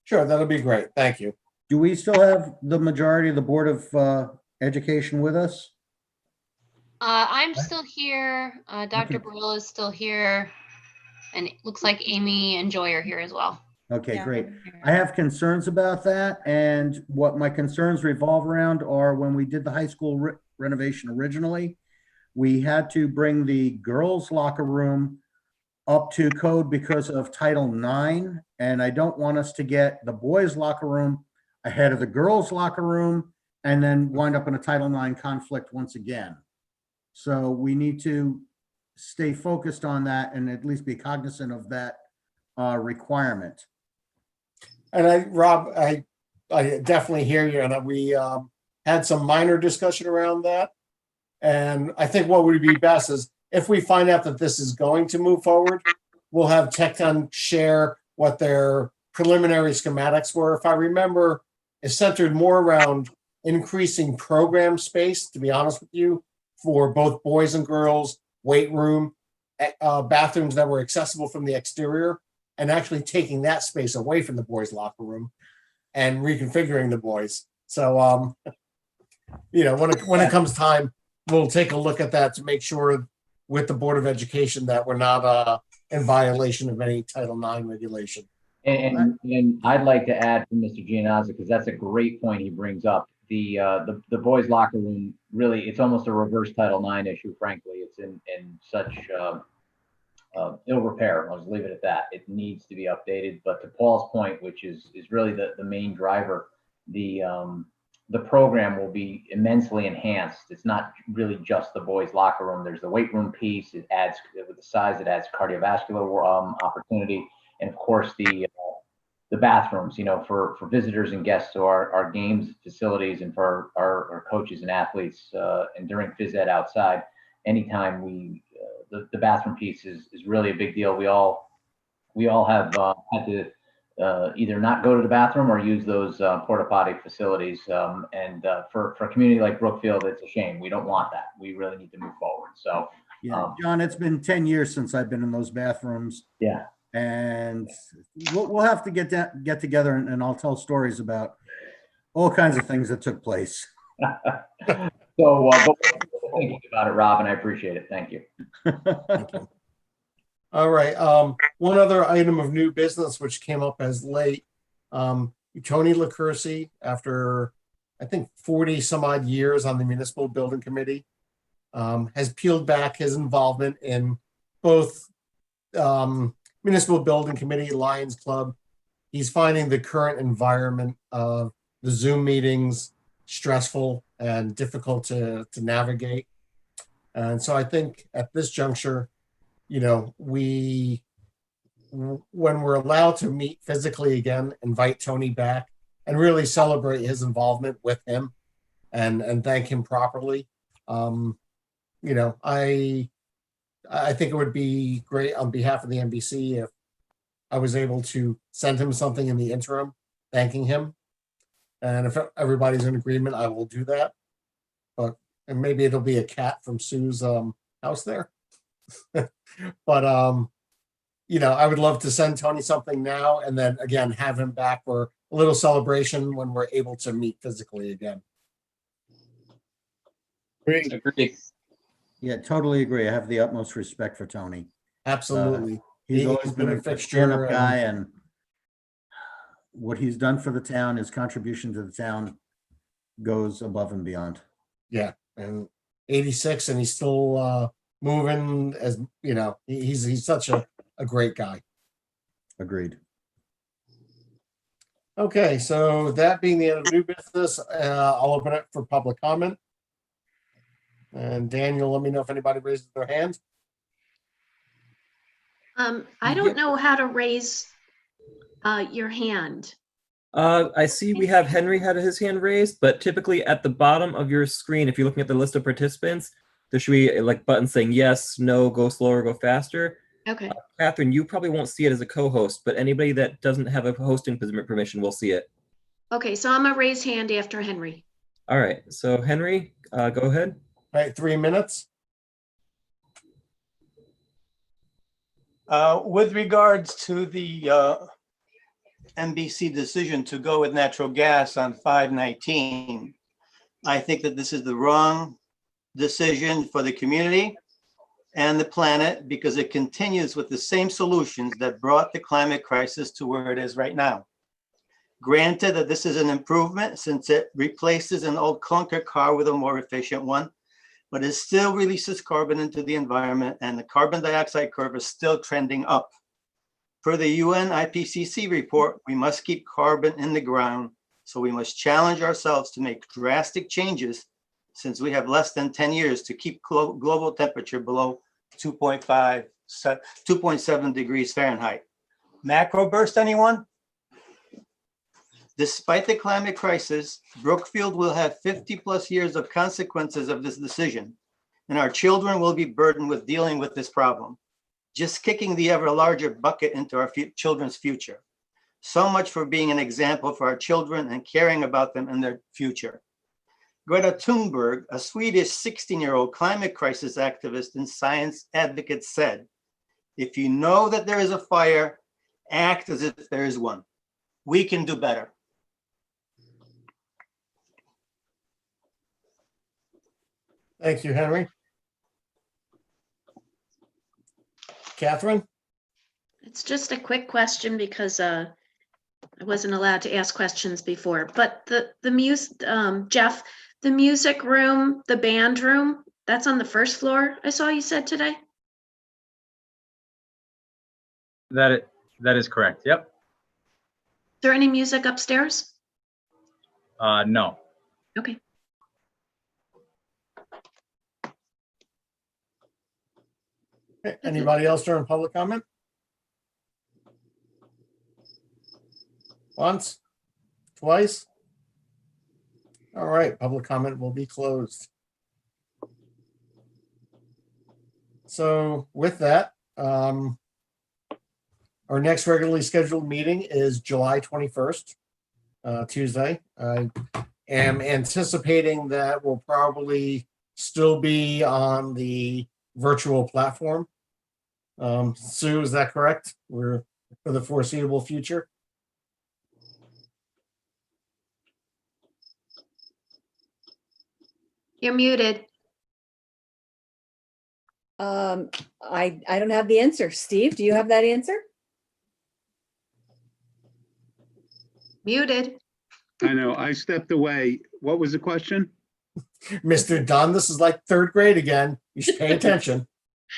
Sure, that'll be great. Thank you. Do we still have the majority of the Board of Education with us? I'm still here. Dr. Brill is still here. And it looks like Amy and Joy are here as well. Okay, great. I have concerns about that, and what my concerns revolve around are when we did the high school renovation originally, we had to bring the girls' locker room up to code because of Title IX, and I don't want us to get the boys' locker room ahead of the girls' locker room and then wind up in a Title IX conflict once again. So we need to stay focused on that and at least be cognizant of that requirement. And Rob, I definitely hear you, and we had some minor discussion around that. And I think what would be best is if we find out that this is going to move forward, we'll have Tecton share what their preliminary schematics were. If I remember, it's centered more around increasing program space, to be honest with you, for both boys and girls, weight room, bathrooms that were accessible from the exterior, and actually taking that space away from the boys' locker room and reconfiguring the boys. So, when it comes time, we'll take a look at that to make sure with the Board of Education that we're not in violation of any Title IX regulation. And I'd like to add from Mr. Gianazza, because that's a great point he brings up. The boys' locker room, really, it's almost a reverse Title IX issue, frankly. It's in such ill repair. I'll just leave it at that. It needs to be updated. But to Paul's point, which is really the main driver, the program will be immensely enhanced. It's not really just the boys' locker room. There's the weight room piece. It adds, with the size, it adds cardiovascular opportunity, and of course the bathrooms, for visitors and guests to our games facilities, and for our coaches and athletes, and during phys ed outside. Anytime the bathroom piece is really a big deal. We all have had to either not go to the bathroom or use those porta potty facilities. And for a community like Brookfield, it's a shame. We don't want that. We really need to move forward. So, Yeah, John, it's been 10 years since I've been in those bathrooms. Yeah. And we'll have to get together and I'll tell stories about all kinds of things that took place. So, but we're thinking about it, Rob, and I appreciate it. Thank you. Thank you. All right. One other item of new business which came up as late. Tony LaCursi, after I think 40 some odd years on the Municipal Building Committee, has peeled back his involvement in both Municipal Building Committee, Lions Club. He's finding the current environment of the Zoom meetings stressful and difficult to navigate. And so I think at this juncture, when we're allowed to meet physically again, invite Tony back and really celebrate his involvement with him and thank him properly. I think it would be great on behalf of the NBC if I was able to send him something in the interim, thanking him. And if everybody's in agreement, I will do that. And maybe it'll be a cat from Sue's house there. But I would love to send Tony something now and then again, have him back for a little celebration when we're able to meet physically again. Great. Agreed. Yeah, totally agree. I have the utmost respect for Tony. Absolutely. He's always been a fixture stand-up guy, and what he's done for the town, his contribution to the town goes above and beyond. Yeah, and 86 and he's still moving as, he's such a great guy. Agreed. Okay, so that being the end of new business, I'll open it for public comment. And Daniel, let me know if anybody raises their hand. I don't know how to raise your hand. I see we have Henry had his hand raised, but typically at the bottom of your screen, if you're looking at the list of participants, there should be like buttons saying yes, no, go slower, go faster. Okay. Catherine, you probably won't see it as a co-host, but anybody that doesn't have a hosting permission will see it. Okay, so I'm gonna raise hand after Henry. All right, so Henry, go ahead. All right, 3 minutes. With regards to the NBC decision to go with natural gas on 5/19, I think that this is the wrong decision for the community and the planet because it continues with the same solutions that brought the climate crisis to where it is right now. Granted that this is an improvement since it replaces an old clunker car with a more efficient one, but it still releases carbon into the environment and the carbon dioxide curve is still trending up. Per the UN IPCC report, we must keep carbon in the ground, so we must challenge ourselves to make drastic changes since we have less than 10 years to keep global temperature below 2.7 degrees Fahrenheit. Macro burst, anyone? Despite the climate crisis, Brookfield will have 50 plus years of consequences of this decision, and our children will be burdened with dealing with this problem, just kicking the ever larger bucket into our children's future. So much for being an example for our children and caring about them and their future. Greta Thunberg, a Swedish 16-year-old climate crisis activist and science advocate, said, "If you know that there is a fire, act as if there is one. We can do better." Thank you, Henry. Catherine? It's just a quick question because I wasn't allowed to ask questions before, but the music, Jeff, the music room, the band room, that's on the first floor, I saw you said today? That is correct. Yep. Is there any music upstairs? No. Okay. Okay, anybody else during public comment? Once? Twice? All right, public comment will be closed. So with that, our next regularly scheduled meeting is July 21st, Tuesday. I am anticipating that we'll probably still be on the virtual platform. Sue, is that correct? We're for the foreseeable future? You're muted. I don't have the answer. Steve, do you have that answer? Muted. I know, I stepped away. What was the question? Mr. Dunn, this is like third grade again. You should pay attention.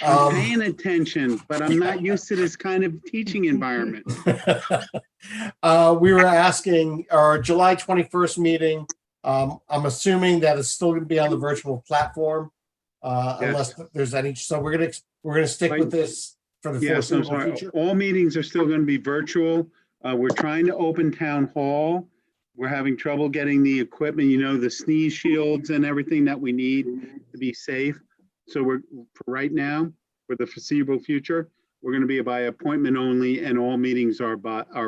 I'm paying attention, but I'm not used to this kind of teaching environment. We were asking our July 21st meeting. I'm assuming that it's still going to be on the virtual platform, unless there's any. So we're gonna stick with this for the Yes, I'm foreseeable sorry. future. All meetings are still going to be virtual. We're trying to open town hall. We're having trouble getting the equipment, the sneeze shields and everything that we need to be safe. So for right now, for the foreseeable future, we're going to be by appointment only, and all meetings are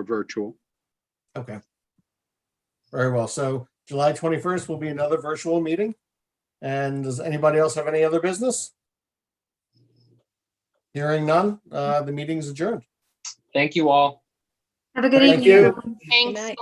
virtual. Okay. Very well. So July 21st will be another virtual meeting. And does anybody else have any other business? Hearing none, the meeting is adjourned. Thank you all. Have a good Thank evening. you. everyone. Thanks. night.